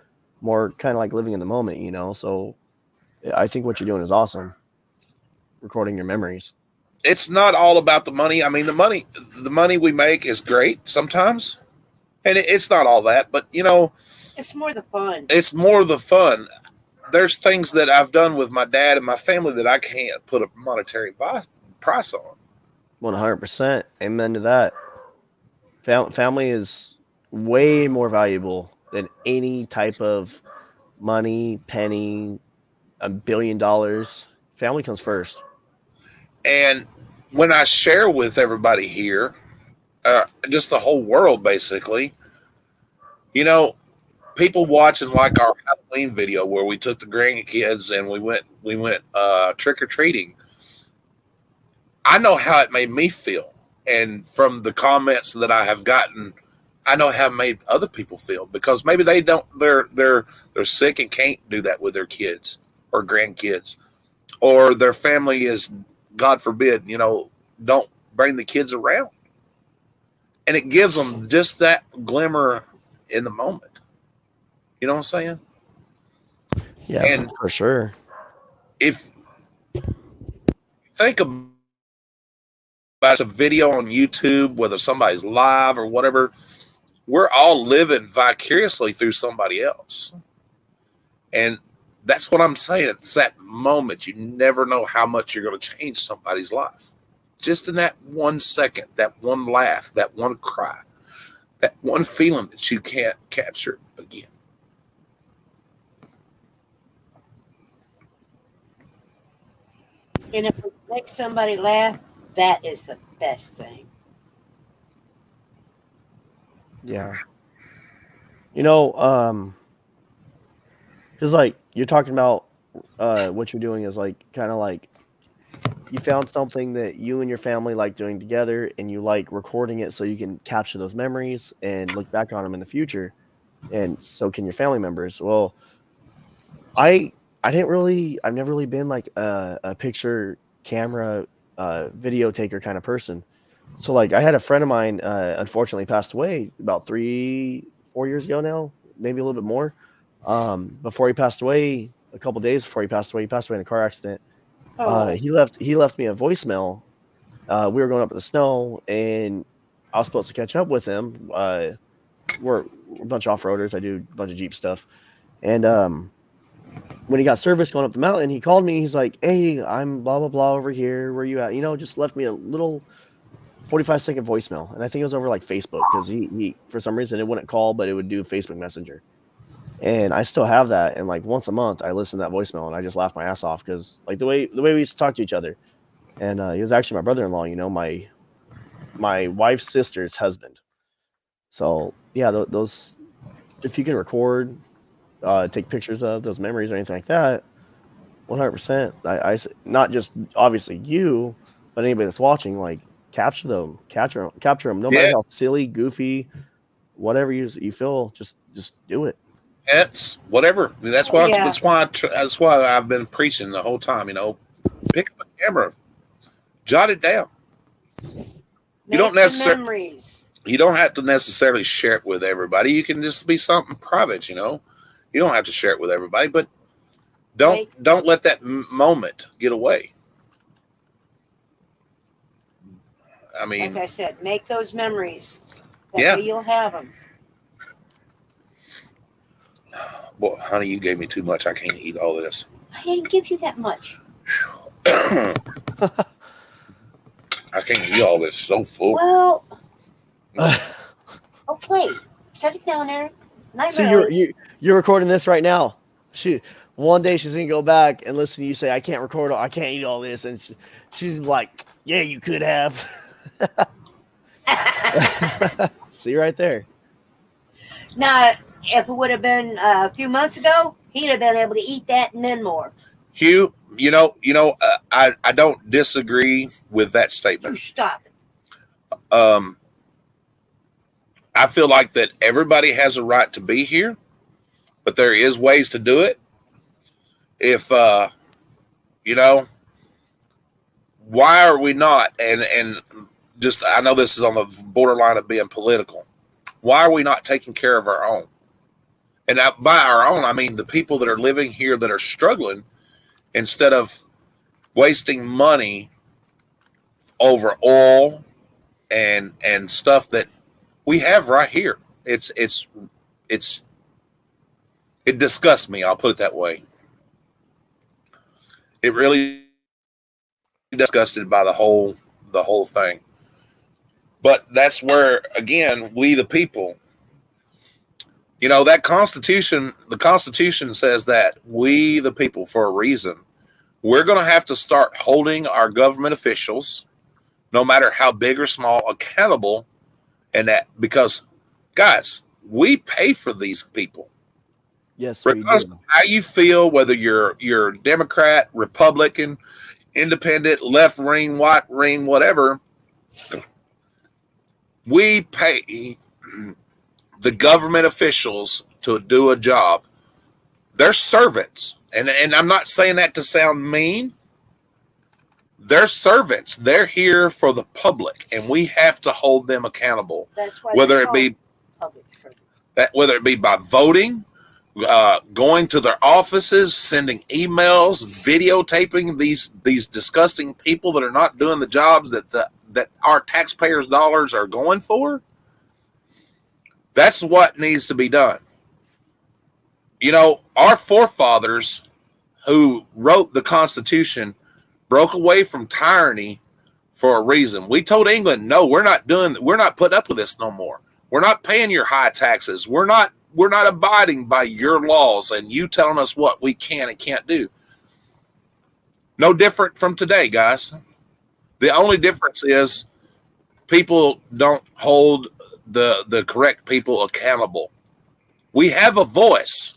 more kind of like living in the moment, So I think what you're doing is awesome, recording your memories. It's not all about the money. I mean, the money we make is great sometimes, and it's not all that. But it's more the fun. It's more the fun. There's things that I've done with my dad and my family that I can't put a monetary price on. 100%. Amen to that. Family is way more valuable than any type of money, penny, $1 billion. Family comes first. And when I share with everybody here, just the whole world, basically, people watching like our Halloween video where we took the grandkids and we went trick or treating. I know how it made me feel, and from the comments that I have gotten, I know how it made other people feel, because maybe they don't. They're sick and can't do that with their kids or grandkids, or their family is, God forbid, don't bring the kids around, and it gives them just that glimmer in the moment. You know what I'm saying? Yeah, and for sure. If you think about a video on YouTube, whether somebody's live or whatever, we're all living vicariously through somebody else. And that's what I'm saying. It's that moment. You never know how much you're going to change somebody's life. Just in that 1 second, that one laugh, that one cry, that one feeling that you can't capture again. And if it makes somebody laugh, that is the best thing. Yeah. Because like you're talking about what you're doing is like kind of like you found something that you and your family like doing together, and you like recording it so you can capture those memories and look back on them in the future, and so can your family members. Well, I've never really been like a picture camera video taker kind of person. So like I had a friend of mine unfortunately passed away about 3-4 years ago now, maybe a little bit more. Before he passed away, a couple days before he passed away in a car accident. He left me a voicemail. We were going up in the snow, and I was supposed to catch up with him. We're a bunch of off-roaders. I do a bunch of Jeep stuff. And when he got service going up the mountain, he called me. He's like, "Hey, I'm blah, blah, blah over here. Where you at?" Just left me a little 45-second voicemail. And I think it was over like Facebook, because he for some reason, it wouldn't call, but it would do Facebook Messenger. And I still have that. And like once a month, I listen to that voicemail, and I just laugh my ass off, because like the way we used to talk to each other. And he was actually my brother-in-law, my wife's sister's husband. So yeah, those, if you can record, take pictures of those memories or anything like that, 100%. I not just obviously you, but anybody that's watching, like capture them, no matter how silly, goofy, whatever you feel, just do it. It's whatever. That's why I've been preaching the whole time. Pick up a camera, jot it down. You don't necessarily have to necessarily share it with everybody. You can just be something private. You don't have to share it with everybody, but don't let that moment get away. I mean, like I said, make those memories. That way you'll have them. Well, honey, you gave me too much. I can't eat all this. I didn't give you that much. I can't eat all this. So full. Well, okay. Set it down there. So you're recording this right now. Shoot, one day she's gonna go back and listen to you say, "I can't record. I can't eat all this," and she's like, "Yeah, you could have." See right there. Now, if it would have been a few months ago, he'd have been able to eat that and then more. Hugh, I don't disagree with that You statement. stop it. I feel like that everybody has a right to be here, but there is ways to do it. If why are we not? And just I know this is on the borderline of being political. Why are we not taking care of our own? And by our own, I mean the people that are living here that are struggling, instead of wasting money over oil and stuff that we have right here. It disgusts me. I'll put it that way. It really disgusted by the whole thing. But that's where, again, we the people, that Constitution, the Constitution says that we the people, for a reason, we're going to have to start holding our government officials, no matter how big or small, accountable. And that, because, guys, we pay for these people. Yes, we Regardless do. of how you feel, whether you're Democrat, Republican, Independent, left wing, right wing, whatever, we pay the government officials to do a job. They're servants. And I'm not saying that to sound mean. They're servants. They're here for the public, and we have to hold them accountable. That's why Whether they're it be called public servants. whether it be by voting, going to their offices, sending emails, videotaping these disgusting people that are not doing the jobs that our taxpayers' dollars are going for. That's what needs to be done. Our forefathers who wrote the Constitution broke away from tyranny for a reason. We told England, no, we're not putting up with this no more. We're not paying your high taxes. We're not abiding by your laws and you telling us what we can and can't do. No different from today, guys. The only difference is people don't hold the correct people accountable. We have a voice.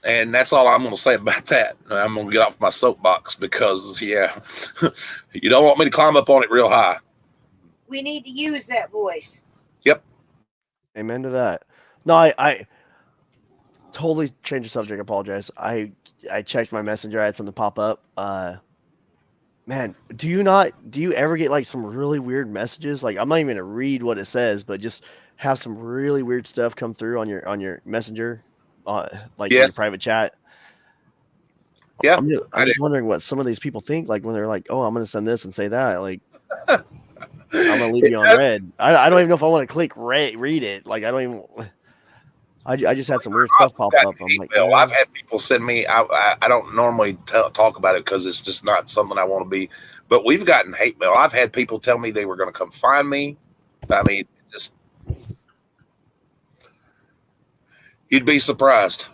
And that's all I'm going to say about that. I'm going to get off my soapbox because, you don't want me to climb up on it real high. We need to use that voice. Yep. Amen to that. No, I totally changed the subject. I apologize. I checked my messenger. I had something pop up. Man, do you ever get like some really weird messages? Like, I'm not even going to read what it says, but just have some really weird stuff come through on your messenger. Like in your private chat. Yeah, I'm just wondering what some of these people think, like when they're like, "Oh, I'm going to send this and say that." Like, I'm going to leave you on red. I don't even know if I want to click read it. Like, I don't even. I just had some weird stuff pop up. I'm like, I've had people send me. I don't normally talk about it because it's just not something I want to be. But we've gotten hate mail. I've had people tell me they were going to come find me. I mean, just. You'd be surprised.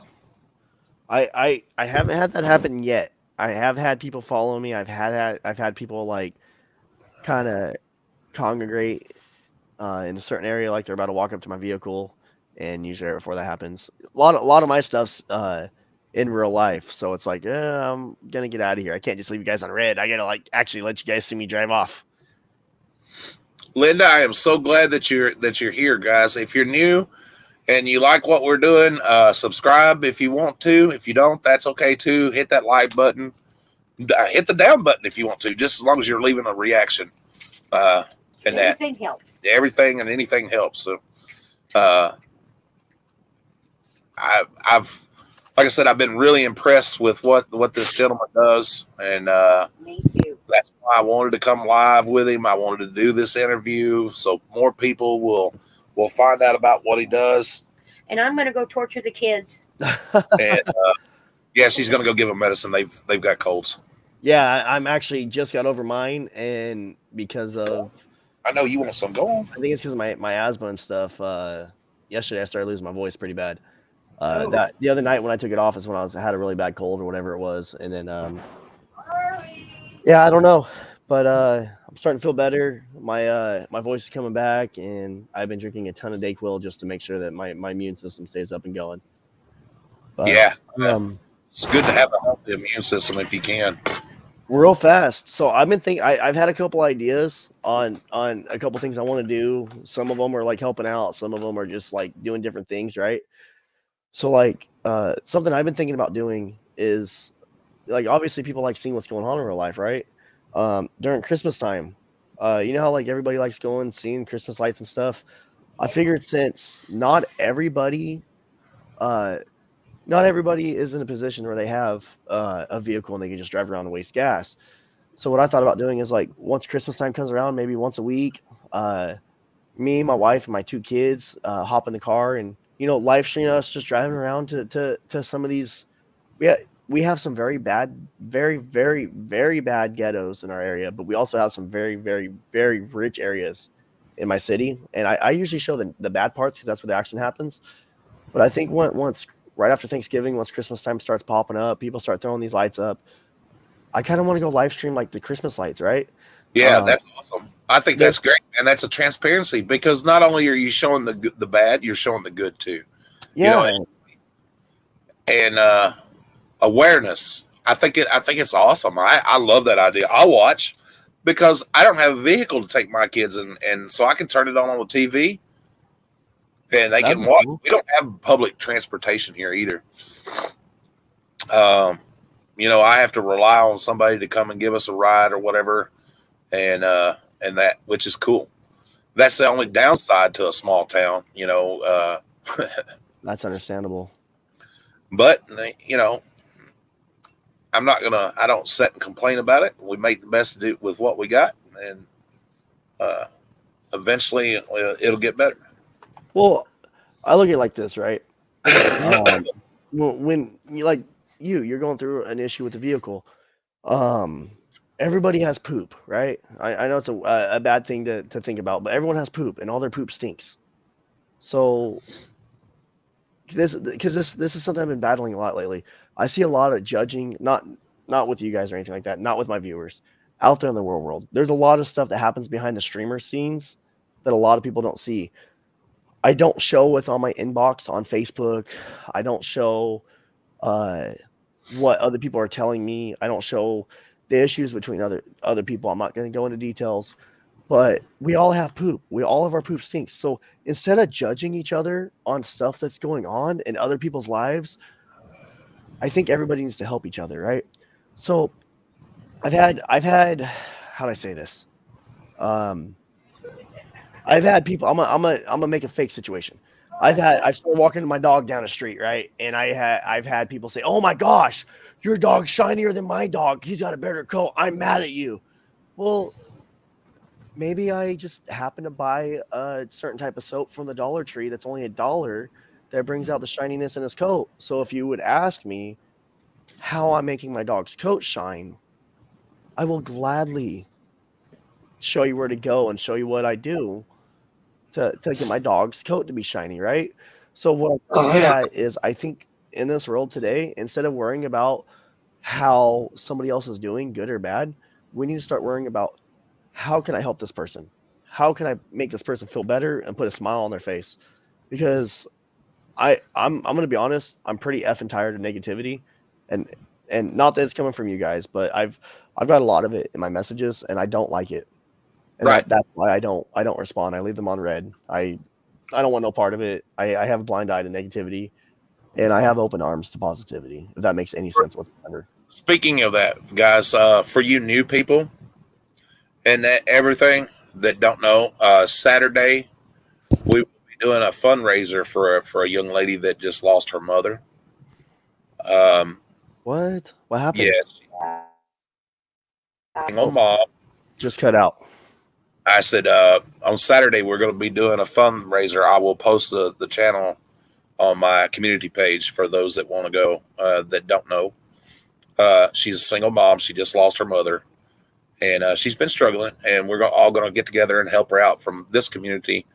I haven't had that happen yet. I have had people follow me. I've had people like kind of congregate in a certain area, like they're about to walk up to my vehicle, and usually right before that happens, a lot of my stuff's in real life, so it's like, I'm gonna get out of here. I can't just leave you guys on red. I gotta like actually let you guys see me drive off. Linda, I am so glad that you're here, guys. If you're new and you like what we're doing, subscribe if you want to. If you don't, that's okay too. Hit that like button. Hit the down button if you want to, just as long as you're leaving a reaction. Everything helps. Everything and anything helps. So, I've like I said, I've been really impressed with what this gentleman does, and Me too. that's why I wanted to come live with him. I wanted to do this interview so more people will find out about what he does. And I'm going to go torture the kids. And yeah, she's going to go give them medicine. They've got colds. Yeah, I'm actually just got over mine, and because of I know you want some. Go on. I think it's because of my asthma and stuff. Yesterday I started losing my voice pretty bad. That the other night when I took it off is when I had a really bad cold or whatever it was, and then yeah, I don't know, but I'm starting to feel better. My voice is coming back, and I've been drinking a ton of Dayquil just to make sure that my immune system stays up and going. But, Yeah. um, It's good to have a healthy immune system if you can. real fast. So I've been thinking. I've had a couple ideas on a couple things I want to do. Some of them are like helping out. Some of them are just like doing different things, right? So like something I've been thinking about doing is like obviously people like seeing what's going on in real life, right? During Christmas time, you know how like everybody likes going seeing Christmas lights and stuff. I figured since uh, not everybody is in a position where they have a vehicle and they can just drive around and waste gas. So what I thought about doing is like once Christmas time comes around, maybe once a week, me, my wife, and my two kids hop in the car and live stream us just driving around to some of these. We we have some very bad, very very very bad ghettos in our area, but we also have some very very very rich areas in my city. And I usually show the bad parts because that's where the action happens. But I think once right after Thanksgiving, once Christmas time starts popping up, people start throwing these lights up. I kind of want to go live stream like the Christmas lights, right? Yeah, that's awesome. I think there's- that's great, and that's a transparency because not only are you showing the bad, you're showing the good too. Yeah, And awareness. I think it's awesome. I love that idea. I'll watch because I don't have a vehicle to take my kids and so I can turn it on the TV and they That'd can be watch. cool. We don't have public transportation here either. I have to rely on somebody to come and give us a ride or whatever, and that, which is cool. That's the only downside to a small town, That's understandable. but I don't sit and complain about it. We make the best of it with what we got, and eventually it'll get better. Well, I look at it like this, right? When you're going through an issue with the vehicle, everybody has poop, right? I know it's a bad thing to think about, but everyone has poop, and all their poop stinks. So this is something I've been battling a lot lately. I see a lot of judging, not with you guys or anything like that, not with my viewers, out there in the real world. There's a lot of stuff that happens behind the streamer scenes that a lot of people don't see. I don't show what's on my inbox on Facebook. I don't show what other people are telling me. I don't show the issues between other people. I'm not going to go into details, but we all have poop. All of our poop stinks. So instead of judging each other on stuff that's going on in other people's lives, I think everybody needs to help each other, right? So I've had how do I say this? I've had people. I'm gonna make a fake situation. I've started walking my dog down the street, right? And I've had people say, "Oh my gosh, your dog's shinier than my dog. He's got a better coat. I'm mad at you." Well, maybe I just happen to buy a certain type of soap from the Dollar Tree that's only $1 that brings out the shininess in his coat. So if you would ask me how I'm making my dog's coat shine, I will gladly show you where to go and show you what I do to get my dog's coat to be shiny, right? So what I'm good at is I think in this world today, instead of worrying about how somebody else is doing, good or bad, we need to start worrying about how can I help this person? How can I make this person feel better and put a smile on their face? Because I'm gonna be honest, I'm pretty effing tired of negativity, and not that it's coming from you guys, but I've got a lot of it in my messages, and I don't like it. And Right. that's why I don't respond. I leave them on red. I don't want no part of it. I have a blind eye to negativity, and I have open arms to positivity. If that makes any sense whatsoever. Speaking of that, guys, for you new people and everything that don't know, Saturday we will be doing a fundraiser for a young lady that just lost her mother. What happened? Yes, mom. Just cut out. I said on Saturday we're going to be doing a fundraiser. I will post the channel on my community page for those that want to go that don't know. She's a single mom. She just lost her mother, and she's been struggling. And we're all going to get together and help her out from this community.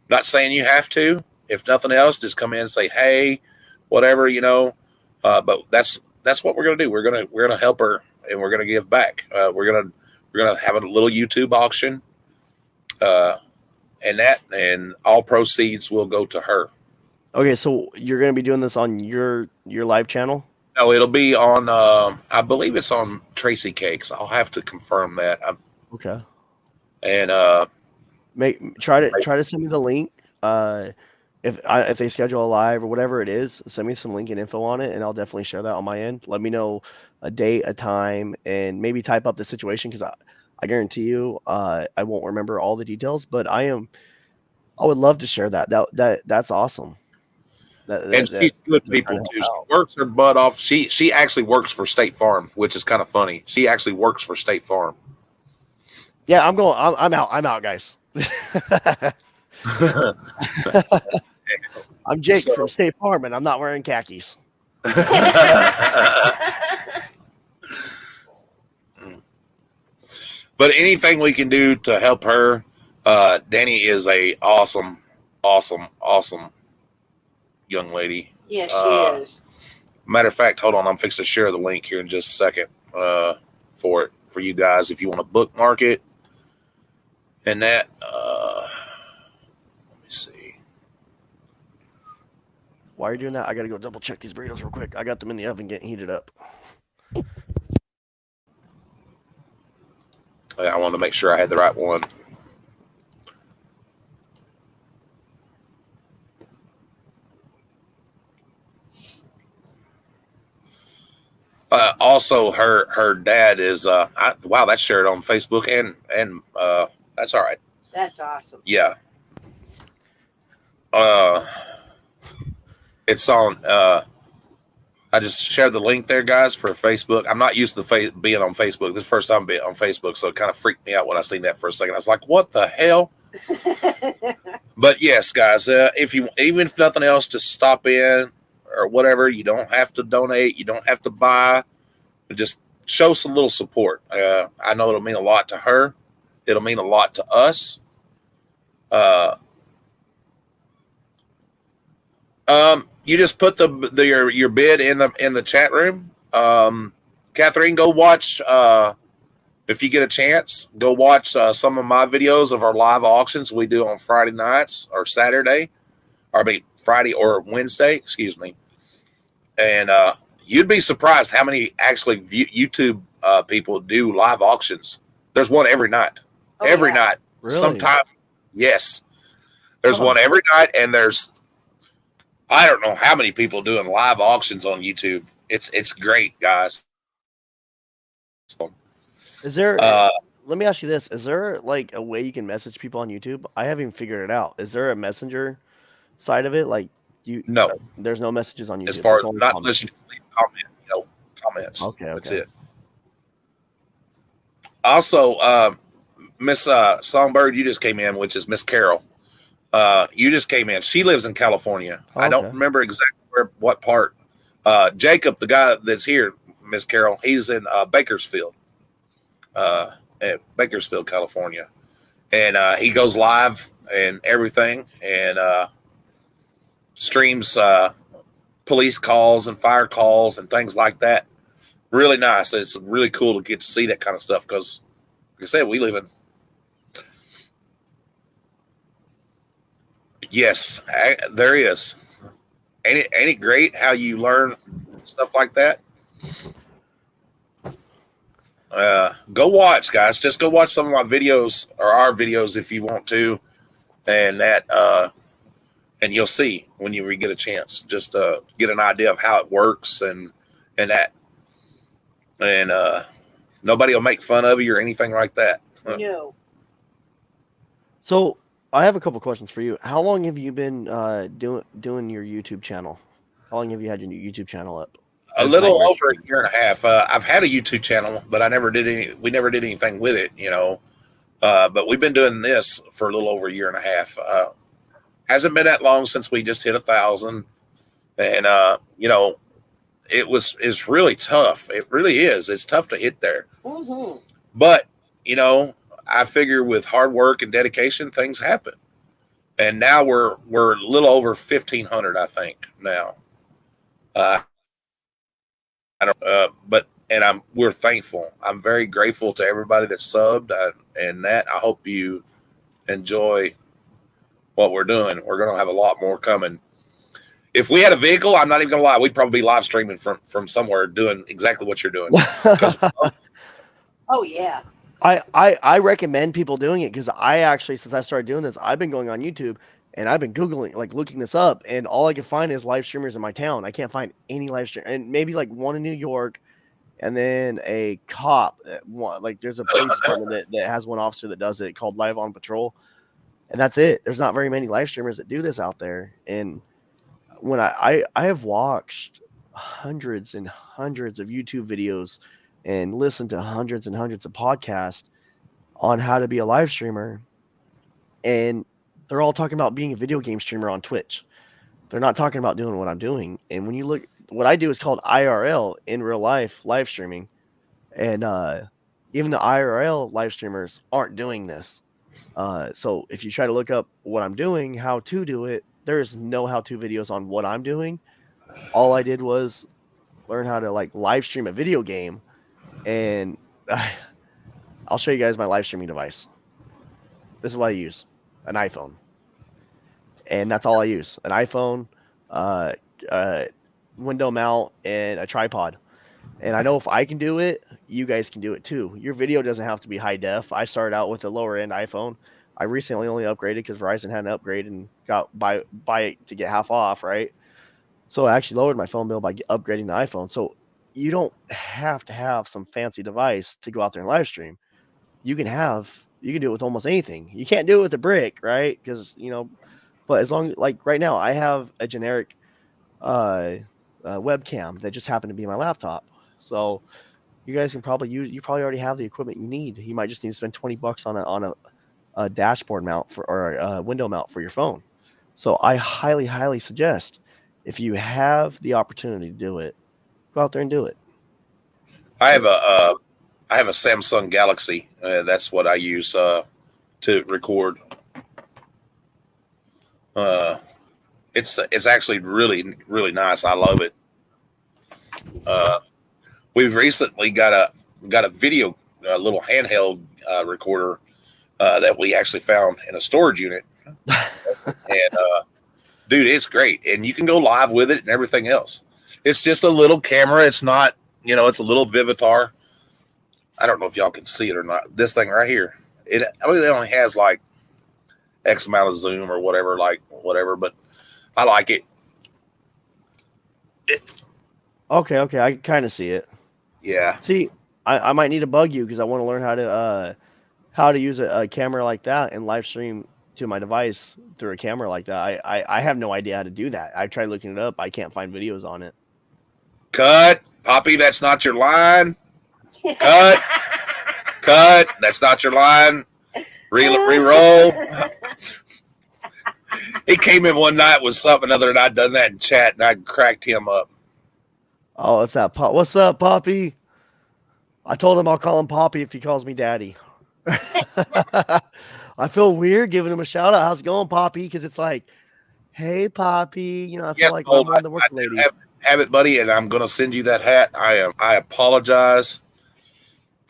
Not saying you have to. If nothing else, just come in and say, "Hey, whatever, but that's what we're gonna do. We're gonna help her, and we're gonna give back. We're gonna have a little YouTube auction, and all proceeds will go to her. Okay, so you're gonna be doing this on your live channel? No, it'll be on. I believe it's on Tracy Cakes. I'll have to confirm that. Okay. And try to send me the link. If they schedule a live or whatever it is, send me some link and info on it, and I'll definitely share that on my end. Let me know a date, a time, and maybe type up the situation, because I guarantee you I won't remember all the details, but I would love to share that. That's awesome. And she's good people too. She works her butt off. She actually works for State Farm, which is kind of funny. She actually works for State Farm. Yeah, I'm out, guys. I'm Jake from State Farm, and I'm not wearing khakis. But anything we can do to help her, Danny is a awesome young lady. Yes, she is. Matter of fact, hold on, I'm fixing to share the link here in just a second for you guys if you want to bookmark it. And that, let me see. While you're doing that, I gotta go double check these burritos real quick. I got them in the oven getting heated up. I wanted to make sure I had the right one. Also, her dad is wow, that's shared on Facebook and that's all right. That's awesome. Yeah. It's on. I just shared the link there, guys, for Facebook. I'm not used to being on Facebook. This is the first time being on Facebook, so it kind of freaked me out when I seen that for a second. I was like, "What the hell?" But yes, guys, even if nothing else, just stop in or whatever. You don't have to donate. You don't have to buy. Just show some little support. I know it'll mean a lot to her. It'll mean a lot to us. You just put your bid in the chat room. Catherine, go watch if you get a chance. Go watch some of my videos of our live auctions we do on Friday nights or Saturday, Friday or Wednesday. Excuse me. And you'd be surprised how many actually YouTube people do live auctions. There's one every night. Every night. Really? Sometimes, yes. There's one every night, and there's I don't know how many people doing live auctions on YouTube. It's great, guys. Is there? Let me ask you this: is there like a way you can message people on YouTube? I haven't even figured it out. Is there a messenger side of it? Like No. There's no messages on YouTube. As far as not unless you leave comments. Okay. That's it. Also, Miss Songbird, you just came in, which is Miss Carol. You just came in. She lives in California. Okay. I don't remember exactly what part. Jacob, the guy that's here, Miss Carol, he's in Bakersfield, California, and he goes live and everything, and streams police calls and fire calls and things like that. Really nice. It's really cool to get to see that kind of stuff because, like I said, we live in. Yes, there is. Ain't it great how you learn stuff like that? Go watch, guys. Just go watch some of my videos or our videos if you want to, and and you'll see when you get a chance. Just get an idea of how it works and that, and nobody will make fun of you or anything like that. No. So I have a couple questions for you. How long have you been doing your YouTube channel? How long have you had your YouTube channel up? A little over a year and a half. I've had a YouTube channel, but we never did anything with it, but we've been doing this for a little over a year and a half. Hasn't been that long since we just hit 1,000. And, it's really tough. It really is. It's tough to hit there. Mm-hmm. But, I figure with hard work and dedication, things happen. And now we're a little over 1,500, I think, now. Uh, I don't, we're thankful. I'm very grateful to everybody that subbed, and that I hope you enjoy what we're doing. We're going to have a lot more coming. If we had a vehicle, I'm not even gonna lie, we'd probably be live streaming from somewhere doing exactly what you're doing. Oh yeah. I recommend people doing it because I actually, since I started doing this, I've been going on YouTube and I've been Googling, like looking this up, and all I can find is live streamers in my town. I can't find any live stream, and maybe like one in New York, and then a cop. Like there's a police department that has one officer that does it called Live on Patrol, and that's it. There's not very many live streamers that do this out there. And when I have watched hundreds and hundreds of YouTube videos and listened to hundreds and hundreds of podcasts on how to be a live streamer, and they're all talking about being a video game streamer on Twitch. They're not talking about doing what I'm doing. And when you look, what I do is called IRL, in real life live streaming, and even the IRL live streamers aren't doing this. So if you try to look up what I'm doing, how to do it, there's no how-to videos on what I'm doing. All I did was learn how to like live stream a video game, and I'll show you guys my live streaming device. This is what I use, an iPhone, and that's all I use: an iPhone, window mount, and a tripod. And I know if I can do it, you guys can do it too. Your video doesn't have to be high def. I started out with a lower end iPhone. I recently only upgraded because Verizon had an upgrade and got buy it to get half off, right? So I actually lowered my phone bill by upgrading the iPhone. So you don't have to have some fancy device to go out there and live stream. You can do it with almost anything. You can't do it with a brick, right? Because but as long, like right now, I have a generic webcam that just happened to be my laptop. So you guys can probably use. You probably already have the equipment you need. You might just need to spend $20 on a dashboard mount or a window mount for your phone. So I highly, highly suggest, if you have the opportunity to do it, go out there and do it. I have a Samsung Galaxy. That's what I use to record. It's actually really, really nice. I love it. We've recently got a video, little handheld recorder that we actually found in a storage unit, and dude, it's great, and you can go live with it and everything else. It's just a little camera. It's not, it's a little Vivitar. I don't know if y'all can see it or not. This thing right here, it only has like X amount of zoom or whatever, but I like it. Okay, I can kind of see it. Yeah. See, I might need to bug you because I want to learn how to use a camera like that and live stream to my device through a camera like that. I have no idea how to do that. I tried looking it up. I can't find videos on it. Cut, Poppy. That's not your line. Cut. That's not your line. Re-roll. He came in one night with something other, and I'd done that in chat, and I cracked him up. Oh, it's that Pop. What's up, Poppy? I told him I'll call him Poppy if he calls me Daddy. I feel weird giving him a shout out. How's it going, Poppy? Because it's like, hey, Poppy. I feel like I'm one of the work lady. Have it, buddy, and I'm going to send you that hat. I apologize.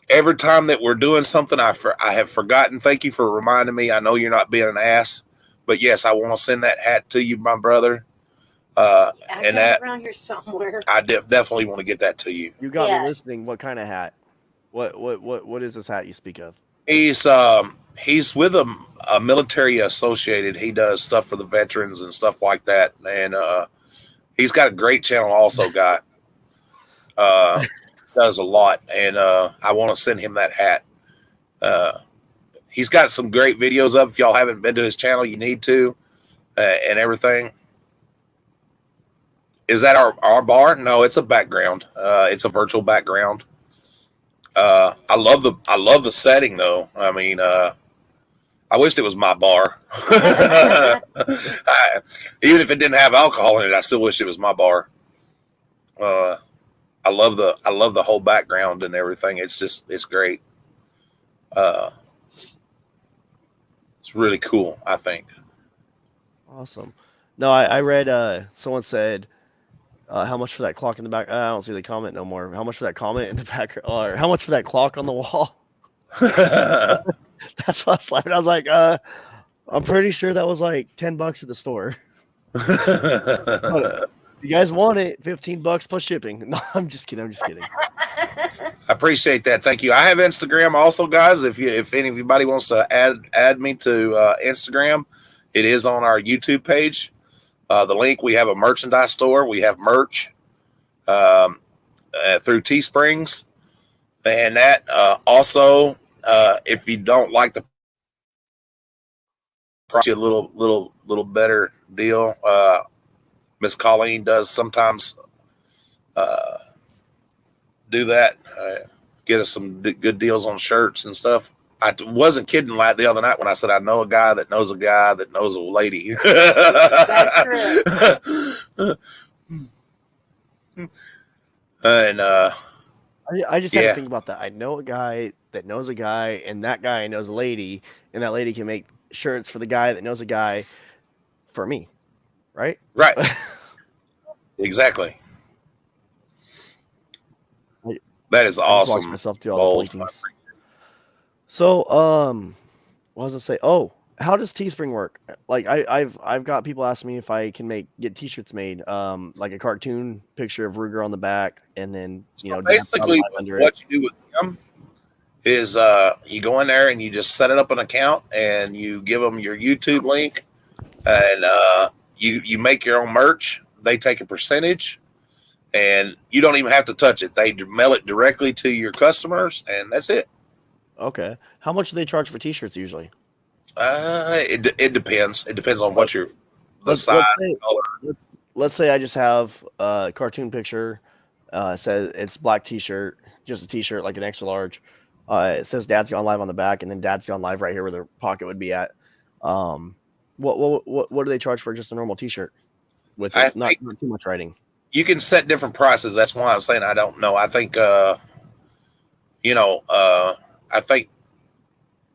Every time that we're doing something, I have forgotten. Thank you for reminding me. I know you're not being an ass, but yes, I want to send that hat to you, my brother. I got it around here somewhere. I definitely want to get that to you. You got me listening. What kind of hat? What is this hat you speak of? He's with a military associated. He does stuff for the veterans and stuff like that, and he's got a great channel. Also got does a lot, and I want to send him that hat. He's got some great videos up. If y'all haven't been to his channel, you need to, and everything. Is that our bar? No, it's a background. It's a virtual background. I love the setting though. I mean, I wished it was my bar. Even if it didn't have alcohol in it, I still wish it was my bar. I love the whole background and everything. It's great. It's really cool, I think. Awesome. No, I read someone said How much for that clock in the back? I don't see the comment no more. How much for that comment in the back? Or how much for that clock on the wall? That's what I was laughing. I was like, I'm pretty sure that was like $10 at the store. But if you guys want it, $15 plus shipping. No, I'm just kidding. I appreciate that. Thank you. I have Instagram also, guys. If anybody wants to add me to Instagram, it is on our YouTube page. The link, we have a merchandise store. We have merch through Teesprings. And that also, if you don't like the price, a little better deal. Miss Colleen does sometimes do that. Get us some good deals on shirts and stuff. I wasn't kidding like the other night when I said I know a guy that knows a guy that knows a lady. That's true. And I just had Yeah. to think about that. I know a guy that knows a guy, and that guy knows a lady, and that lady can make shirts for the guy that knows a guy for me, right? right, exactly. That is I just watched awesome. myself do all the Bold. blinkings. So, what was I say? Oh, how does Teespring work? Like, I've got people asking me if I can get T-shirts made, like a cartoon picture of Ruger on the back, and then Basically, under what you do with them is you go in there and you just set it up an account and you give them your YouTube link, and you make your own merch. They take a percentage, and you don't even have to touch it. They mail it directly to your customers, and that's it. Okay. How much do they charge for T-shirts usually? It depends. It depends on what the Let's size, say, color. let's say I just have a cartoon picture. Says it's black T-shirt, just a T-shirt like an extra large. It says Dad's Gone Live on the back, and then Dad's Gone Live right here where the pocket would be at. What do they charge for just a normal T-shirt with I not think- too much writing? You can set different prices. That's why I'm saying I don't know. I think I think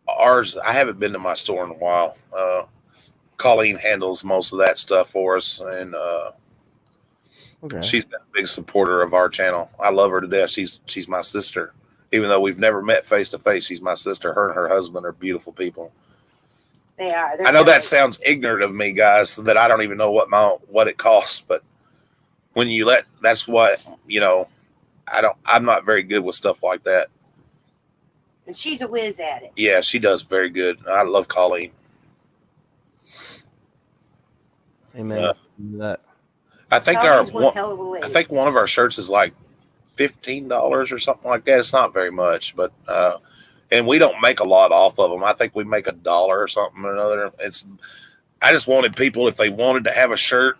ours. I haven't been to my store in a while. Colleen handles most of that stuff for us, and Okay. she's been a big supporter of our channel. I love her to death. She's my sister, even though we've never met face to face. She's my sister. Her and her husband are beautiful people. They are. I know that sounds ignorant of me, guys, that I don't even know what it costs, but when that's what I'm not very good with stuff like that. And she's a whiz at it. Yeah, she does very good. I love Colleen. Amen. That. I think Colleen's one hell of a lady. I think one of our shirts is like $15 or something like that. It's not very much, but and we don't make a lot off of them. I think we make $1 or something or another. I just wanted people, if they wanted to have a shirt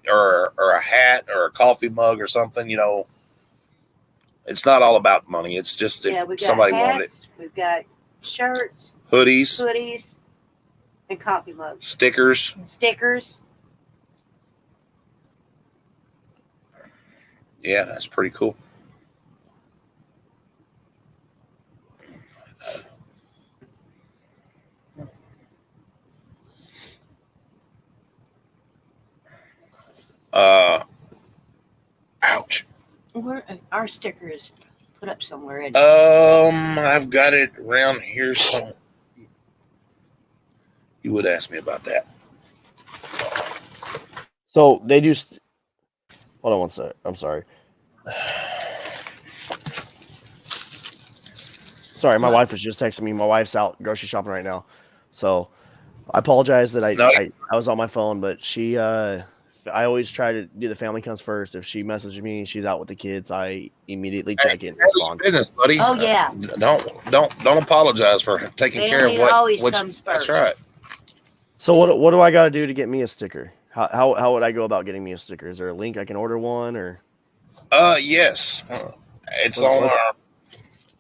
or a hat or a coffee mug or something, it's not all about money. It's just if we've got somebody hats, wanted it. We've got shirts, Hoodies, and coffee mugs, stickers. stickers. Yeah, that's pretty cool. Ouch. Where our sticker is put up somewhere. I've got it around here somewhere. You would ask me about that. So they do. Hold on one sec. I'm sorry. Sorry, my wife was just texting me. My wife's out grocery shopping right now, so I apologize that I was on my phone. But she, I always try to do the family comes first. If she messages me, she's out with the kids. I immediately check in and respond. Business, buddy. Oh, yeah. Don't apologize for taking care of Family what. always Which, comes that's first. right. So what do I got to do to get me a sticker? How would I go about getting me a sticker? Is there a link I can order one or? Yes. It's What- on what- our.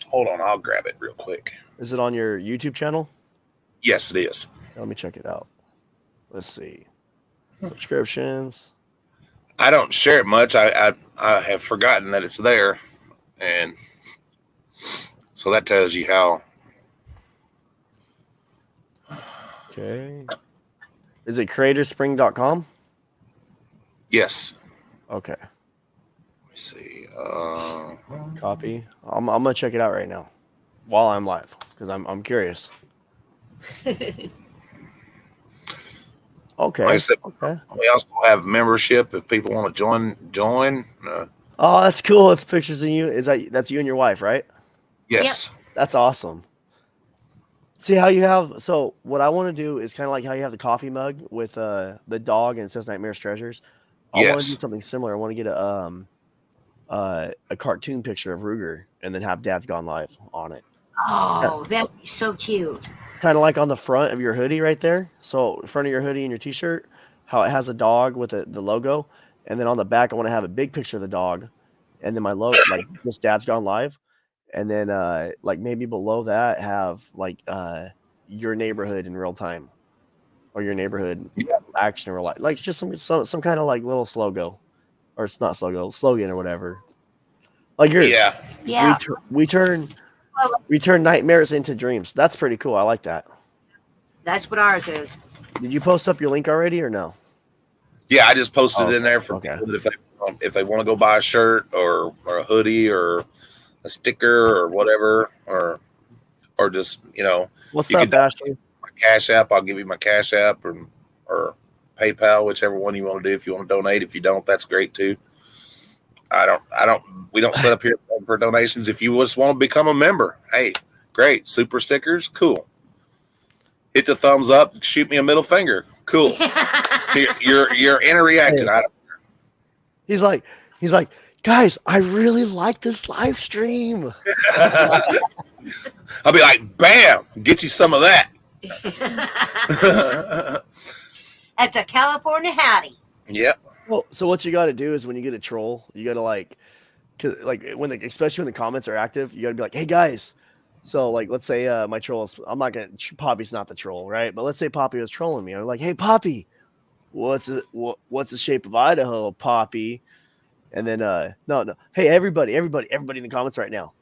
Hold on, I'll grab it real quick. Is it on your YouTube channel? Yes, it is. Let me check it out. Let's see. Subscriptions. I don't share it much. I have forgotten that it's there, and so that tells you how. Okay. Is it creatorspring.com? Yes. Okay. me see. Copy. I'm gonna check it out right now while I'm live because I'm curious. Okay. Like I said, Okay. we also have membership if people want to join. Oh, that's cool. It's pictures of you. That's you and your wife, right? Yes. That's awesome. See how you have. So what I want to do is kind of like how you have the coffee mug with the dog and it says Nightmare's Treasures. I want to Yes. do something similar. I want to get a cartoon picture of Ruger and then have Dad's Gone Live on it. Oh, that'd be so cute. Kind of like on the front of your hoodie right there. So in front of your hoodie and your t-shirt, how it has a dog with the logo, and then on the back I want to have a big picture of the dog, and then my logo like just Dad's Gone Live, and then like maybe below that have like your neighborhood in real time, or your neighborhood action in real life, like just some kind of like little slogan, or it's not slogan or whatever, like yours. Yeah. Yeah. We turn nightmares into dreams. That's pretty cool. I like that. That's what ours is. Did you post up your link already or no? Yeah, I just posted it in there for Okay. people that if they want to go buy a shirt or a hoodie or a sticker or whatever, or just What's you up, could- Ashley? my Cash App. I'll give you my Cash App or PayPal, whichever one you want to do. If you want to donate, if you don't, that's great too. We don't set up here for donations. If you just want to become a member, hey, great. Super stickers, cool. Hit the thumbs up, shoot me a middle finger, cool. You're interacting. Hey. He's like, guys, I really like this live stream. I'll be like, bam, get you some of that. That's a California howdy. Yep. Well, so what you got to do is when you get a troll, you got to especially when the comments are active, you got to be like, hey guys. So like, let's say my troll is, I'm not gonna, Poppy's not the troll, right? But let's say Poppy was trolling me. I'm like, hey Poppy, what's the shape of Idaho, Poppy? And then no, hey everybody in the comments right now,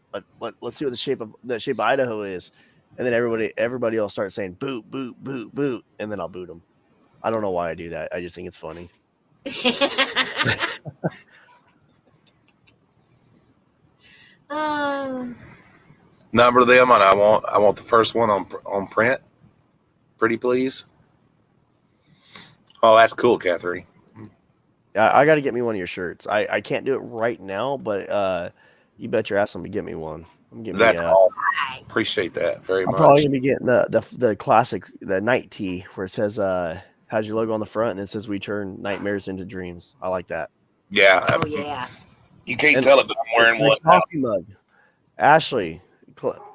let's see what the shape of Idaho is, and then everybody will start saying boot, boot, boot, boot, and then I'll boot them. I don't know why I do that. I just think it's funny. Number them, and I want the first one on print. Pretty please. Oh, that's cool, Catherine. I got to get me one of your shirts. I can't do it right now, but you bet your ass I'm gonna get me one. That's all. Appreciate that very I'm much. probably gonna be getting the classic, the night tee where it says has your logo on the front and it says we turn nightmares into dreams. I like that. Yeah. Oh yeah. You can't tell it, but I'm wearing one. Coffee mug. Ashley,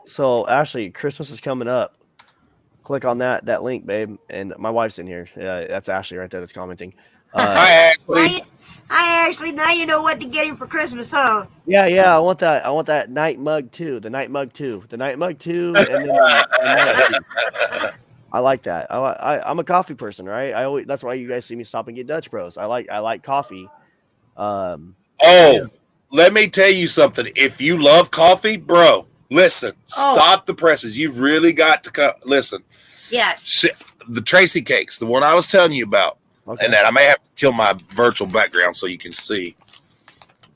so Ashley, Christmas is coming up. Click on that link, babe. And my wife's in here. That's Ashley right there that's commenting. Hi, Ashley. Hi, Ashley. Now you know what to get him for Christmas, huh? Yeah. I want that night mug too. The night mug too. And then the night tea. I like that. I'm a coffee person, right? That's why you guys see me stop and get Dutch Bros. I like coffee. Let me tell you something. If you love coffee, bro, listen. Stop the presses. You've really got to listen. Yes. The Tracy cakes, the one I was telling you about, and that I may have to kill my virtual background so you can see.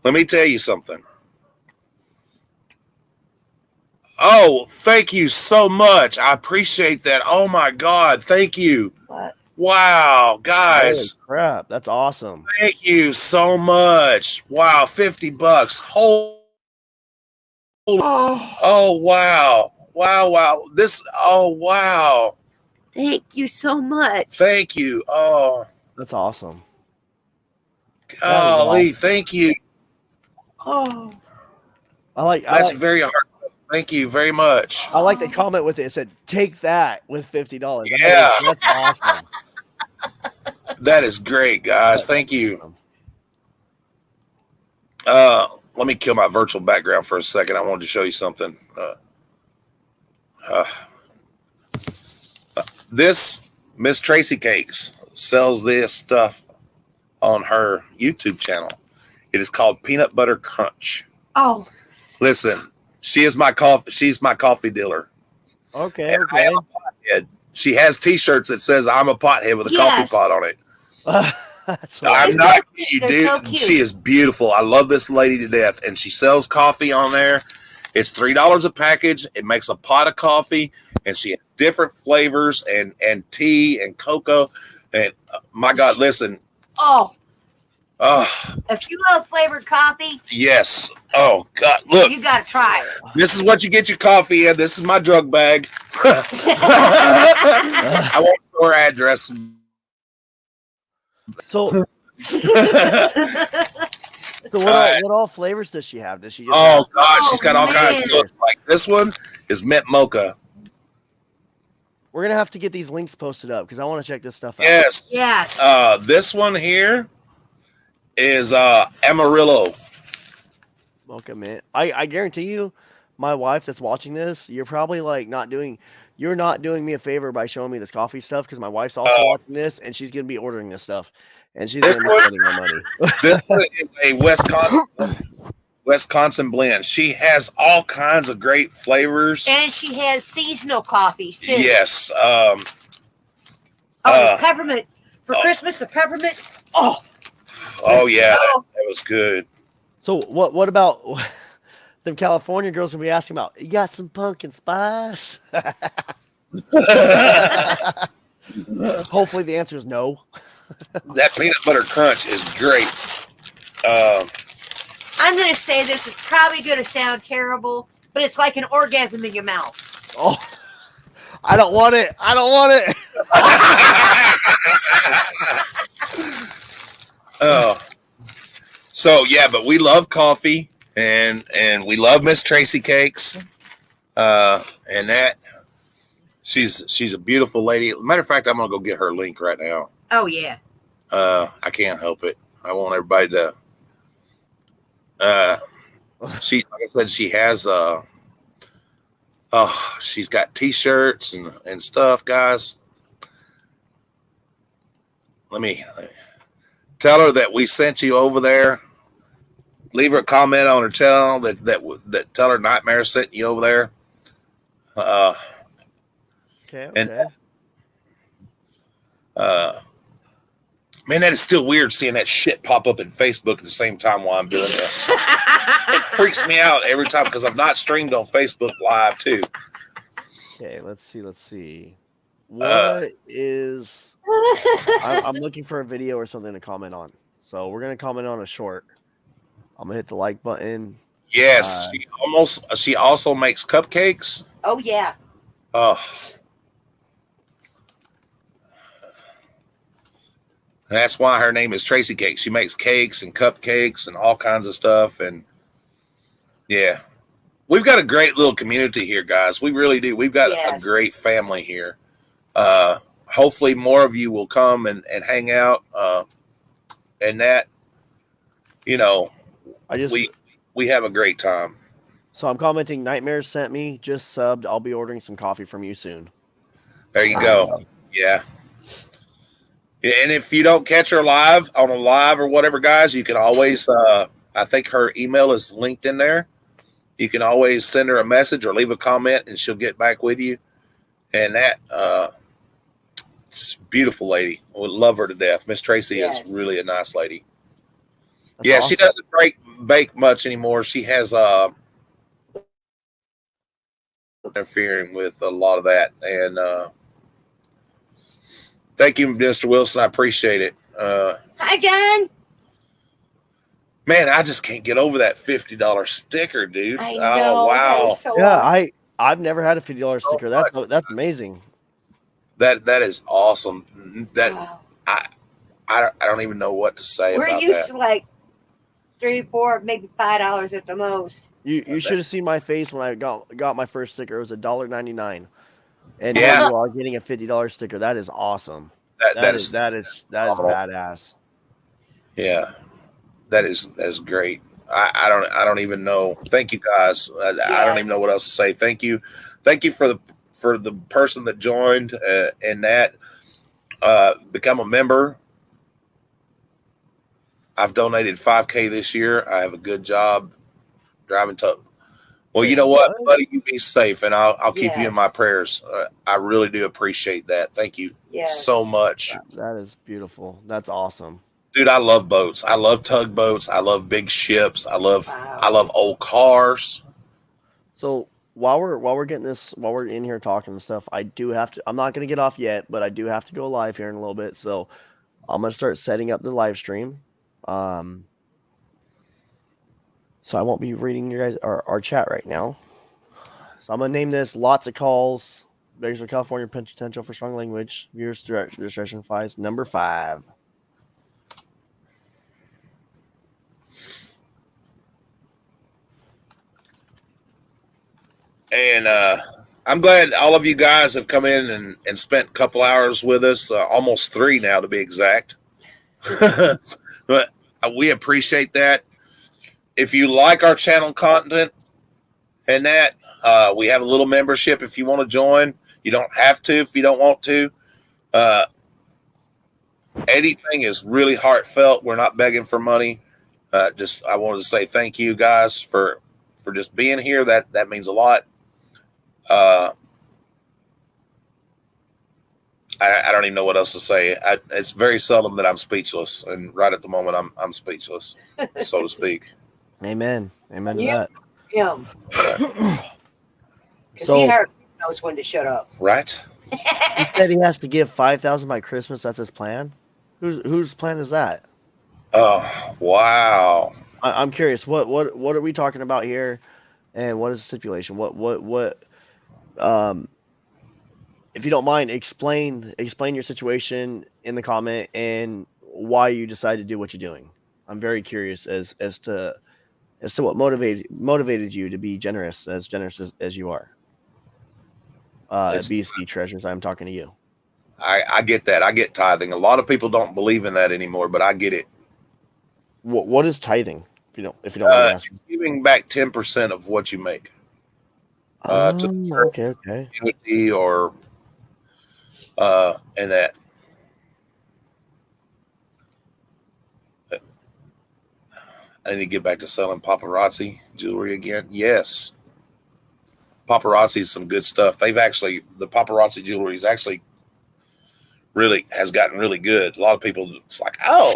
Let me tell you something. Oh, thank you so much. I appreciate that. Oh my God, thank you. What? Wow, guys. Holy crap, that's awesome. Thank you so much. Wow, $50. Oh wow. Wow. Wow. Thank you so much. Thank you. Oh, That's awesome. golly, thank you. Oh. That's very hard. Thank you very much. I like the comment with it. It said, "Take that with $50." Yeah. That's awesome. That is great, guys. Thank you. Let me kill my virtual background for a second. I wanted to show you something. This Miss Tracy Cakes sells this stuff on her YouTube channel. It is called Peanut Butter Crunch. Oh. Listen, she's my coffee dealer. Okay. I am a pothead. She has T-shirts that says "I'm a pothead" with a coffee pot on it. That's I'm hilarious. not kidding you, They're dude. so cute. She is beautiful. I love this lady to death, and she sells coffee on there. It's $3 a package. It makes a pot of coffee, and she has different flavors and tea and cocoa. And my God, listen. Oh, Oh, if you love flavored coffee, yes. Oh, God. Look, you got to try it. this is what you get your coffee in. This is my drug bag. I want your address. So, Oh, what all flavors does she have? Does she just Oh, have- God. She's got all man. kinds. Look, like this one is mint mocha. We're gonna have to get these links posted up because I want to check this stuff out. Yes. Yes. This one here is Amarillo. Mocha mint. I guarantee you, my wife that's watching this, you're probably like you're not doing me a favor by showing me this coffee stuff because my wife's also watching this and she's gonna be ordering this stuff and she's This gonna be one- spending her money. This one is a Wisconsin blend. She has all kinds of great flavors. And she has seasonal coffees too. Yes. Peppermint. For Christmas, the peppermint. Oh. Oh yeah, that was good. So what about them California girls gonna be asking about? You got some pumpkin spice? Hopefully the answer is no. That peanut butter crunch is great. I'm going to say this is probably going to sound terrible, but it's like an orgasm in your mouth. Oh, I don't want it. I don't want it. Oh, so yeah, but we love coffee and we love Miss Tracy cakes, and that she's a beautiful lady. Matter of fact, I'm gonna go get her link right now. Oh, yeah. I can't help it. I want everybody to. She, like I said, she has she's got T-shirts and stuff, guys. Let me tell her that we sent you over there. Leave her a comment on her channel that tell her Nightmare sent you over there. Okay. And- Man, that is still weird seeing that shit pop up in Facebook at the same time while I'm doing this. It freaks me out every time because I've not streamed on Facebook Live too. Okay. Let's see. What is? I'm looking for a video or something to comment on. So we're gonna comment on a short. I'm gonna hit the like button. Yes, she also makes cupcakes. Oh, yeah. Oh, that's why her name is Tracy Cakes. She makes cakes and cupcakes and all kinds of stuff. And yeah, we've got a great little community here, guys. We really do. We've got a Yes. great great family here. Hopefully more of you will come and hang out. And that, we have a great time. So I'm commenting. Nightmares sent me. Just subbed. I'll be ordering some coffee from you soon. There you go. Yeah. Yeah, and if you don't catch her live on a live or whatever, guys, you can always, I think her email is linked in there. You can always send her a message or leave a comment and she'll get back with you. And that, it's a beautiful lady. We love her to death. Miss Tracy Yes. is really a nice lady. That's Yeah, awesome. she doesn't bake much anymore. She has, interfering with a lot of that. And, thank you, Mr. Wilson. I appreciate it. Hi, John. Man, I just can't get over that $50 sticker, dude. I Oh, know. wow. That is so Yeah, awesome. I've never had a $50 sticker. That's amazing. That is awesome. That Wow. I don't even know what to say We're about used that. to like $3, $4, maybe $5 at the most. You should have seen my face when I got my first sticker. It was $1.99, and Yeah. now you are getting a $50 sticker. That is awesome. That is that is badass. yeah. That is great. I don't even know. Thank you, guys. I don't even know what else to say. Thank you for the person that joined and that become a member. I've donated $5,000 this year. I have a good job driving to. Well, you know what, buddy? You be safe, and I'll keep you in Yes. my prayers. I really do appreciate that. Thank you Yes. so much. That is beautiful. That's awesome. Dude, I love boats. I love tugboats. I love big ships. I love Wow. old cars. So while we're in here talking and stuff, I do have to. I'm not gonna get off yet, but I do have to go live here in a little bit. So I'm gonna start setting up the live stream. So I won't be reading your guys our chat right now. So I'm gonna name this "Lots of Calls." Beggars for California Potential for Strong Language. Viewers Registration Files number 5. And I'm glad all of you guys have come in and spent a couple hours with us, almost 3 now to be exact. But we appreciate that. If you like our channel content and that, we have a little membership if you want to join. You don't have to if you don't want to. Anything is really heartfelt. We're not begging for money. I wanted to say thank you guys for just being here. That means a lot. I don't even know what else to say. It's very seldom that I'm speechless, and right at the moment, I'm speechless, so to speak. Amen. Amen to Yeah. Him. that. Because So he hardly knows when to shut up. Right? he said he has to give 5,000 by Christmas. That's his plan. Whose plan is that? Oh, wow. I'm curious. What are we talking about here, and what is the stipulation? What if you don't mind, explain your situation in the comment and why you decided to do what you're doing. I'm very curious as to what motivated you to be generous as you are. BC Treasures, I'm talking to you. I get that. I get tithing. A lot of people don't believe in that anymore, but I get it. What is tithing? If you don't mind me asking. It's giving back 10% of what you make. Okay. Community or and that. I need to get back to selling paparazzi jewelry again. Yes. Paparazzi is some good stuff. The paparazzi jewelry is actually really has gotten really good. A lot of people, it's like, oh,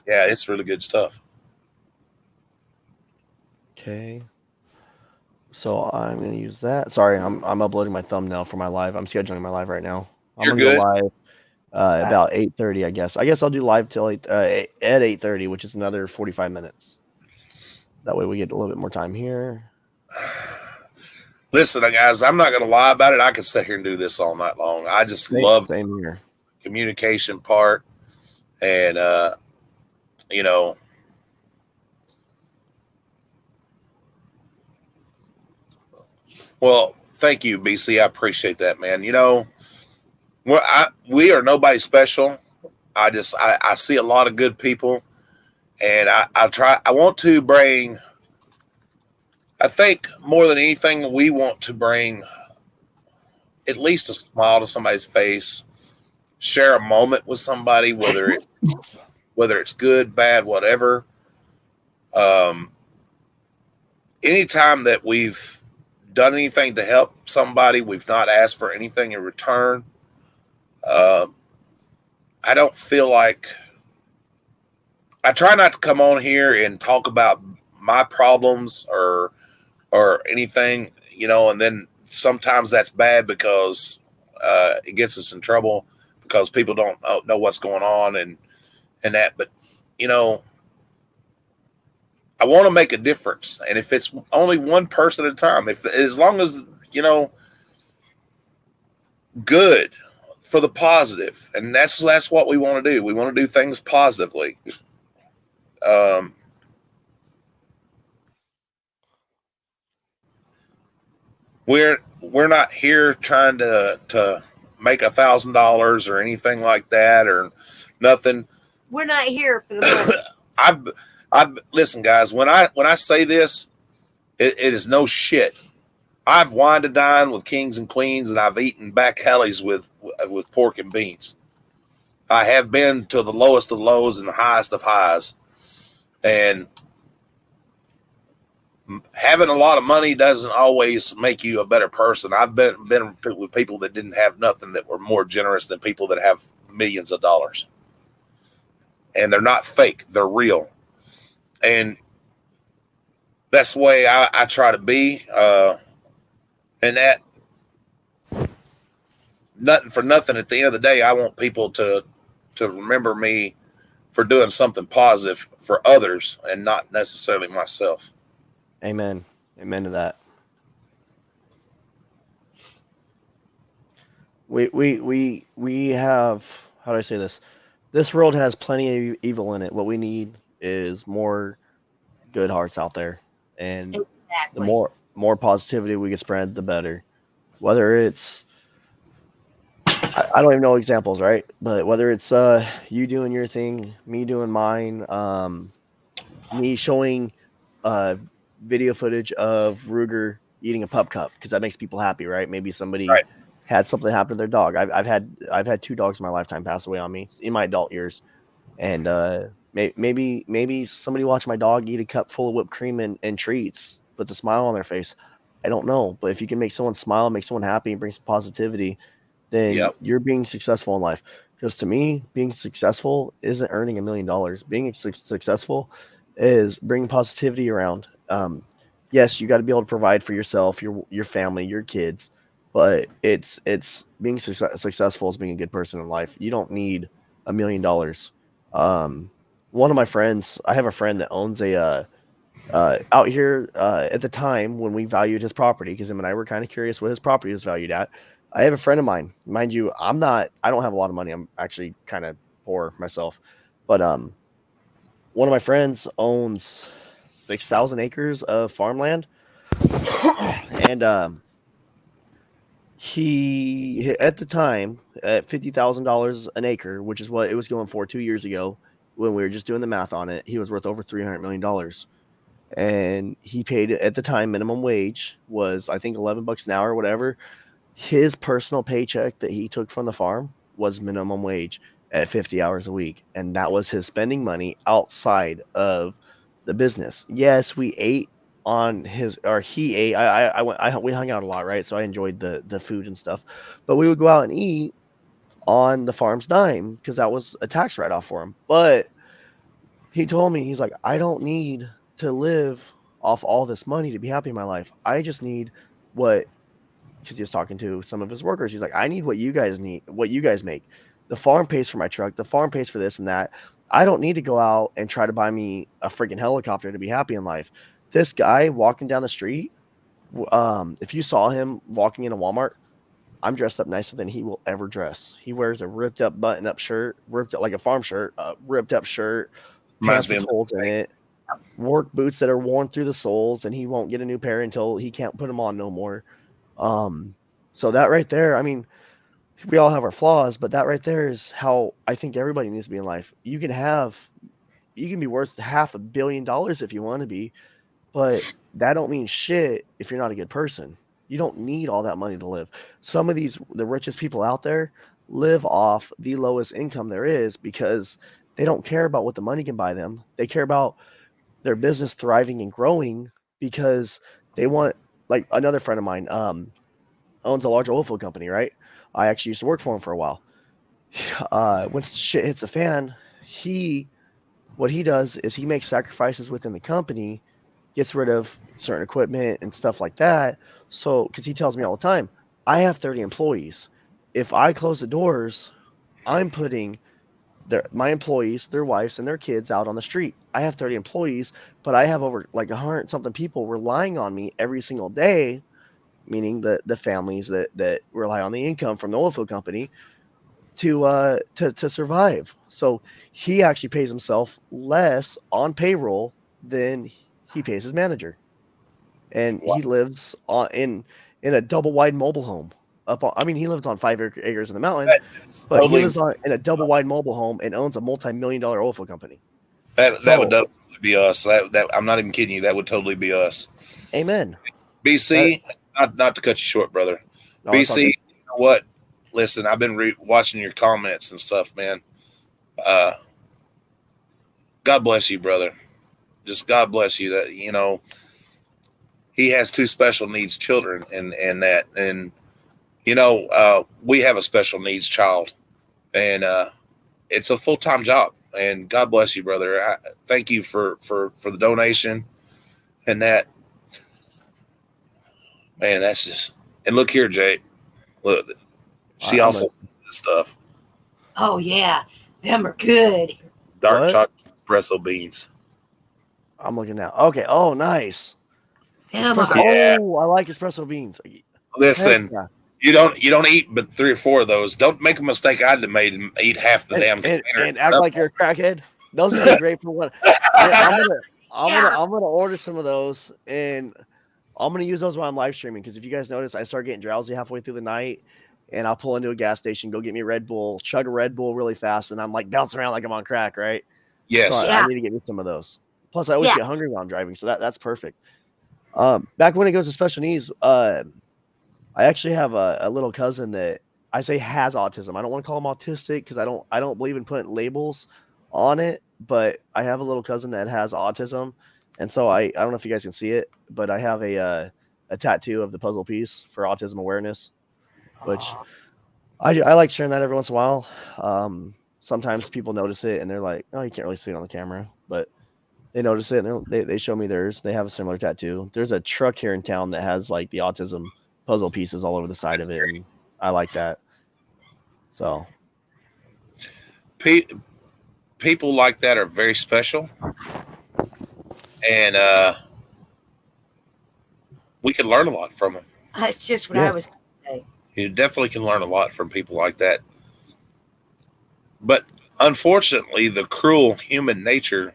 yeah, it's really good stuff. Okay. So I'm going to use that. Sorry, I'm uploading my thumbnail for my live. I'm scheduling my live right now. I'm You're going to good. go live about 8:30, I guess. I guess I'll do live till at 8:30, which is another 45 minutes. That way we get a little bit more time here. Listen, guys, I'm not going to lie about it. I could sit here and do this all night long. I just love the Same here. communication part. And, well, thank you, BC. I appreciate that, man. We are nobody special. I see a lot of good people, and I want to bring, I think more than anything, we want to bring at least a smile to somebody's face, share a moment with somebody, whether it's good, bad, whatever. Anytime that we've done anything to help somebody, we've not asked for anything in return. I don't feel like I try not to come on here and talk about my problems or anything, and then sometimes that's bad because it gets us in trouble because people don't know what's going on and that. But, I want to make a difference. And if it's only one person at a time, as long as, good for the positive. And that's what we want to do. We want to do things positively. We're not here trying to make $1,000 or anything like that or nothing. We're not here for the money. I've listen, guys. When I say this, it is no shit. I've wined and dined with kings and queens, and I've eaten back alleys with pork and beans. I have been to the lowest of lows and the highest of highs, and having a lot of money doesn't always make you a better person. I've been with people that didn't have nothing that were more generous than people that have millions of dollars. and they're not fake. They're real. And that's the way I try to be. And that nothing for nothing. At the end of the day, I want people to remember me for doing something positive for others and not necessarily myself. Amen. Amen to that. We have, how do I say this? This world has plenty of evil in it. What we need is more good hearts out there, and the Exactly. more positivity we can spread, the better. Whether it's I don't even know examples, right? But whether it's you doing your thing, me doing mine, me showing video footage of Ruger eating a pup cup because that makes people happy, right? Maybe somebody Right. had something happen to their dog. I've had 2 dogs in my lifetime pass away on me in my adult years, and maybe somebody watched my dog eat a cup full of whipped cream and treats, put the smile on their face. I don't know, but if you can make someone smile, make someone happy, and bring some positivity, then Yep. you're being successful in life. Because to me, being successful isn't earning $1 million. Being successful is bringing positivity around. Yes, you got to be able to provide for yourself, your family, your kids, but it's being successful is being a good person in life. You don't need $1 million. One of my friends, I have a friend that owns a out here at the time when we valued his property, because him and I were kind of curious what his property was valued at. I have a friend of mine, mind you, I don't have a lot of money. I'm actually kind of poor myself, but one of my friends owns 6,000 acres of farmland, and he at the time at $50,000 an acre, which is what it was going for 2 years ago when we were just doing the math on it. He was worth over $300 million. And he paid at the time minimum wage was I think $11 an hour or whatever. His personal paycheck that he took from the farm was minimum wage at 50 hours a week, and that was his spending money outside of the business. Yes, we ate on his, or he ate. We hung out a lot, right? So I enjoyed the food and stuff, but we would go out and eat on the farm's dime because that was a tax write off for him. But he told me, he's like, I don't need to live off all this money to be happy in my life. I just need what, because he was talking to some of his workers. He's like, I need what you guys need, what you guys make. The farm pays for my truck. The farm pays for this and that. I don't need to go out and try to buy me a freaking helicopter to be happy in life. This guy walking down the street, if you saw him walking in a Walmart, I'm dressed up nicer than he will ever dress. He wears a ripped up button up shirt, ripped up like a farm shirt, ripped up shirt, Reminds pants me with of holes in it, work boots that are worn through the soles, and he won't get a new pair until he can't put them on no more. So that right there, I mean, we all have our flaws, but that right there is how I think everybody needs to be in life. You can be worth $500 million if you want to be, but that don't mean shit if you're not a good person. You don't need all that money to live. Some of the richest people out there live off the lowest income there is because they don't care about what the money can buy them. They care about their business thriving and growing because they want, like another friend of mine, owns a large oil field company, right? I actually used to work for him for a while. When shit hits the fan, what he does is he makes sacrifices within the company, gets rid of certain equipment and stuff like that. So, because he tells me all the time, I have 30 employees. If I close the doors, I'm putting my employees, their wives, and their kids out on the street. I have 30 employees, but I have over like 100 something people relying on me every single day, meaning the families that rely on the income from the oil field company to survive. So he actually pays himself less on payroll than he pays his manager, and Wow. he lives in a double wide mobile home. He lives on 5 acres in the mountains, That's but he totally lives in a double wide mobile home and owns a multi-million-dollar oil field company. that So, would totally be us. That I'm not even kidding you. That would totally be us. amen. BC, not to cut you short, brother. No, it's all BC, good. you know what? Listen, I've been watching your comments and stuff, man. God bless you, brother. Just God bless you. That he has 2 special needs children, and we have a special needs child, and it's a full-time job. and God bless you, brother. Thank you for the donation and that. Man, that's just. And look here, Jay. Look, she I'm also a- this stuff. Oh yeah, them are good. Dark What? chocolate espresso beans. I'm looking now. Okay. Oh, nice. Them Espresso. are, Yeah. Oh, I like espresso beans. Listen, Heck yeah. you don't eat but 3 or 4 of those. Don't make a mistake I'd have made and eat half the damn container. And act like you're a crackhead. Those would be great for what? Yeah, I'm gonna order some of those, and I'm gonna use those while I'm live streaming. Because if you guys notice, I start getting drowsy halfway through the night, and I'll pull into a gas station, go get me a Red Bull, chug a Red Bull really fast, and I'm like bouncing around like I'm on crack, right? Yes. So Yeah. I need to get me some of those. Plus, I always Yeah. get hungry while I'm driving, so that's perfect. Back when it goes to special needs, I actually have a little cousin that I say has autism. I don't want to call him autistic because I don't believe in putting labels on it, but I have a little cousin that has autism, and so I don't know if you guys can see it, but I have a tattoo of the puzzle piece for autism awareness, which I like sharing that every once in a while. Sometimes people notice it and they're like, "Oh, you can't really see it on the camera," but they notice it and they show me theirs. They have a similar tattoo. There's a truck here in town that has like the autism puzzle pieces all over the side of it, and I like that. So People like that are very special, and we can learn a lot from them. that's just what Yeah. I was going to say. You definitely can learn a lot from people like that. But unfortunately, the cruel human nature,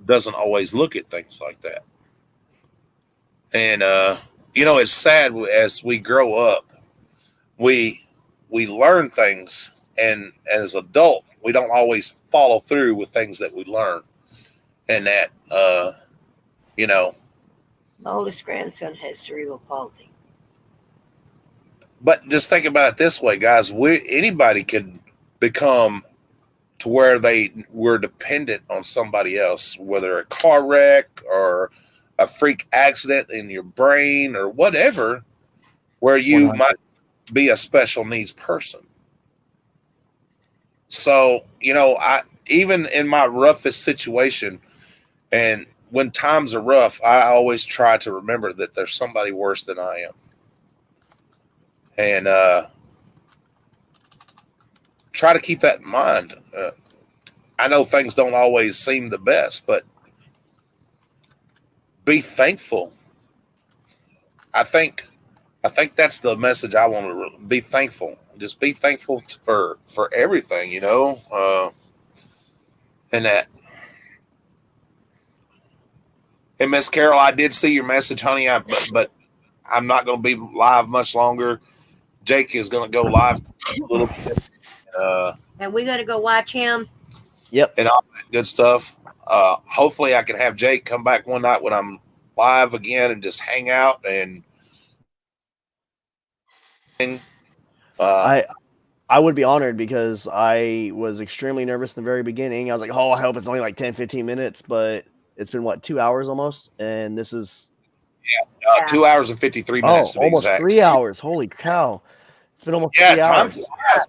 doesn't always look at things like that. And it's sad as we grow up, we learn things, and as adult, we don't always follow through with things that we learn, and that My oldest grandson has cerebral palsy. But just think about it this way, guys. Anybody could become to where they were dependent on somebody else, whether a car wreck or a freak accident in your brain or whatever, where you 100. might be a special needs person. So, I even in my roughest situation, and when times are rough, I always try to remember that there's somebody worse than I am. And try to keep that in mind. I know things don't always seem the best, but be thankful. I think that's the message I want to be thankful. Just be thankful for everything, and that. And Miss Carol, I did see your message, honey. But I'm not going to be live much longer. Jake is going to go live a little bit, And we got to go watch him. Yep. and all that good stuff. Hopefully, I can have Jake come back one night when I'm live again and just hang out and. I would be honored because I was extremely nervous in the very beginning. I was like, oh, I hope it's only like 10, 15 minutes, but it's been 2 hours almost, and this is 2 hours and 53 minutes to be almost exact. 3 hours. Holy cow! It's been almost 3 time hours. flies.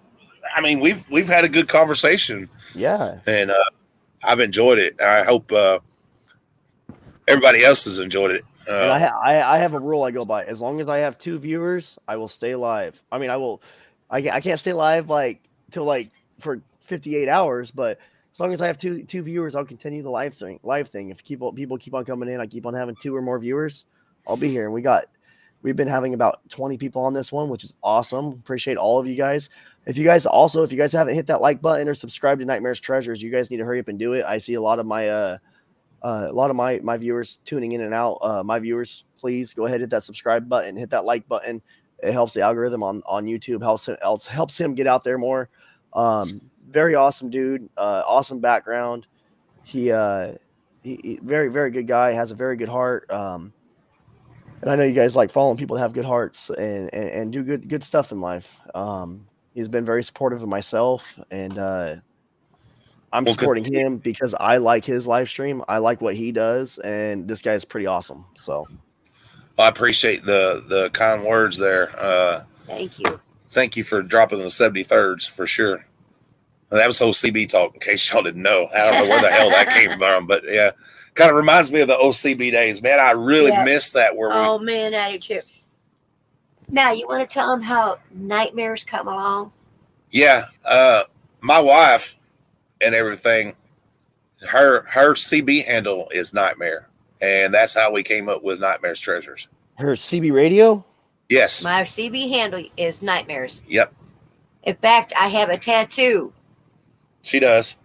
I mean, we've had a good conversation, Yeah. and I've enjoyed it. I hope everybody else has enjoyed it. And I have a rule I go by. As long as I have 2 viewers, I will stay live. I mean, I can't stay live for 58 hours, but as long as I have two viewers, I'll continue the live thing. If people keep on coming in, I keep on having 2 or more viewers, I'll be here. And we've been having about 20 people on this one, which is awesome. Appreciate all of you guys. If you guys haven't hit that like button or subscribed to Nightmares Treasures, you guys need to hurry up and do it. I see a lot of my viewers tuning in and out. My viewers, please go ahead, hit that subscribe button, hit that like button. It helps the algorithm on YouTube, helps him get out there more. Very awesome dude, awesome background. He very, very good guy, has a very good heart. And I know you guys like following people that have good hearts and do good stuff in life. He's been very supportive of myself, and I'm supporting him because I like his live stream. I like what he does, and this guy's pretty awesome. So I appreciate the kind words there. Thank you. Thank you for dropping the 73rds for sure. That was OCB talk, in case y'all didn't know. I don't know where the hell that came from, but yeah, kind of reminds me of the OCB days. Man, I really Yep. miss that. Oh man, I do too. Now you want to tell them how nightmares come along? Yeah, my wife and everything, her CB handle is Nightmare, and that's how we came up with Nightmare's Treasures. Her CB radio? Yes. My CB handle is Nightmares. Yep. In fact, I have a tattoo. She does.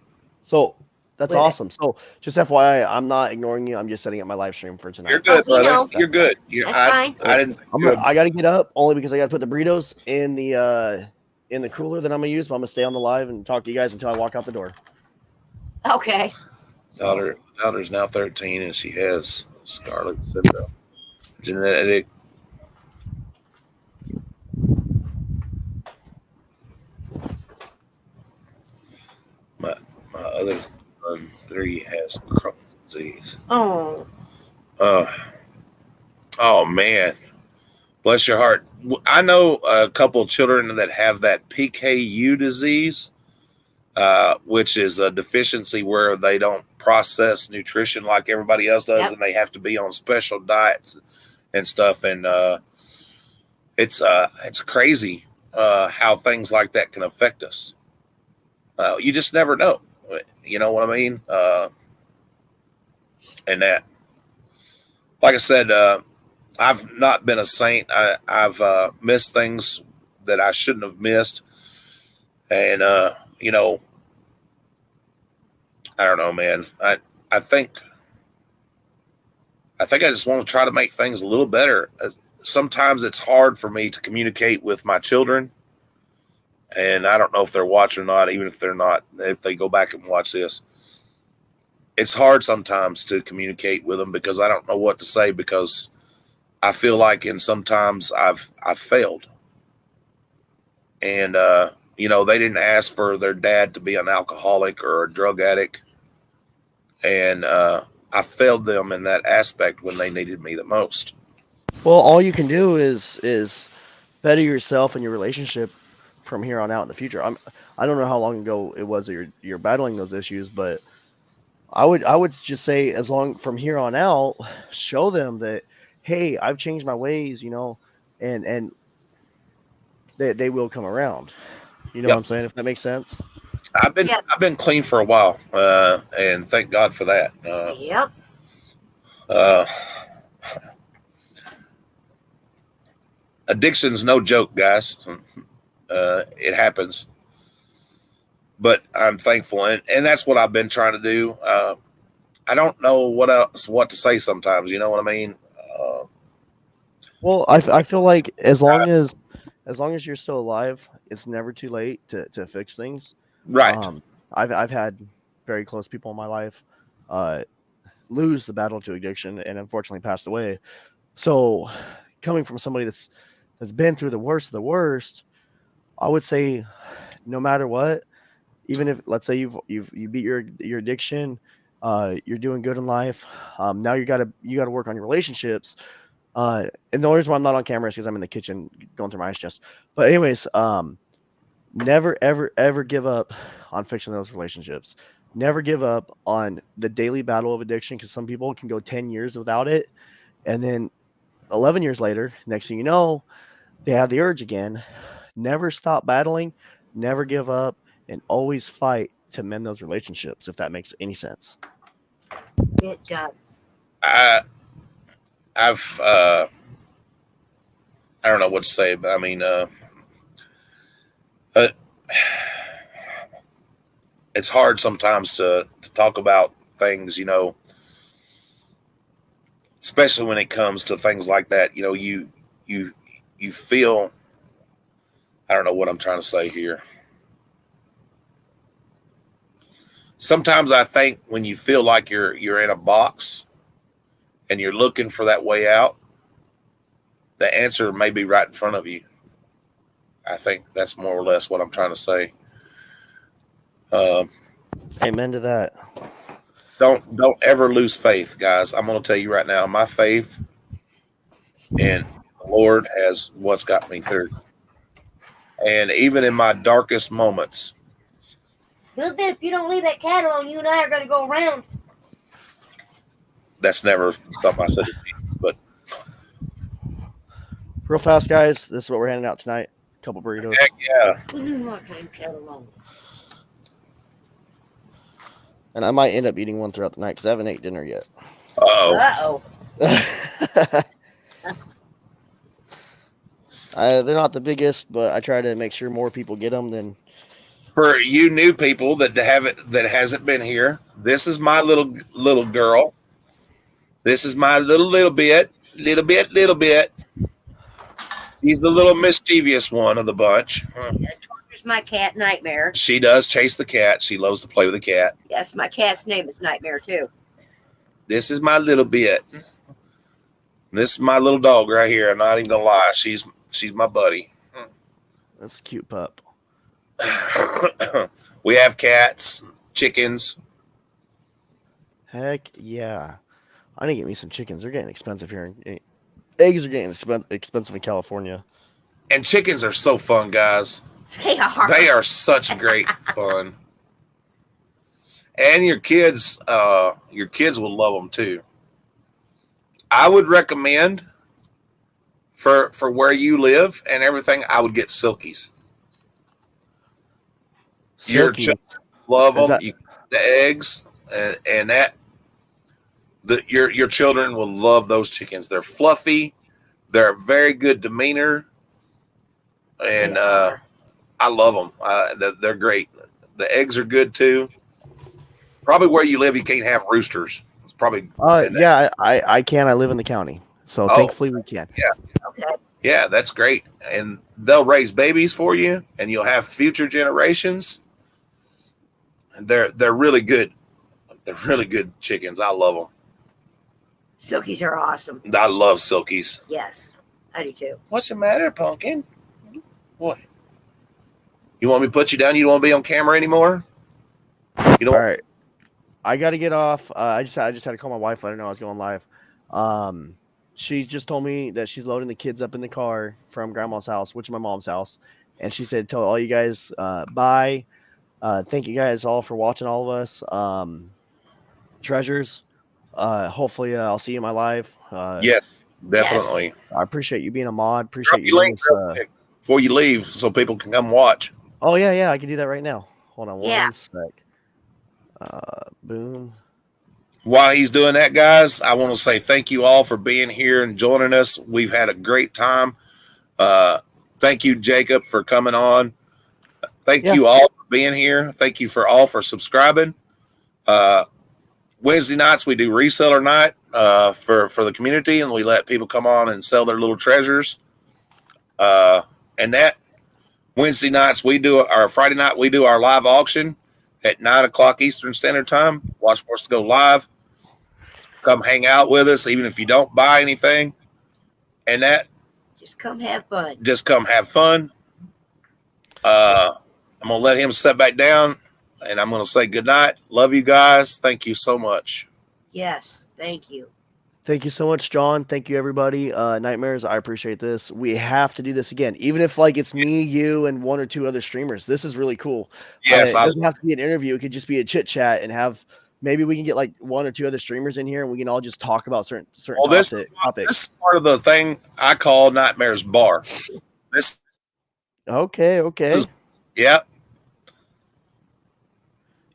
So that's With it. awesome. So just FYI, I'm not ignoring you. I'm just setting up my live stream for tonight. You're good, Oh, you brother. know. You're good. That's fine. I didn't. I got to get up only because I got to put the burritos in the cooler that I'm gonna use. But I'm gonna stay on the live and talk to you guys until I walk out the door. Okay. Daughter's now 13, and she has scarlet syndrome. Genetic. My other son, 3, has Crohn's disease. Oh. Oh man, bless your heart. I know a couple of children that have that PKU disease, which is a deficiency where they don't process nutrition like everybody else does, Yep. and they have to be on special diets and stuff. And it's crazy how things like that can affect us. You just never know. You know what I mean? And that, like I said, I've not been a saint. I've missed things that I shouldn't have missed. And, you know, I don't know, man. I think I just want to try to make things a little better. Sometimes it's hard for me to communicate with my children. And I don't know if they're watching or not, even if they're not, if they go back and watch this. It's hard sometimes to communicate with them because I don't know what to say, because I feel like sometimes I've failed. And, you know, they didn't ask for their dad to be an alcoholic or a drug addict. And I failed them in that aspect when they needed me the most. Well, all you can do is better yourself and your relationship from here on out in the future. I don't know how long ago it was that you're battling those issues, but I would just say, as long from here on out, show them that, hey, I've changed my ways, you know, and they will come around. You know Yep. what I'm saying? If that makes sense. I've been clean for a while, and thank God for that. Yep. Addiction's no joke, guys. It happens, but I'm thankful, and that's what I've been trying to do. I don't know what to say sometimes. You know what I mean? Well, I feel like as long as you're still alive, it's never too late to fix things. Right. I've had very close people in my life lose the battle to addiction and unfortunately passed away. So, coming from somebody that's been through the worst of the worst, I would say, no matter what, even if, let's say you beat your addiction, you're doing good in life. Now you gotta work on your relationships. And the only reason why I'm not on camera is because I'm in the kitchen going through my ice chest. But anyways, never ever give up on fixing those relationships. Never give up on the daily battle of addiction, because some people can go 10 years without it, and then 11 years later, next thing you know, they have the urge again. Never stop battling, never give up, and always fight to mend those relationships, if that makes any sense. It does. I don't know what to say, but I mean, it's hard sometimes to talk about things, you know, especially when it comes to things like that. You know, you feel, I don't know what I'm trying to say here. Sometimes I think when you feel like you're in a box and you're looking for that way out, the answer may be right in front of you. I think that's more or less what I'm trying to say. Amen to that. Don't ever lose faith, guys. I'm going to tell you right now, my faith in the Lord has what's got me through. And even in my darkest moments, little bit, if you don't leave that cat alone, you and I are going to go around. That's never something I said to Jesus, but Real fast, guys. This is what we're handing out tonight. A couple burritos. heck yeah. We do not time cat alone. And I might end up eating one throughout the night because I haven't ate dinner yet. Uh-oh. They're not the biggest, but I try to make sure more people get them than. For you new people that hasn't been here, this is my little girl. This is my little bit. She's the little mischievous one of the bunch. Torture's my cat, Nightmare. She does chase the cat. She loves to play with the cat. Yes, my cat's name is Nightmare, too. This is my little bit. This is my little dog right here. I'm not even gonna lie. She's my buddy. That's a cute pup. We have cats, chickens. Heck yeah. I need to get me some chickens. They're getting expensive here. Eggs are getting expensive in California. And chickens are so fun, guys. They are. They are such great fun. And your kids will love them too. I would recommend for where you live and everything, I would get Silkies. Your Silky. children love Is them. that- The eggs and that. Your children will love those chickens. They're fluffy. They're very good demeanor, and I love them. They're great. The eggs are good too. Probably where you live, you can't have roosters. It's probably Yeah, I can. I live in the county, so Oh. thankfully we can. yeah, that's great. And they'll raise babies for you, and you'll have future generations. They're really good. They're really good chickens. I love them. Silkies are awesome. I love Silkies. Yes, I do, too. What's the matter, Pumpkin? What? You want me to put you down? You don't want to be on camera anymore? You don't. All right, I got to get off. I just had to call my wife, let her know I was going live. She just told me that she's loading the kids up in the car from Grandma's house, which is my mom's house, and she said, "Tell all you guys bye. Thank you guys all for watching all of us. Treasures. Hopefully I'll see you in my live. Yes, definitely. I appreciate you being a mod. Drop Appreciate you your doing link this. real quick before you leave so people can come watch. Oh yeah, I can do that right now. Hold on Yeah. one sec. Boom. While he's doing that, guys, I want to say thank you all for being here and joining us. We've had a great time. Thank you, Jacob, for coming on. Thank Yeah. you all for being here. Thank you all for subscribing. Wednesday nights we do reseller night for the community, and we let people come on and sell their little treasures. And that Wednesday nights Friday night we do our live auction at 9:00 Eastern Standard Time. Watch for us to go live. Come hang out with us, even if you don't buy anything. And that, Just come have fun. just come have fun. I'm gonna let him sit back down, and I'm gonna say good night. Love you guys. Thank you so much. Yes, thank you. Thank you so much, John. Thank you, everybody. Nightmares, I appreciate this. We have to do this again, even if like it's me, you, and one or two other streamers. This is really cool. Yes, It doesn't have to be an interview. It could just be a chit chat and have maybe we can get like one or two other streamers in here and we can all just talk about certain Well, this topics. is part of the thing I call Nightmares Bar. This, Okay. yeah,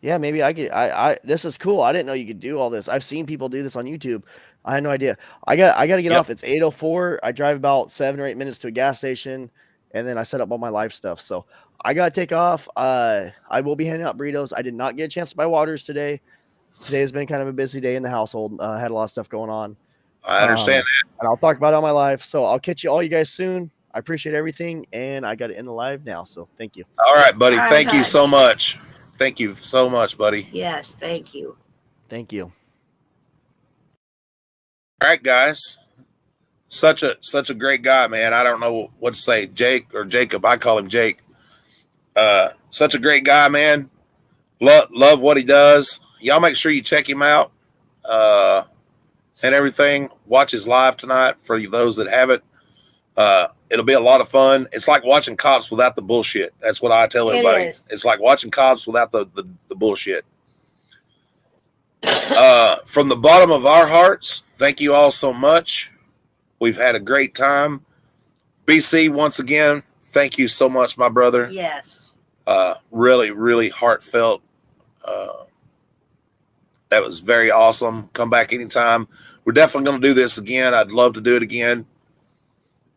Yeah, maybe I could. I this is cool. I didn't know you could do all this. I've seen people do this on YouTube. I had no idea. I got to get Yep. off. It's 8:04. I drive about 7 or 8 minutes to a gas station, and then I set up all my live stuff. So I got to take off. I will be handing out burritos. I did not get a chance to buy waters today. Today has been kind of a busy day in the household. I had a lot of stuff going on, I understand and I'll talk about it on my live. So I'll catch all you guys soon. I appreciate everything, and I got to end the live now. So thank you. that. All right, buddy. All right, Thank you bud. so much. Thank you so much, buddy. Yes, thank you. Thank you. All right, guys. Such a great guy, man. I don't know what to say. Jake or Jacob. I call him Jake. Such a great guy, man. Love what he does. Y'all make sure you check him out and everything. Watch his live tonight for those that haven't. It'll be a lot of fun. It's like watching Cops without the bullshit. That's what I tell It everybody. is. It's like watching Cops without the bullshit. From the bottom of our hearts, thank you all so much. We've had a great time. BC, once again, thank you so much, my brother. Yes. Really, really heartfelt. That was very awesome. Come back anytime. We're definitely going to do this again. I'd love to do it again.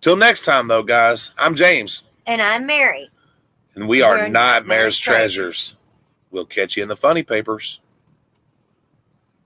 Till next time, though, guys, I'm James. And I'm Mary. And we We're are Nightmares Treasures. We'll catch you in the funny papers.